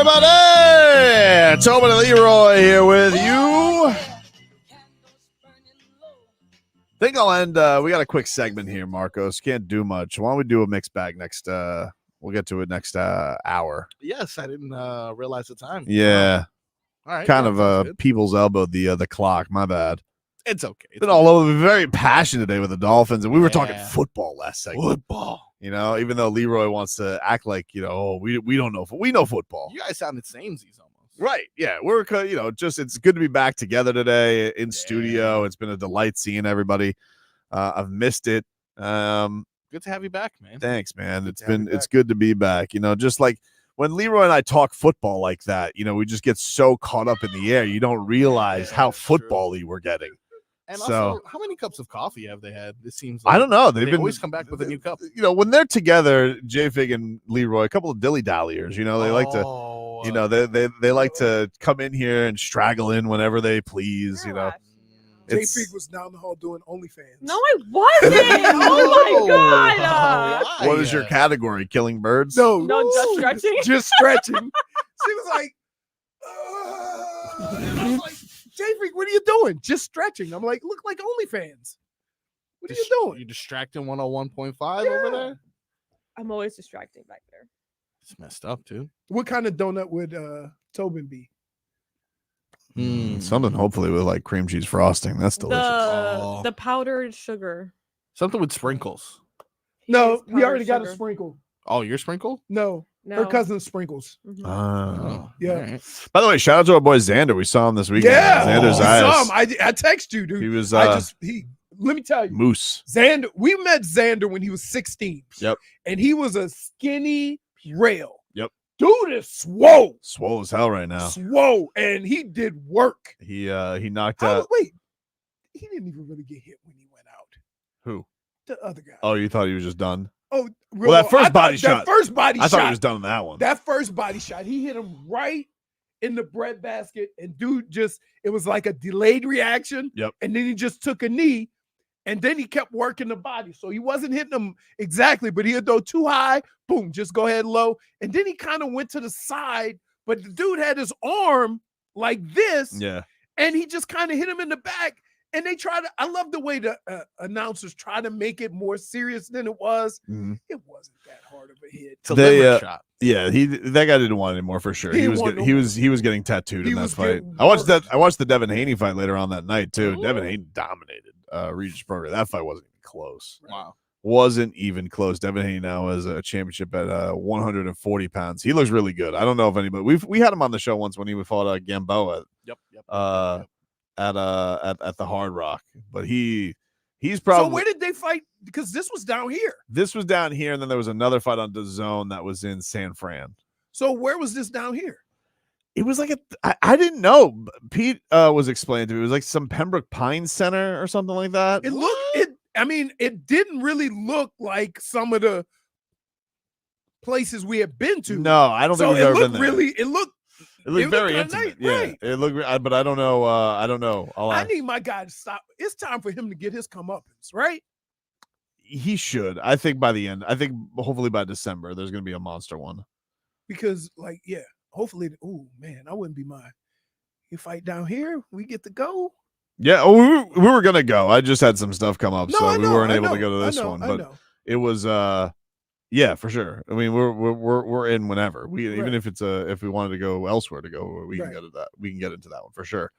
everybody? Tobin and Leroy here with you. Think I'll end. We got a quick segment here, Marcos. Can't do much. Why don't we do a mixed bag next? We'll get to it next hour. Yes, I didn't realize the time. Yeah. All right. Kind yeah, of sounds good. people's elbowed the clock. My bad. It's okay. Been all over. Very passionate today with the Dolphins, and we were talking Yeah. football last segment. Football. You know, even though Leroy wants to act like, you know, oh, we don't know. We know football. You guys sounded samesies almost. Right. Yeah. We're, you know, just it's good to be back together today in studio. It's been a delight seeing everybody. I've missed it. Good to have you back, man. Thanks, man. It's good to be back. You know, just like when Leroy and I talk football like that, you know, we just get so caught up in the air. You don't realize how football-y we're getting. And So- also, how many cups of coffee have they had? It seems like I don't know. They They've always been come back with a new cup. You know, when they're together, JFig and Leroy, a couple of dilly-dalliers, you know, they like to, you know, they like to come in here and straggle in whenever they please, you know. It's- JFig was down the hall doing OnlyFans. No, I wasn't. Oh my god. What is your category? Killing birds? No, just stretching. Just stretching. She was like, I was like, JFig, what are you doing? Just stretching. I'm like, look like OnlyFans. What are you doing? You distracting 101.5 over there? I'm always distracting back there. It's messed up, too. What kind of donut would Tobin be? Something hopefully with like cream cheese frosting. That's delicious. The powdered sugar. Something with sprinkles. No, He we is already powdered got a sugar. sprinkle. Oh, your sprinkle? No, No. her cousin sprinkles. Oh. Yeah. All right. By the way, shout out to our boy Xander. We saw him this weekend. Yeah, Xander you saw him. Zayas. I text you, dude. He was let me tell you, Moose. Xander. We met Xander when he was 16. Yep. And he was a skinny rail. Yep. Dude is swole. Swole as hell right now. Swole. And he did work. He knocked out Wait, he didn't even really get hit when he went out. who? The other guy. Oh, you thought he was just done? Oh, Well, that first body shot. That first body I shot. thought he was done on that one. That first body shot, he hit him right in the breadbasket, and dude it was like a delayed reaction. Yep. And then he just took a knee, and then he kept working the body. So he wasn't hitting him exactly, but he'd go too high, boom, just go ahead low. And then he kind of went to the side, but the dude had his arm like this, Yeah. and he just kind of hit him in the back. And they try to, I love the way the announcers try to make it more serious than it was. Mhm. It wasn't that hard of a hit. It's a They, liver shot. Yeah, that guy didn't want it anymore for sure. He He was didn't want he was getting tattooed He in that was fight. getting I watched the Devin Haney fight later on that night too. Devin Haney dominated Regis program. That fight wasn't even close. Wow. Wasn't even close. Devin Haney now has a championship at 140 pounds. He looks really good. I don't know if anybody we had him on the show once when he fought Gamboa. Yep. At the Hard Rock, but he's probably. So where did they fight? Because this was down here. This was down here, and then there was another fight on DAZN that was in San Fran. So where was this down here? It was like I didn't know. Pete was explaining to me. It was like some Pembroke Pines Center or something like that. It didn't really look like some of the places we have been to. No, I don't think we've ever been there. It looked very kinda intimate. nice, Yeah, right. it looked. But I don't know. I don't know. I need my guy to stop. It's time for him to get his comeuppance, right? He should. I think by the end. I think hopefully by December there's going to be a monster one. Because, hopefully, oh man, I wouldn't be mine. You fight down here, we get to go. Yeah, we were gonna go. I just had some stuff come up, No, so I we know, weren't I able to know, go to I this know, one. I But know. it was, yeah, for sure. I mean, we're in whenever even Right. if it's if we wanted to go elsewhere to go, we can Right. go to that. We can get into that one for sure.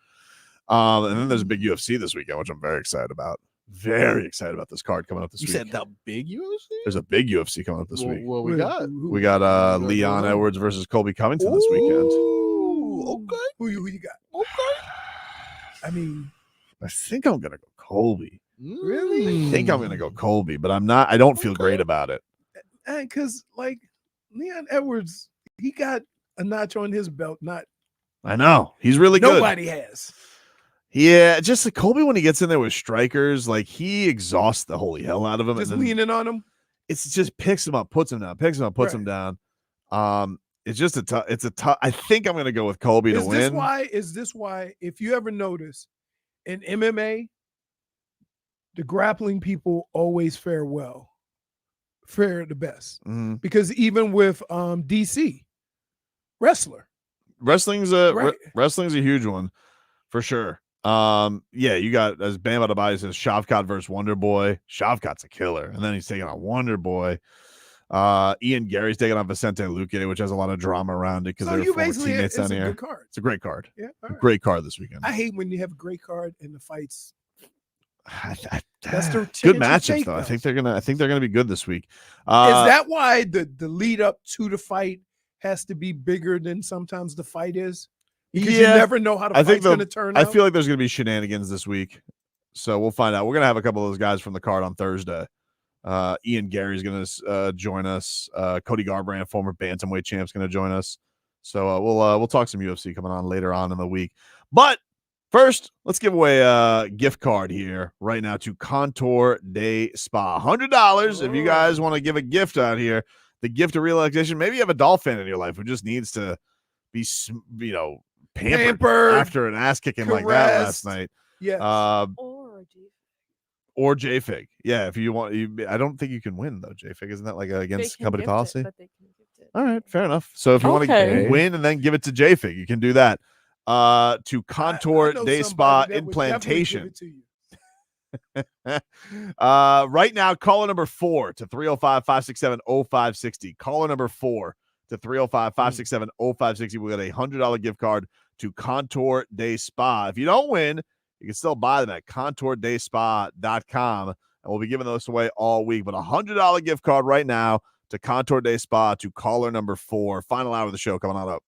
And then there's a big UFC this weekend, which I'm very excited about. Very excited about this card coming up this You week. said the big UFC? There's a big UFC coming up this week. What we got? We got Leon Edwards versus Colby Covington this weekend. Okay. Who you got? Okay. I mean, I think I'm gonna go Colby. really? I think I'm gonna go Colby, but I'm not. I don't feel great about it. And because Leon Edwards, he got a notch on his belt. Not I know he's really good. nobody has. Yeah, just like Colby when he gets in there with strikers, like he exhausts the holy hell out of him. Just and then leaning on him. it's just picks him up, puts him down, picks him up, puts him down. It's just a tough. It's a tough. I think I'm gonna go with Colby to win. Is this why? If you ever notice, in MMA, the grappling people always fare the best. Mhm. Because even with DC wrestler, wrestling's a Right. wrestling's a huge one for sure. Yeah, you got, as Bam Adebayo says, Shavkat versus Wonder Boy. Shavkat's a killer, and then he's taking on Wonder Boy. Ian Gary's taking on Vicente Luque, which has a lot of drama around it because So they're you former basically, teammates it's down a here. good card. It's a great card. Yeah, all right. Great card this weekend. I hate when you have a great card and the fights. That's the Good chance you matchups take, though. I though. think they're gonna be good this week. Is that why the lead up to the fight has to be bigger than sometimes the fight is? Because you never know how the fight's going to turn I out. feel like there's going to be shenanigans this week. So we'll find out. We're going to have a couple of those guys from the card on Thursday. Ian Gary's going to join us. Cody Garbrandt, former bantamweight champ, is going to join us. So we'll talk some UFC coming on later on in the week. But first, let's give away a gift card here right now to Contour Day Spa. $100 if you guys want to give a gift out here. The gift of relaxation. Maybe you have a Dolphin in your life who just needs to be, pampered after an ass kicking like that last night. Yes. Or JFig. Yeah, if you want, I don't think you can win though. JFig, isn't that like against company policy? All right, fair enough. So if you want to win and then give it to JFig, you can do that. To Contour Day Spa Implantation. Right now, caller number 4 to 305-567-0560. Caller number 4 to 305-567-0560. We got a $100 gift card to Contour Day Spa. If you don't win, you can still buy them at contourdayspa.com, and we'll be giving those away all week. But a $100 gift card right now to Contour Day Spa to caller number 4. Final hour of the show coming on up.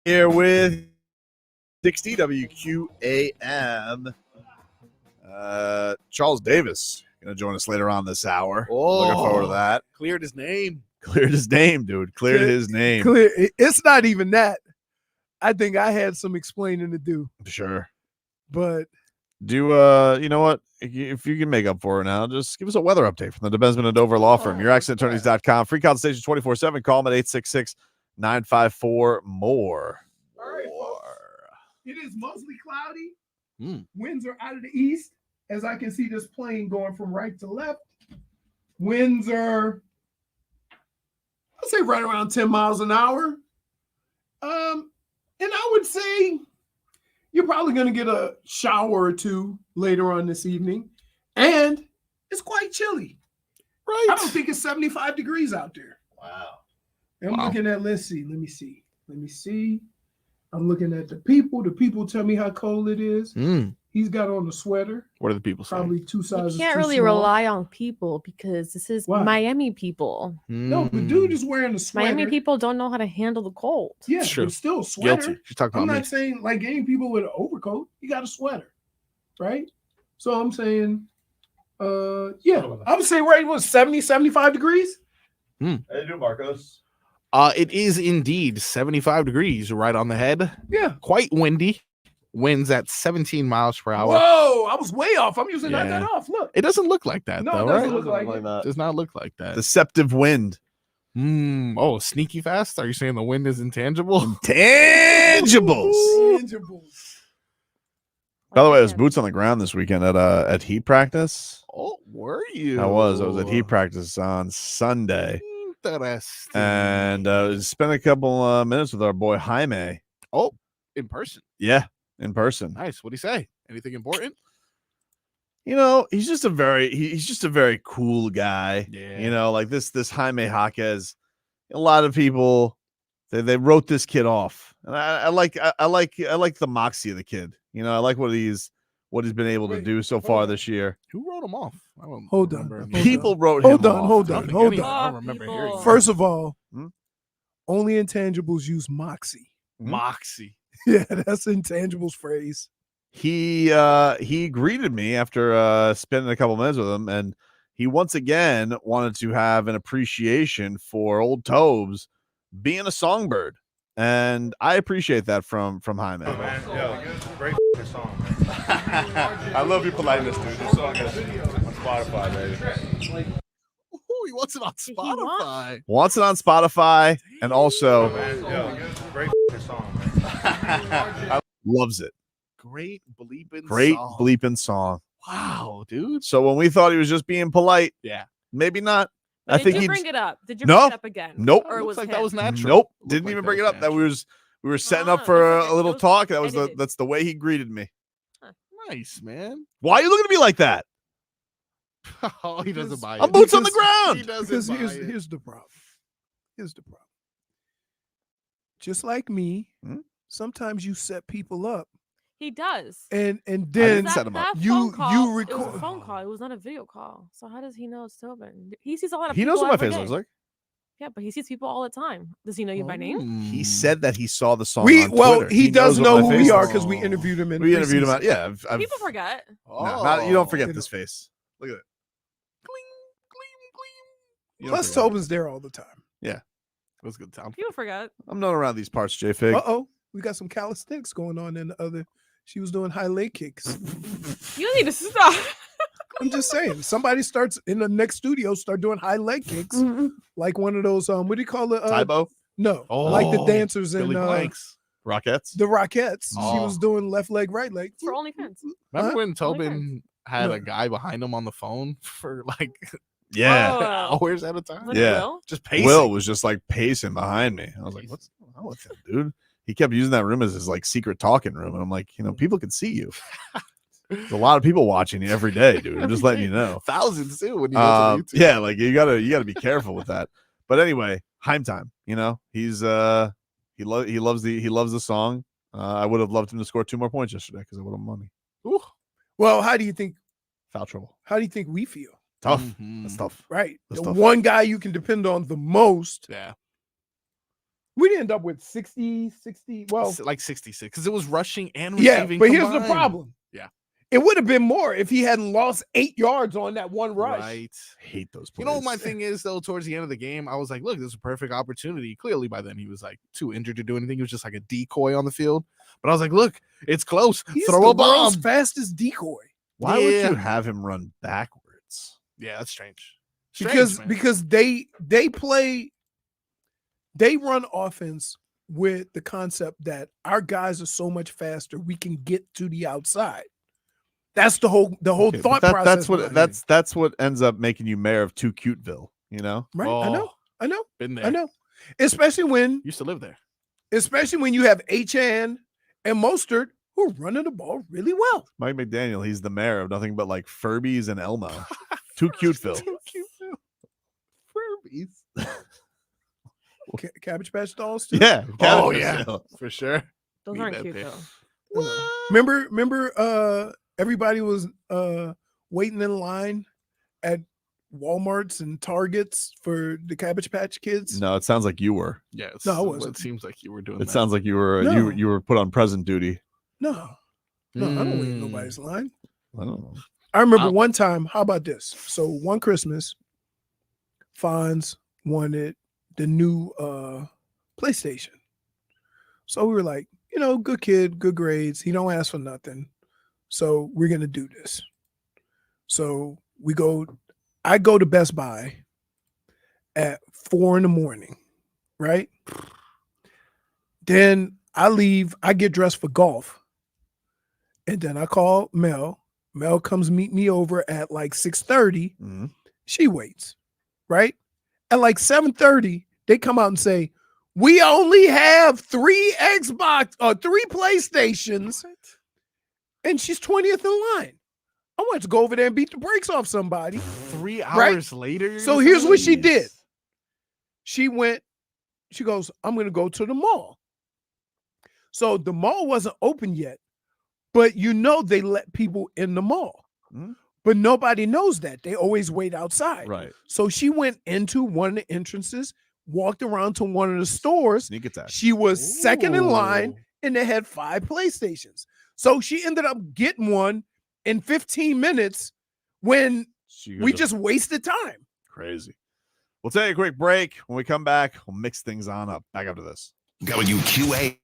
Here with 60 WQAM. Charles Davis going to join us later on this hour. Looking forward to that. Cleared his name. Cleared his name, dude. Cleared his name. It's not even that. I think I had some explaining to do. Sure. But you know what? If you can make up for it now, just give us a weather update from the DeBensman and Dover Law Firm. YourAccentAttorneys.com. Free consultation 24/7. Call them at 866-954-MORE. All right, it is mostly cloudy. Winds are out of the east, as I can see this plane going from right to left. Winds are, I'd say, right around 10 miles an hour. And I would say you're probably going to get a shower or two later on this evening. And it's quite chilly. Right. I don't think it's 75 degrees out there. Wow. I'm looking at, let me see. I'm looking at the people. The people tell me how cold it is. He's got on a sweater. What are the people saying? Probably two sizes. You can't too really small. rely on people because this is Miami people. No, the dude is wearing a sweater. Miami people don't know how to handle the cold. Yeah, true. but still a sweater. Guilty. She's talking I'm about not me. saying like any people with an overcoat. You got a sweater, right? So I'm saying, yeah, I would say right was 70, 75 degrees. How you doing, Marcos? It is indeed 75 degrees right on the head. Yeah. Quite windy. Winds at 17 miles per hour. Whoa, I was way off. I'm usually not that off. Look. It doesn't look like that, No, though, it doesn't right? look like it. Does not look like that. Deceptive wind. Oh, sneaky fast? Are you saying the wind is intangible? Intangibles. Intangibles. By the way, I was boots on the ground this weekend at heat practice. Oh, were you? I was at heat practice on Sunday. Interesting. And spent a couple minutes with our boy Jaime. Oh, in person. Yeah, in person. Nice. What'd he say? Anything important? You know, he's just a very cool guy. Yeah. You know, like this Jaime Jaquez. A lot of people they wrote this kid off, and I like the moxie of the kid. You know, I like what he's been able to do so far this year. Who wrote him off? I don't Hold remember. on. People wrote him off. Hold on. I don't remember hearing. First of all, only intangibles use moxie. Moxie. Yeah, that's intangibles phrase. He greeted me after spending a couple minutes with him, and he once again wanted to have an appreciation for old Tobes being a songbird, and I appreciate that from Jaime. Oh, man. Yo, great song, man. I love your politeness, dude. This song is on Spotify, baby. Ooh, he wants it on Spotify. Wants it on Spotify, and also Yo, great song, man. loves it. Great bleeping song. Wow, dude. So when we thought he was just being polite, yeah, maybe not. But I did think you he bring it up? Did you no, bring it up again? Nope. Or was like him? that was natural. Nope. Looked Didn't like even that bring it was up. That we were setting up for a little talk. That was that's the way he greeted me. Nice, man. Why are you looking at me like that? Oh, he doesn't buy it. I'm boots on the ground. He doesn't Because buy it. here's the problem. Just like me, sometimes you set people up, He does. and then That you phone call, you it was record. a phone call. It was not a video call. So how does he know it's Tobin? He sees a lot of He people knows what my every face day. looks like. Yeah, but he sees people all the time. Does he know you by name? He said that he saw the song. We on well, Twitter. he does knows what know my who we face are looks because like. we interviewed him in. We interviewed him. preseason. Yeah, I've People forget. you don't forget this face. Look at it. You don't Plus, forget. Tobin's there all the time. Yeah, it was a good time. People forget. I'm known around these parts, JFig. We got some calisthenics going on in the other. She was doing high leg kicks. You need to stop. I'm just saying, somebody starts in the next studio, start doing high leg kicks, like one of those. What do you call it? Tybo? No, like the dancers in Billy Blanks. Rockettes. The Rockettes. She was doing left leg, right leg. For OnlyFans. Remember when OnlyFans. Tobin had No. a guy behind him on the phone for like Yeah. hours at a time? Was it Yeah. Will? Just pacing. Will was just like pacing behind me. I was like, what's going on with him, dude? He kept using that room as his like secret talking room. And I'm like, people can see you. There's a lot of people watching you every day, dude. I'm just letting you know. Thousands too when you go to YouTube. Yeah, like you gotta be careful with that. But anyway, Heim time. He's he loves the song. I would have loved him to score 2 more points yesterday because I would have money. Ooh. Well, how do you think? Foul trouble. How do you think we feel? Tough. Mm-hmm. That's tough. Right. That's The tough. one guy you can depend on the most. Yeah. We'd end up with 60. Well, like 66 because it was rushing and yeah, receiving. but here's the combined. problem. Yeah. It would have been more if he hadn't lost 8 yards on that one rush. Right. Hate those plays. You know what my thing is though? Towards the end of the game, I was like, "Look, this is a perfect opportunity." Clearly, by then he was like too injured to do anything. He was just like a decoy on the field. But I was like, "Look, it's close. He's Throw the a bomb." world's fastest decoy. Why would you have him run backwards? Yeah, that's strange. Because they run offense with the concept that our guys are so much faster, we can get to the outside. That's the whole Okay, thought but process. that's what ends up making you mayor of Too Cuteville, you know? Right. I know. Been there. I know. Especially when used to live there. Especially when you have H.N. and Mostert who are running the ball really well. Mike McDaniel, he's the mayor of nothing but like Furbies and Elmo. Too Cuteville. Furbies. Cabbage Patch Dolls too? Yeah. Oh Cabbage yeah, Patch. for sure. Those Need aren't that cute pic. though. Remember everybody was waiting in line at Walmarts and Targets for the Cabbage Patch Kids? No, it sounds like you were. Yeah, No, I wasn't. It seems like you were doing. It that. sounds like you were No. you were put on present duty. No, I don't wait in nobody's line. I don't know. I remember one time, how about this? So one Christmas, Fonz wanted the new PlayStation. So we were like, good kid, good grades. He don't ask for nothing. So we're going to do this. So I go to Best Buy at 4 a.m, right? Then I leave, I get dressed for golf. And then I call Mel. Mel comes meet me over at like 6:30. Mm-hmm. She waits, right? At like 7:30, they come out and say, we only have 3 Xbox or 3 PlayStations. And she's 20th in line. I wanted to go over there and beat the brakes off somebody. 3 right? hours later. So here's what she did. She goes, I'm going to go to the mall. So the mall wasn't open yet, but they let people in the mall. Mhm. But nobody knows that. They always wait outside. Right. So she went into one of the entrances, walked around to one of the stores. Sneak attack. She was second in line, and they had 5 PlayStations. So she ended up getting one in 15 minutes when we just wasted time. Crazy. We'll take a quick break. When we come back, we'll mix things on up. Back after this. WQA.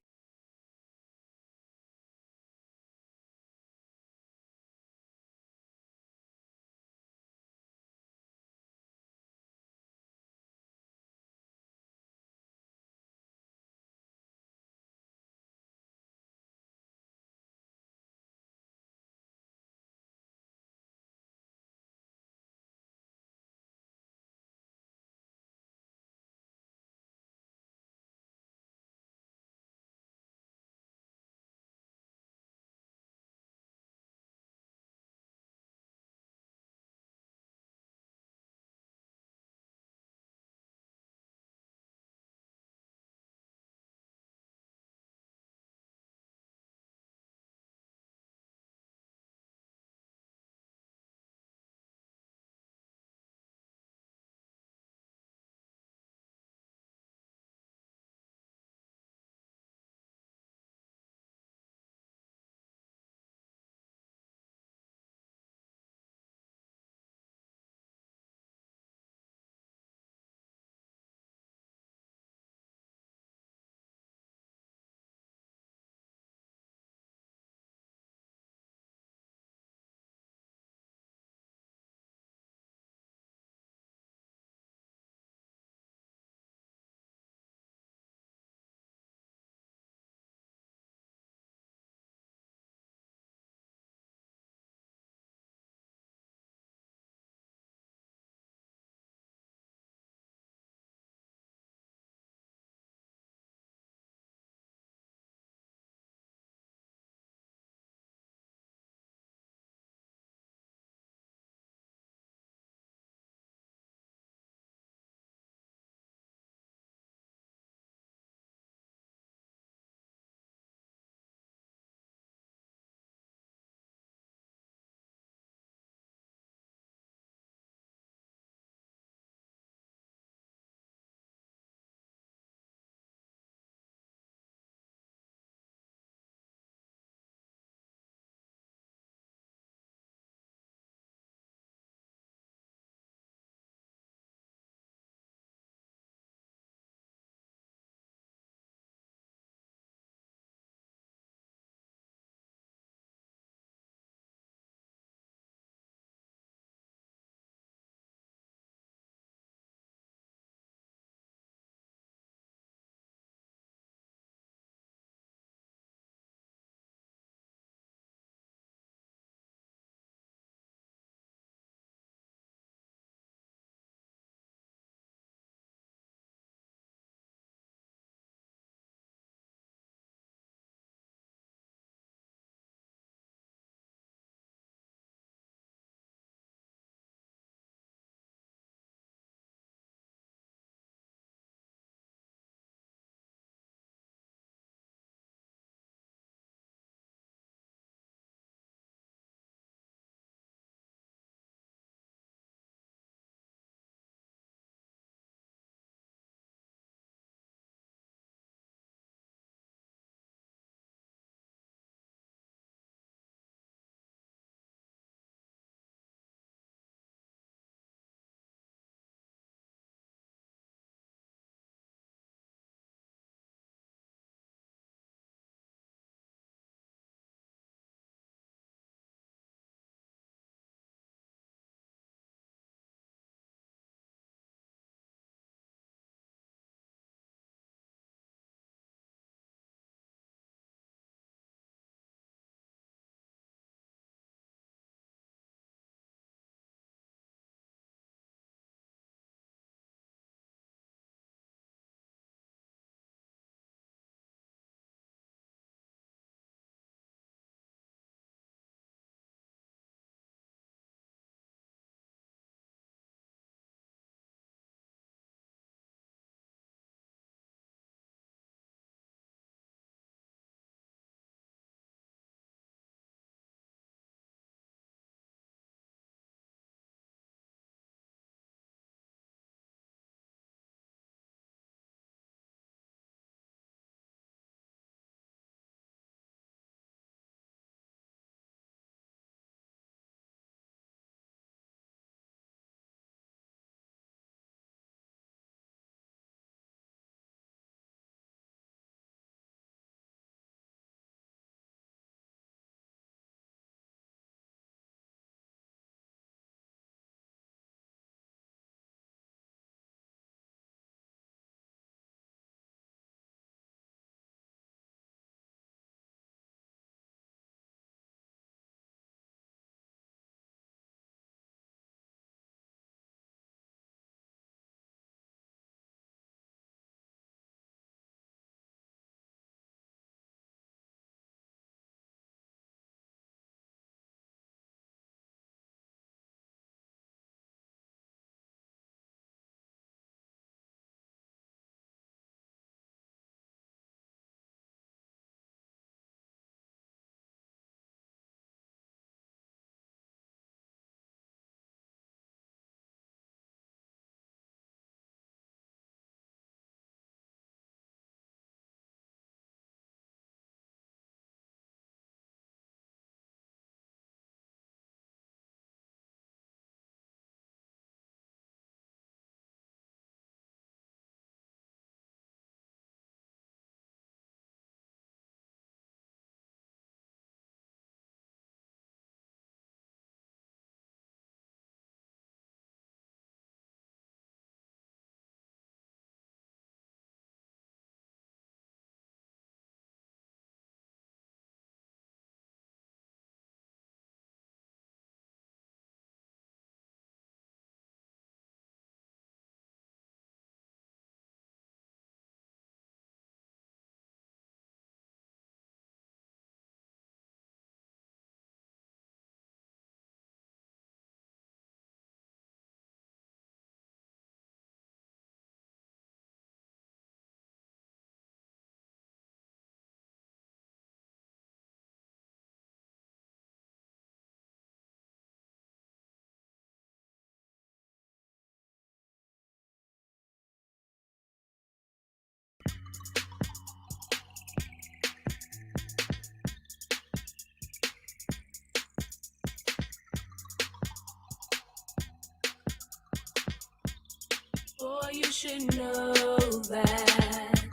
you should know that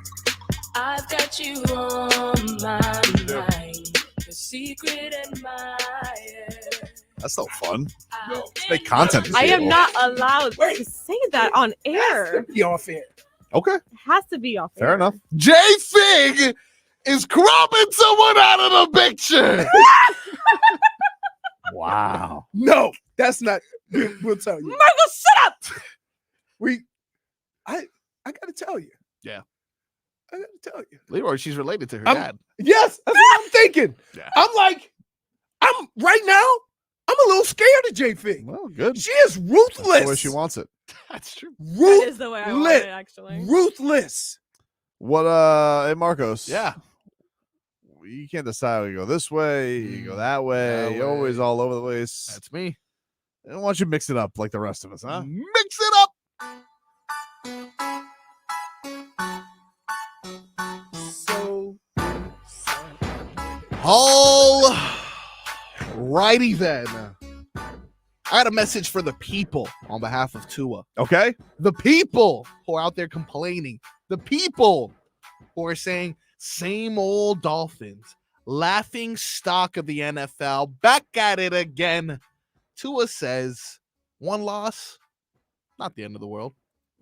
I've got you on my mind. The secret admirer. That's so fun. Let's make content. I am not allowed to say that on air. Be off air. Okay. It has to be off air. Fair enough. JFig is cropping someone out of the picture. Wow. No, that's not. We'll tell you. Michael, shut up. I gotta tell you. Yeah. I gotta tell you. Leroy, she's related to her I'm- dad. Yes, that's what I'm thinking. Yeah. I'm right now. I'm a little scared of JFig. Well, good. She is ruthless. That's the way she wants it. That's true. That is the way I want it, actually. Ruthless. What hey Marcos? Yeah. You can't decide. You go this way, you go that way. You're always all over the place. That's me. I don't want you to mix it up like the rest of us, huh? Mix it up. All righty then. I had a message for the people on behalf of Tua. Okay. The people who are out there complaining. The people who are saying, same old Dolphins. Laughing stock of the NFL. Back at it again. Tua says, one loss, not the end of the world.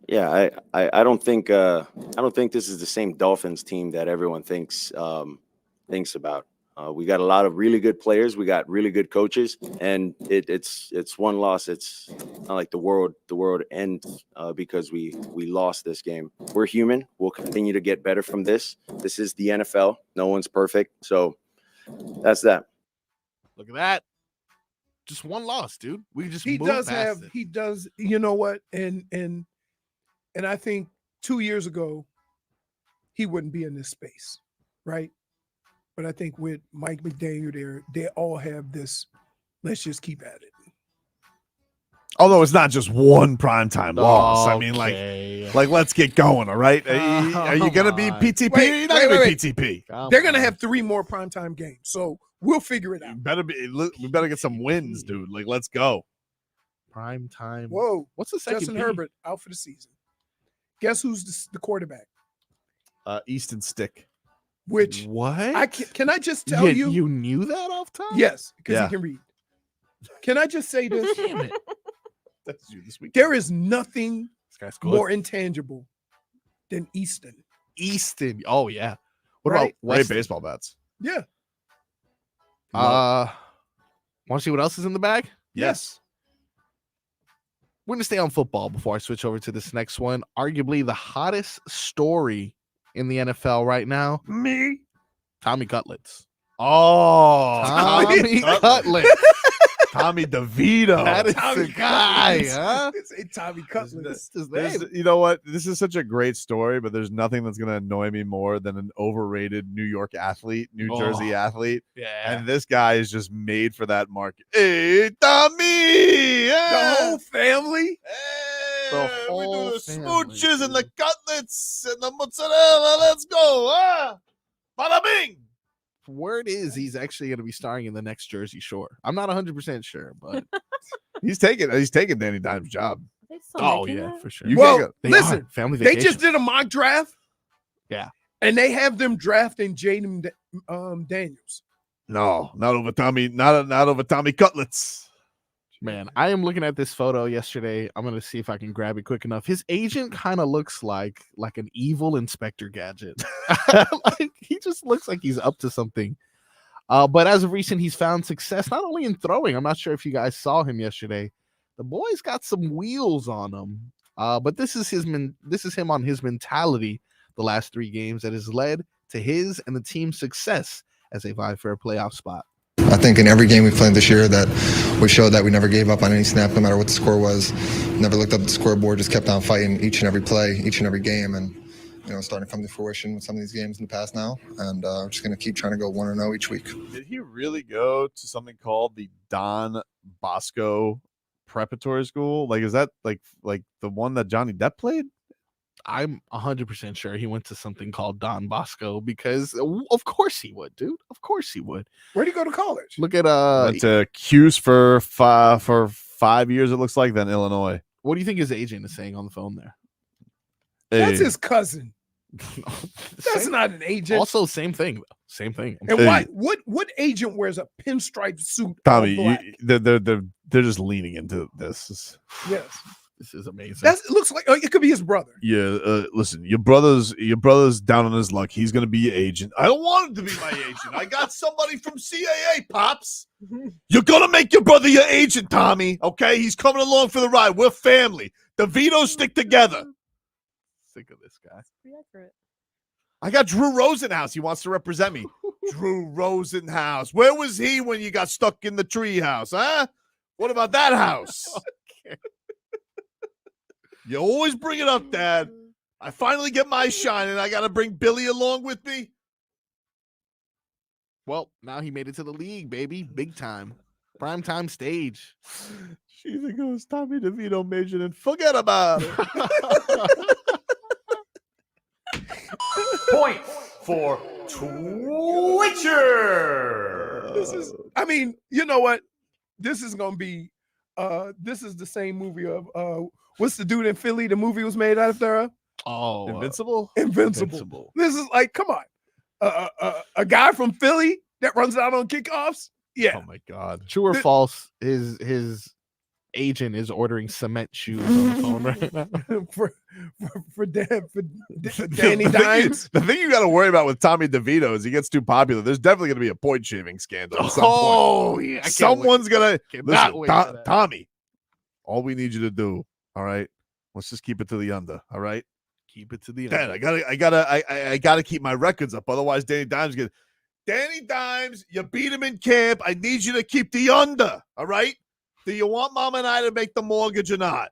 Yeah, I don't think this is the same Dolphins team that everyone thinks about. We got a lot of really good players. We got really good coaches, and it's one loss. It's not like the world ends because we lost this game. We're human. We'll continue to get better from this. This is the NFL. No one's perfect. So that's that. Look at that. Just one loss, dude. We just He moved does past have. it. He does. You know what? And I think 2 years ago, he wouldn't be in this space, right? But I think with Mike McDaniel, they all have this. Let's just keep at it. Although it's not just one primetime loss. I mean, like let's get going. All right. Are you gonna be PTP? Or you're not gonna be PTP. They're gonna have 3 more primetime games, so we'll figure it out. We better get some wins, dude. Like, let's go. Prime time. Whoa! What's the second? Justin P? Herbert out for the season. Guess who's the quarterback? Easton Stick. Which what? Can I just tell you? You knew that off top? Yes, because Yeah. he can read. Can I just say this? Damn it. That's you this week. There is nothing This guy's good. more intangible than Easton. Easton. Oh yeah. What Right? about Great Weston? baseball bats. Yeah. Want to see what else is in the bag? Yes. We're gonna stay on football before I switch over to this next one. Arguably the hottest story in the NFL right now. Me. Tommy Cutlets. Oh, Tommy Cutlets. Tommy DeVito. That is Tommy the guy, Cutlets. huh? It's a Tommy Cutlets. You know what? This is such a great story, but there's nothing that's going to annoy me more than an overrated New York athlete, New Jersey athlete. Yeah. And this guy is just made for that market. Hey, Tommy! The whole family. The We whole do the family, smooches and the cutlets and the mozzarella. Let's go. Bada bing. Word is he's actually going to be starring in the next Jersey Shore. I'm not 100% sure, but He's taking Danny Dimes' job. They still oh making yeah, that? for sure. You Well, can't go. They listen, are. Family they vacation. just did a mock draft. Yeah. And they have them drafting Jaylen Daniels. No, not over Tommy. Not over Tommy Cutlets. Man, I am looking at this photo yesterday. I'm gonna see if I can grab it quick enough. His agent kind of looks like an evil Inspector Gadget. Like, he just looks like he's up to something. But as of recent, he's found success not only in throwing. I'm not sure if you guys saw him yesterday. The boy's got some wheels on him. But this is him on his mentality the last 3 games that has led to his and the team's success as they vie for a playoff spot. I think in every game we played this year that we showed that we never gave up on any snap, no matter what the score was. Never looked up at the scoreboard, just kept on fighting each and every play, each and every game. And, starting to come to fruition with some of these games in the past now. And we're just going to keep trying to go 1-0 each week. Did he really go to something called the Don Bosco Preparatory School? Like, is that like the one that Johnny Depp played? I'm 100% sure he went to something called Don Bosco because of course he would, dude. Of course he would. Where'd he go to college? Look at Went to Cuse for 5 years, it looks like, then Illinois. What do you think his agent is saying on the phone there? That's Hey. his cousin. That's not an agent. Also, same thing. Same thing. And Hey. what agent wears a pinstripe suit? Tommy, all black? they're just leaning into this. Yes. This is amazing. It looks like it could be his brother. Yeah, listen, your brother's down on his luck. He's gonna be your agent. I don't want him to be my agent. I got somebody from CAA, pops. You're gonna make your brother your agent, Tommy. Okay, he's coming along for the ride. We're family. Devito stick together. Sick of this guy. Pretty accurate. I got Drew Rosenhaus. He wants to represent me. Drew Rosenhaus. Where was he when you got stuck in the tree house, huh? What about that house? Okay. You always bring it up, Dad. I finally get my shine, and I got to bring Billy along with me. Well, now he made it to the league, baby. Big time. Prime time stage. She goes, Tommy DeVito majored and forget about it. Point for Twitcher. This is, I mean, you know what? This is gonna be this is the same movie of what's the dude in Philly? The movie was made after Invincible? Invincible. This is like, come on. A guy from Philly that runs out on kickoffs. Yeah. Oh my God. True or false? His agent is ordering cement shoes on the phone right now. for Danny Dimes. The thing you got to worry about with Tommy DeVito is he gets too popular. There's definitely going to be a point shaving scandal. At some point. Yeah. Someone's going to Cannot wait for that. Tommy, all we need you to do, all right? Let's just keep it to the under, all right? Keep it to the Dad, under. I gotta keep my records up. Otherwise, Danny Dimes you beat him in camp. I need you to keep the under, all right? Do you want Mom and I to make the mortgage or not?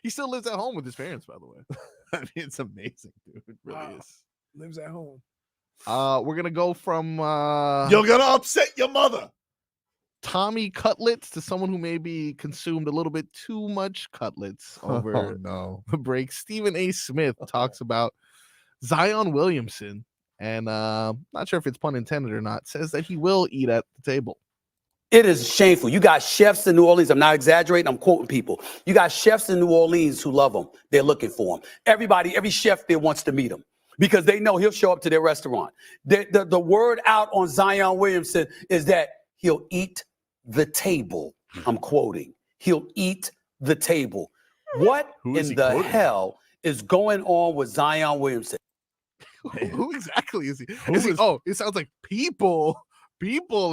He still lives at home with his parents, by the way. I mean, it's amazing, dude. It really is. Lives at home. We're gonna go from You're gonna upset your mother. Tommy cutlets to someone who maybe consumed a little bit too much cutlets over no. the break. Stephen A. Smith talks about Zion Williamson, and not sure if it's pun intended or not, says that he will eat at the table. It is shameful. You got chefs in New Orleans. I'm not exaggerating. I'm quoting people. You got chefs in New Orleans who love him. They're looking for him. Every chef there wants to meet him because they know he'll show up to their restaurant. The word out on Zion Williamson is that he'll eat the table. I'm quoting. He'll eat the table. What in the hell is going on with Zion Williamson? Who exactly is he? Oh, it sounds like people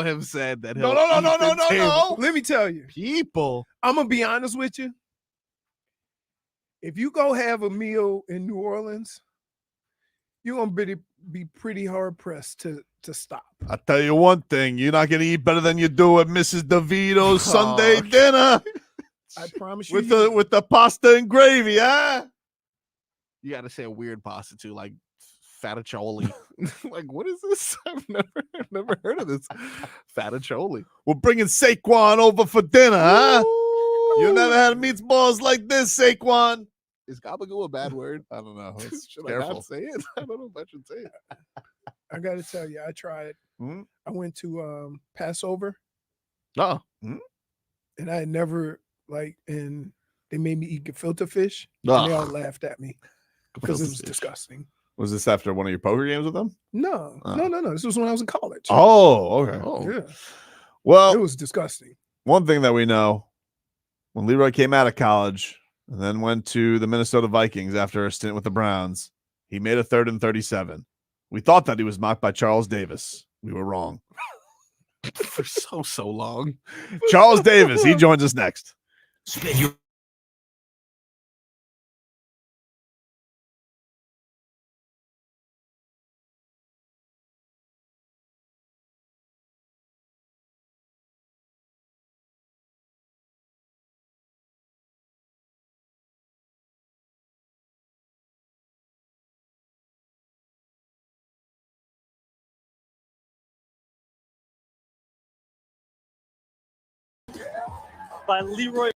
have said that. No. Let me tell you. People. I'm gonna be honest with you. If you go have a meal in New Orleans, you're gonna be pretty hard pressed to stop. I'll tell you one thing. You're not going to eat better than you do at Mrs. DeVito's Sunday dinner. I promise you. With the pasta and gravy, huh? You got to say a weird pasta too, like fettuccine. Like, what is this? I've never heard of this. Fettuccine. We're bringing Saquon over for dinner, huh? You never had meatballs like this, Saquon. Is gabagool a bad word? I don't know. Should Careful. I not say it? I don't know if I should say it. I gotta tell you, I tried. Hmm? I went to Passover. Oh. And I had never and they made me eat gefilte fish. And they all laughed at me because it was disgusting. Was this after one of your poker games with them? No. This was when I was in college. Oh, okay. Yeah. Well, it was disgusting. One thing that we know, when Leroy came out of college and then went to the Minnesota Vikings after a stint with the Browns, he made a 3rd and 37. We thought that he was mocked by Charles Davis. We were wrong. For so long. Charles Davis, he joins us next. By Leroy.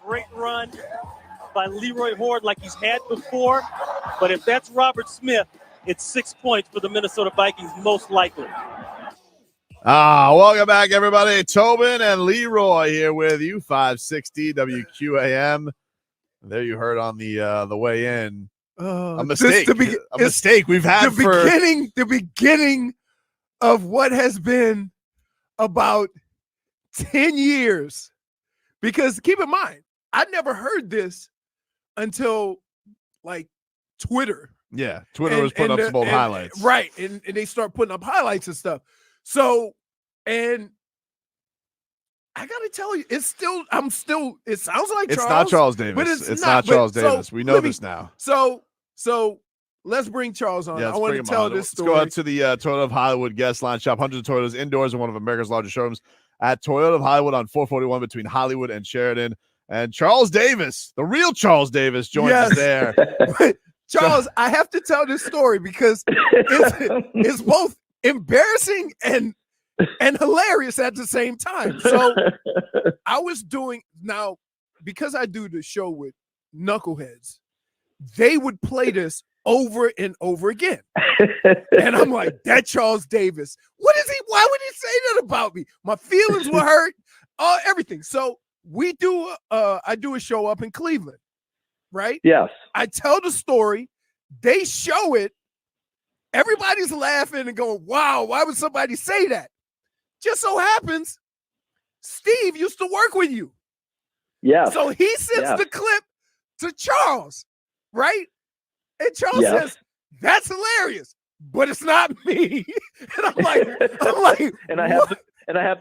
great run by Leroy Horde like he's had before. But if that's Robert Smith, it's 6 points for the Minnesota Vikings, most likely. Welcome back, everybody. Tobin and Leroy here with you, 560 WQAM. There you heard on the way in. A mistake. A mistake we've had the beginning of what has been about 10 years. Because keep in mind, I never heard this until like Twitter. Yeah, Twitter was putting up some old highlights. Right, and they start putting up highlights and stuff. So, and I gotta tell you, it sounds like It's Charles. not Charles Davis. But it's not Charles Davis. We know this now. So let's bring Charles on. Yeah, I want to tell this story. Let's go out to the Toyota of Hollywood guest line shop. Hundreds of Toyotas indoors in one of America's largest showrooms at Toyota of Hollywood on 441 between Hollywood and Sheridan. And Charles Davis, the real Charles Davis, joins us there. Charles, I have to tell this story because it's both embarrassing and hilarious at the same time. So I was doing now because I do the show with knuckleheads, they would play this over and over again. And I'm like, that Charles Davis. What is he? Why would he say that about me? My feelings were hurt, everything. So I do a show up in Cleveland, right? Yes. I tell the story, they show it, everybody's laughing and going, wow, why would somebody say that? Just so happens, Steve used to work with you. Yeah. So he sends the clip to Charles, right? And Charles says, that's hilarious, but it's not me. And I'm like, and I have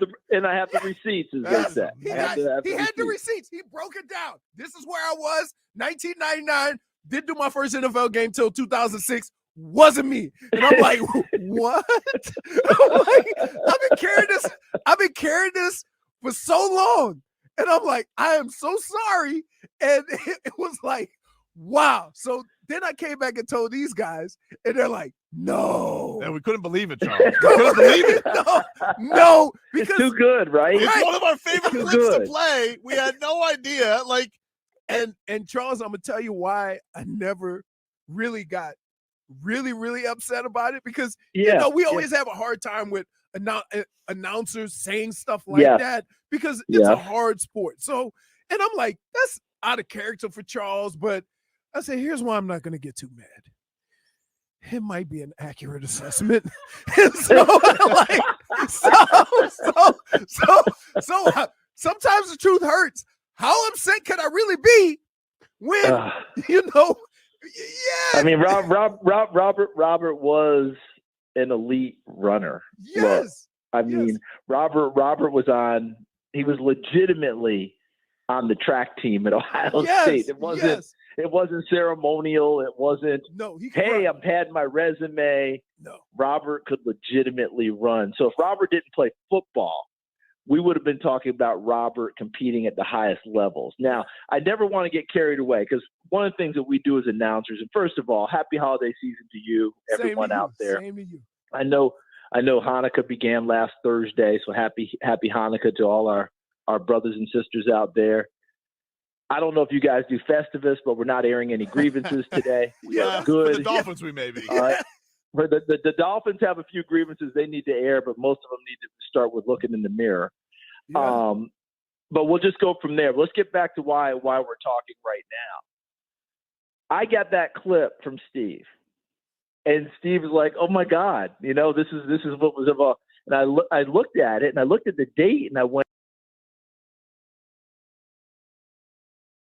the receipts, as they say. He had the receipts. He broke it down. This is where I was, 1999. Didn't do my first NFL game till 2006. Wasn't me. And I'm like, what? I'm like, I've been carrying this for so long. And I'm like, I am so sorry. And it was like, wow. So then I came back and told these guys, and they're like, no. And we couldn't believe it, Charles. We couldn't believe it. No. Because it's too good, right? It's one of our favorite clips to play. We had no idea. And Charles, I'm gonna tell you why I never really got really upset about it, because we always have a hard time with announcers saying stuff like that, because it's a hard sport. So, and I'm like, that's out of character for Charles, but I say, here's why I'm not gonna get too mad. It might be an accurate assessment. And so, sometimes the truth hurts. How upset can I really be when I mean, Robert was an elite runner. Yes. Look, I mean, Robert he was legitimately on the track team at Ohio State. It wasn't ceremonial. It wasn't, hey, I'm padding my resume. No. Robert could legitimately run. So if Robert didn't play football, we would have been talking about Robert competing at the highest levels. Now, I never want to get carried away, because one of the things that we do as announcers, and first of all, happy holiday season to you, everyone out there. Same to you. I know Hanukkah began last Thursday, so happy Hanukkah to all our brothers and sisters out there. I don't know if you guys do Festivus, but we're not airing any grievances today. Good. For the Dolphins, we may be. All right. The Dolphins have a few grievances they need to air, but most of them need to start with looking in the mirror. Yeah. But we'll just go from there. Let's get back to why we're talking right now. I got that clip from Steve, and Steve was like, "Oh my God, this is what was about." And I looked at it, and I looked at the date, and I went.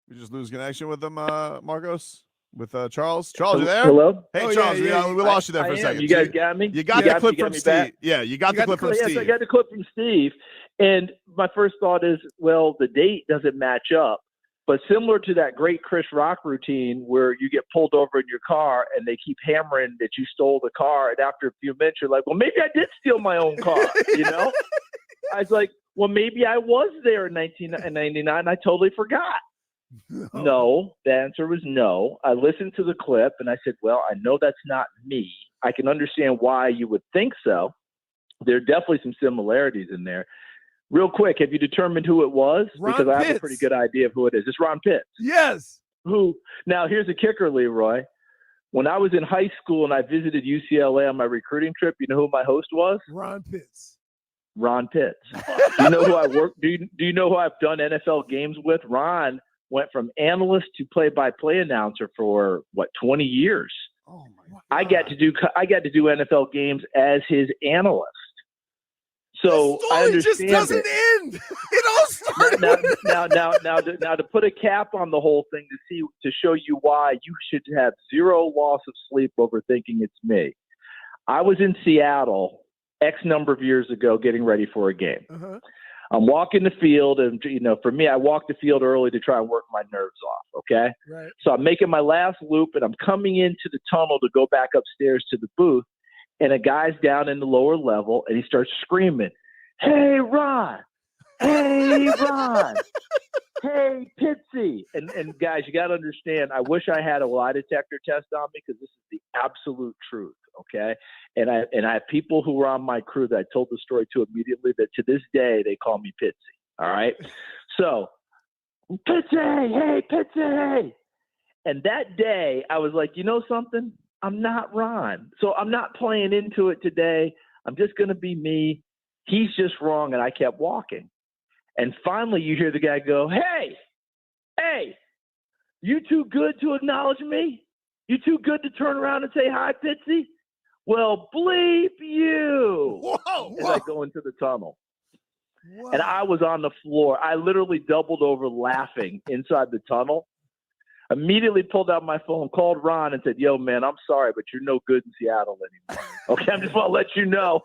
We just lose connection with them, Marcos. With Charles. Charles, you there? Hello? Hey, Charles, we lost you there for a second. You guys got me? You got the clip from Steve. Yeah, you got the clip from Steve. Yes, I got the clip from Steve. And my first thought is, well, the date doesn't match up. But similar to that great Chris Rock routine where you get pulled over in your car and they keep hammering that you stole the car. And after a few minutes, you're like, well, maybe I did steal my own car, I was like, well, maybe I was there in 1999. I totally forgot. No, the answer was no. I listened to the clip and I said, well, I know that's not me. I can understand why you would think so. There are definitely some similarities in there. Real quick, have you determined who it was? Ron because I have Pitts. a pretty good idea of who it is. It's Ron Pitts. Yes. Who? Now, here's a kicker, Leroy. When I was in high school and I visited UCLA on my recruiting trip, you know who my host was? Ron Pitts. Ron Pitts. Do you know who I work? Do you know who I've done NFL games with? Ron went from analyst to play-by-play announcer for 20 years. Oh my God. I got to do NFL games as his analyst. So the I story understand just doesn't end. It all started. now to put a cap on the whole thing to show you why you should have zero loss of sleep over thinking it's me. I was in Seattle X number of years ago getting ready for a game. Uh-huh. I'm walking the field, and for me, I walk the field early to try and work my nerves off. Okay, Right. so I'm making my last loop, and I'm coming into the tunnel to go back upstairs to the booth, and a guy's down in the lower level, and he starts screaming, "Hey, Ron! Hey, Ron! Hey, Pitsy!" And guys, you got to understand, I wish I had a lie detector test on me because this is the absolute truth. Okay, and I have people who were on my crew that I told the story to immediately that to this day they call me Pitsy. All right, so Pitsy, hey, Pitsy. And that day I was like, you know something? I'm not Ron. So I'm not playing into it today. I'm just going to be me. He's just wrong. And I kept walking. And finally you hear the guy go, hey, you too good to acknowledge me? You too good to turn around and say hi, Pitsy? Well, bleep you. Whoa. As I go into the tunnel. And I was on the floor. I literally doubled over laughing inside the tunnel. Immediately pulled out my phone, called Ron, and said, "Yo, man, I'm sorry, but you're no good in Seattle anymore. Okay, I just want to let you know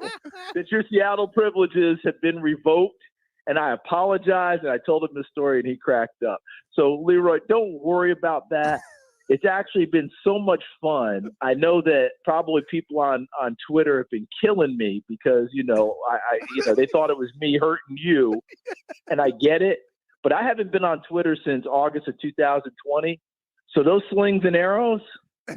that your Seattle privileges have been revoked, and I apologize." And I told him the story, and he cracked up. So, Leroy, don't worry about that. It's actually been so much fun. I know that probably people on Twitter have been killing me because, they thought it was me hurting you, and I get it. But I haven't been on Twitter since August of 2020. So those slings and arrows,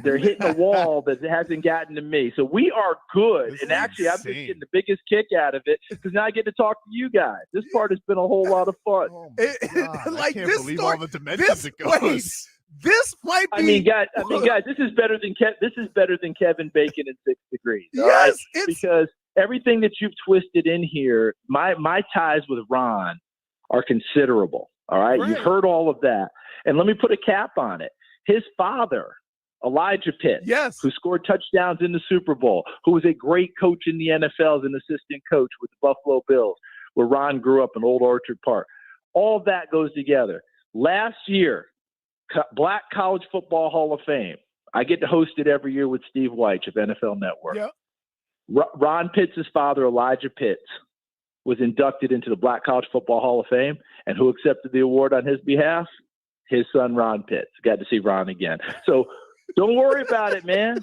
they're hitting a wall that hasn't gotten to me. So we are good. And actually, I've been getting the biggest kick out of it because now I get to talk to you guys. This part has been a whole lot of fun. Oh I can't believe all the dimensions it goes. This might be. I mean, guys, this is better than Kevin Bacon in 6 Degrees. All Yes, right? Because everything that you've twisted in here, my ties with Ron are considerable. All right? You've heard all of that. And let me put a cap on it. His father, Elijah Pitts, who scored touchdowns in the Super Bowl, who was a great coach in the NFL as an assistant coach with the Buffalo Bills, where Ron grew up in Old Orchard Park. All that goes together. Last year, Black College Football Hall of Fame. I get to host it every year with Steve Weich of NFL Network. Yep. Ron Pitts' father, Elijah Pitts, was inducted into the Black College Football Hall of Fame. And who accepted the award on his behalf? His son, Ron Pitts. Got to see Ron again. So don't worry about it, man.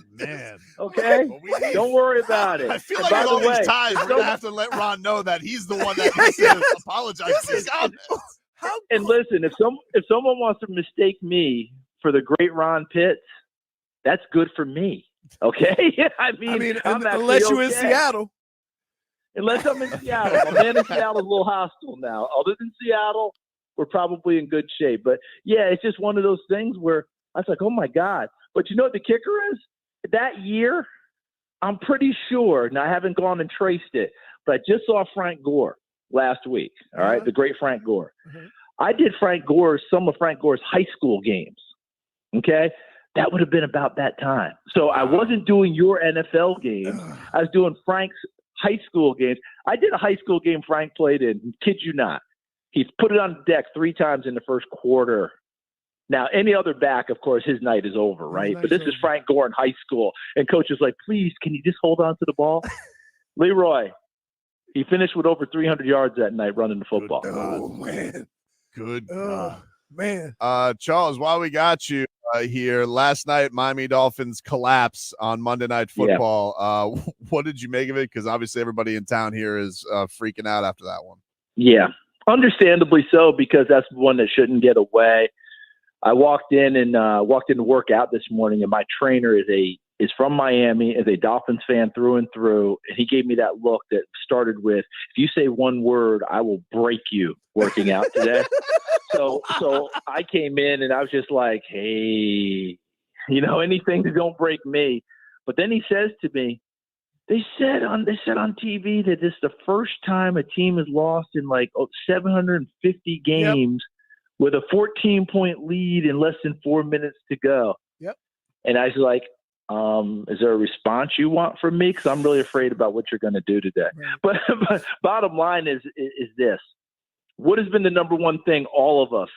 Okay? Don't worry about it. I feel And like with by all the way, these ties, we're going to have to let Ron know that he's the one that needs to apologize to his comments. And listen, if someone wants to mistake me for the great Ron Pitts, that's good for me. Okay? I mean I'm unless you're in okay. Seattle. Unless I'm in Seattle. My man in Seattle is a little hostile now. Other than Seattle, we're probably in good shape. But, yeah, it's just one of those things where I was like, oh, my God. But you know what the kicker is? That year, I'm pretty sure, and I haven't gone and traced it, but I just saw Frank Gore last week, all right, the great Frank Gore. I did some of Frank Gore's high school games, okay? That would have been about that time. So I wasn't doing your NFL games. I was doing Frank's high school games. I did a high school game Frank played in, kid you not. He's put it on the deck 3 times in the first quarter. Now, any other back, of course, his night is over, right? But this is Frank Gore in high school. And coach is like, please, can you just hold on to the ball? Leroy, he finished with over 300 yards that night running the football. Oh, man. Good. Man. Charles, while we got you here, last night, Miami Dolphins collapse on Monday Night Football. What did you make of it? Because obviously everybody in town here is freaking out after that one. Yeah, understandably so, because that's one that shouldn't get away. I walked in to work out this morning, and my trainer is a is from Miami, is a Dolphins fan through and through, and he gave me that look that started with, if you say one word, I will break you working out today. So I came in and I was just like, hey, anything that don't break me. But then he says to me, they said on TV that this is the first time a team has lost in like 750 games with a 14-point lead in less than 4 minutes to go. Yep. And I was like, is there a response you want from me? Because I'm really afraid about what you're going to do today. Right. But bottom line is this. What has been the number one thing all of us,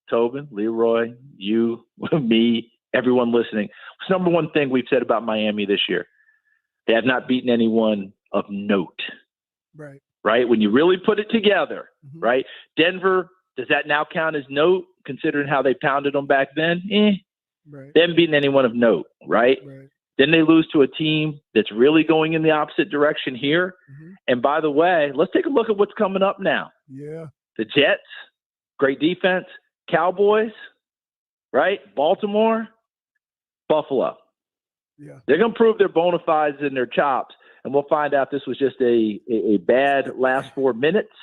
Tobin, Leroy, you, me, everyone listening, what's the number one thing we've said about Miami this year? They have not beaten anyone of note. Right. Right? When you really put it together, right? Denver, does that now count as note, considering how they pounded them back then? Right. They haven't beaten anyone of note, right? Then they lose to a team that's really going in the opposite direction here. And by the way, let's take a look at what's coming up now. Yeah. The Jets, great defense. Cowboys, right? Baltimore, Buffalo. Yeah. They're going to prove their bona fides and their chops, and we'll find out if this was just a bad last 4 minutes,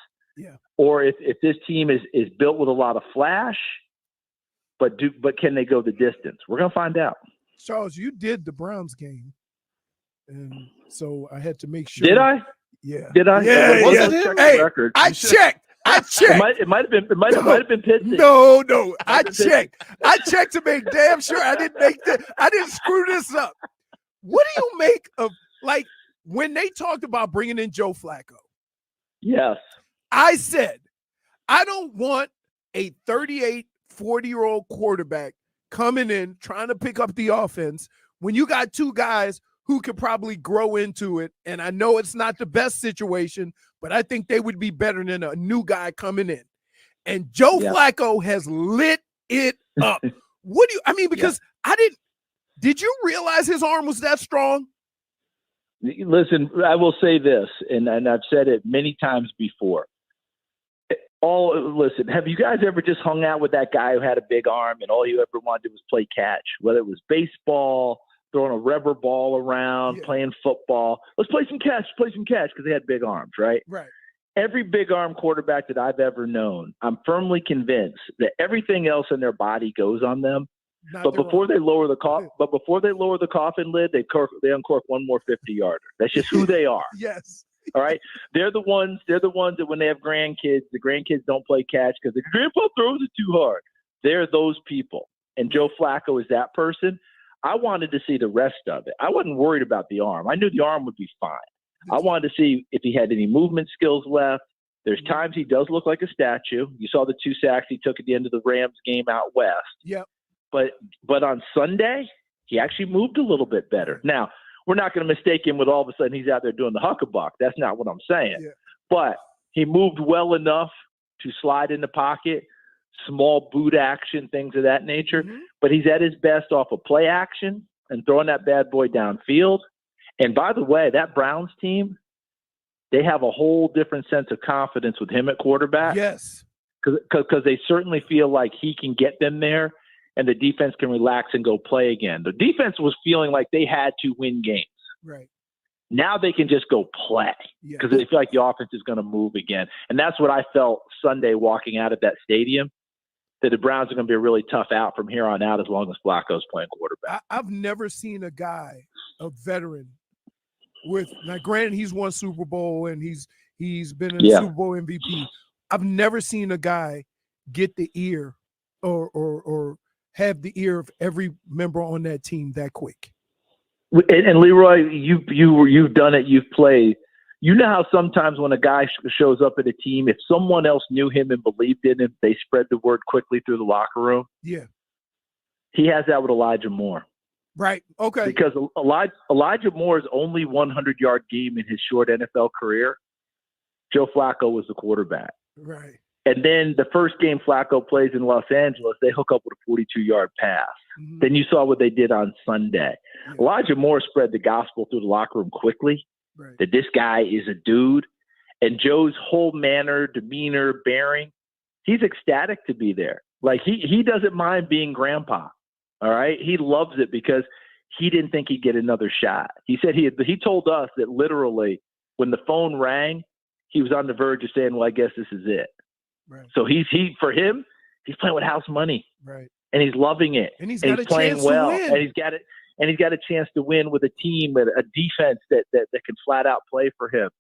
or if this team is built with a lot of flash, but can they go the distance? We're going to find out. Charles, you did the Browns game, and so I had to make sure. Did I? Yeah. Did I? Yeah. Hey, I checked. It might have been Pittsburgh. No. I checked to make damn sure I didn't screw this up. What do you make of, like, when they talked about bringing in Joe Flacco? Yes. I said, I don't want a 38, 40-year-old quarterback coming in trying to pick up the offense when you got two guys who could probably grow into it. And I know it's not the best situation, but I think they would be better than a new guy coming in. And Joe Flacco has lit it up. Because did you realize his arm was that strong? Listen, I will say this, and I've said it many times before. Listen, have you guys ever just hung out with that guy who had a big arm and all you ever wanted to do was play catch, whether it was baseball, throwing a rubber ball around, playing football? Let's play some catch because they had big arms, right? Right. Every big arm quarterback that I've ever known, I'm firmly convinced that everything else in their body goes on them. But before they lower the coffin lid, they uncork one more 50-yarder. That's just who they are. Yes. All right. They're the ones that when they have grandkids, the grandkids don't play catch because the grandpa throws it too hard. They're those people. And Joe Flacco is that person. I wanted to see the rest of it. I wasn't worried about the arm. I knew the arm would be fine. I wanted to see if he had any movement skills left. There's times he does look like a statue. You saw the 2 sacks he took at the end of the Rams game out west. Yep. But on Sunday, he actually moved a little bit better. Now, we're not going to mistake him with all of a sudden he's out there doing the huckabuck. That's not what I'm saying. Yeah. But he moved well enough to slide in the pocket, small boot action, things of that nature. But he's at his best off of play action and throwing that bad boy downfield. And by the way, that Browns team, they have a whole different sense of confidence with him at quarterback. Yes. Because they certainly feel like he can get them there and the defense can relax and go play again. The defense was feeling like they had to win games. Right. Now they can just go play because they feel like the offense is going to move again. And that's what I felt Sunday walking out of that stadium, that the Browns are going to be a really tough out from here on out as long as Flacco's playing quarterback. I've never seen a guy, a veteran, now granted he's won Super Bowl and he's been a Super Bowl MVP. I've never seen a guy get the ear or have the ear of every member on that team that quick. And Leroy, you've done it. You've played. You know how sometimes when a guy shows up at a team, if someone else knew him and believed in him, they spread the word quickly through the locker room. Yeah. He has that with Elijah Moore. Right. Okay. Because Elijah Moore's only 100-yard game in his short NFL career, Joe Flacco was the quarterback. Right. And then the first game Flacco plays in Los Angeles, they hook up with a 42-yard pass. Then you saw what they did on Sunday. Yeah. Elijah Moore spread the gospel through the locker room quickly, that this guy is a dude. And Joe's whole manner, demeanor, bearing, he's ecstatic to be there. Like he doesn't mind being grandpa. All right. He loves it because he didn't think he'd get another shot. He said he told us that literally when the phone rang, he was on the verge of saying, well, I guess this is it. Right. So for him, he's playing with house money. Right. And he's loving it. And he's got a playing chance well. to win. And he's got a chance to win with a team and a defense that can flat out play for him.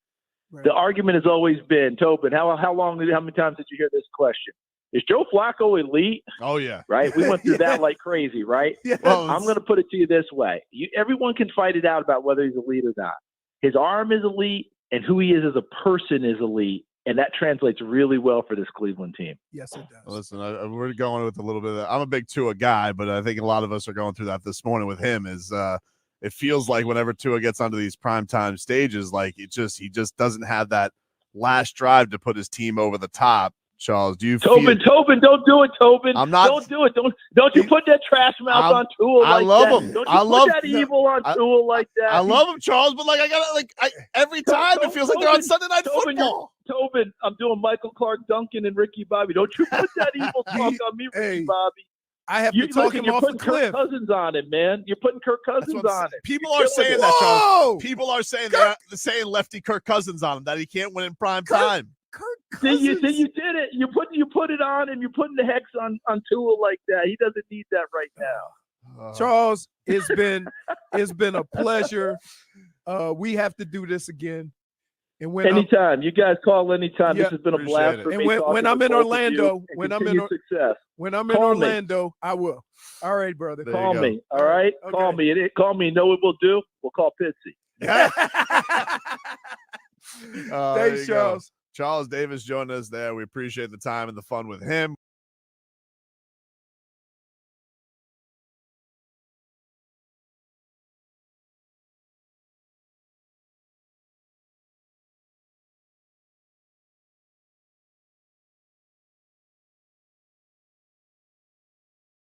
Right. The argument has always been, Tobin, how many times did you hear this question? Is Joe Flacco elite? Oh, yeah. Right? We went through that like crazy, right? Yes. Well, I'm going to put it to you this way. Everyone can fight it out about whether he's elite or not. His arm is elite, and who he is as a person is elite, and that translates really well for this Cleveland team. Yes, it does. Listen, we're going with a little bit of that. I'm a big Tua guy, but I think a lot of us are going through that this morning with him is it feels like whenever Tua gets onto these primetime stages, like he just doesn't have that last drive to put his team over the top. Charles, do you Tobin, don't do it, Tobin. I'm not. Don't do it. Don't you put that trash mouth on Tua like that. I love him. Don't you put that evil on Tua like that. I love him, Charles, but like I gotta every time it feels like they're on Sunday Night Football. Tobin, I'm doing Michael Clark Duncan and Ricky Bobby. Don't you put that evil talk on me, Ricky Bobby. I have to talk him off the cliff. Kirk Cousins on it, man. You're putting Kirk Cousins on it. People are saying that, Charles. People are saying they're saying lefty Kirk Cousins on him, that he can't win in prime time. See, you did it. You put it on, and you're putting the hex on Tua like that. He doesn't need that right now. Charles, it's been a pleasure. We have to do this again. And anytime, you guys call anytime. This has been a blast for me. And when I'm in Orlando, when I'm in Orlando, I will. All right, brother. Call me. All right, okay. Call me. Call me. You know what we'll do? We'll call Pitsy. Thanks, Charles. Charles Davis joined us there. We appreciate the time and the fun with him.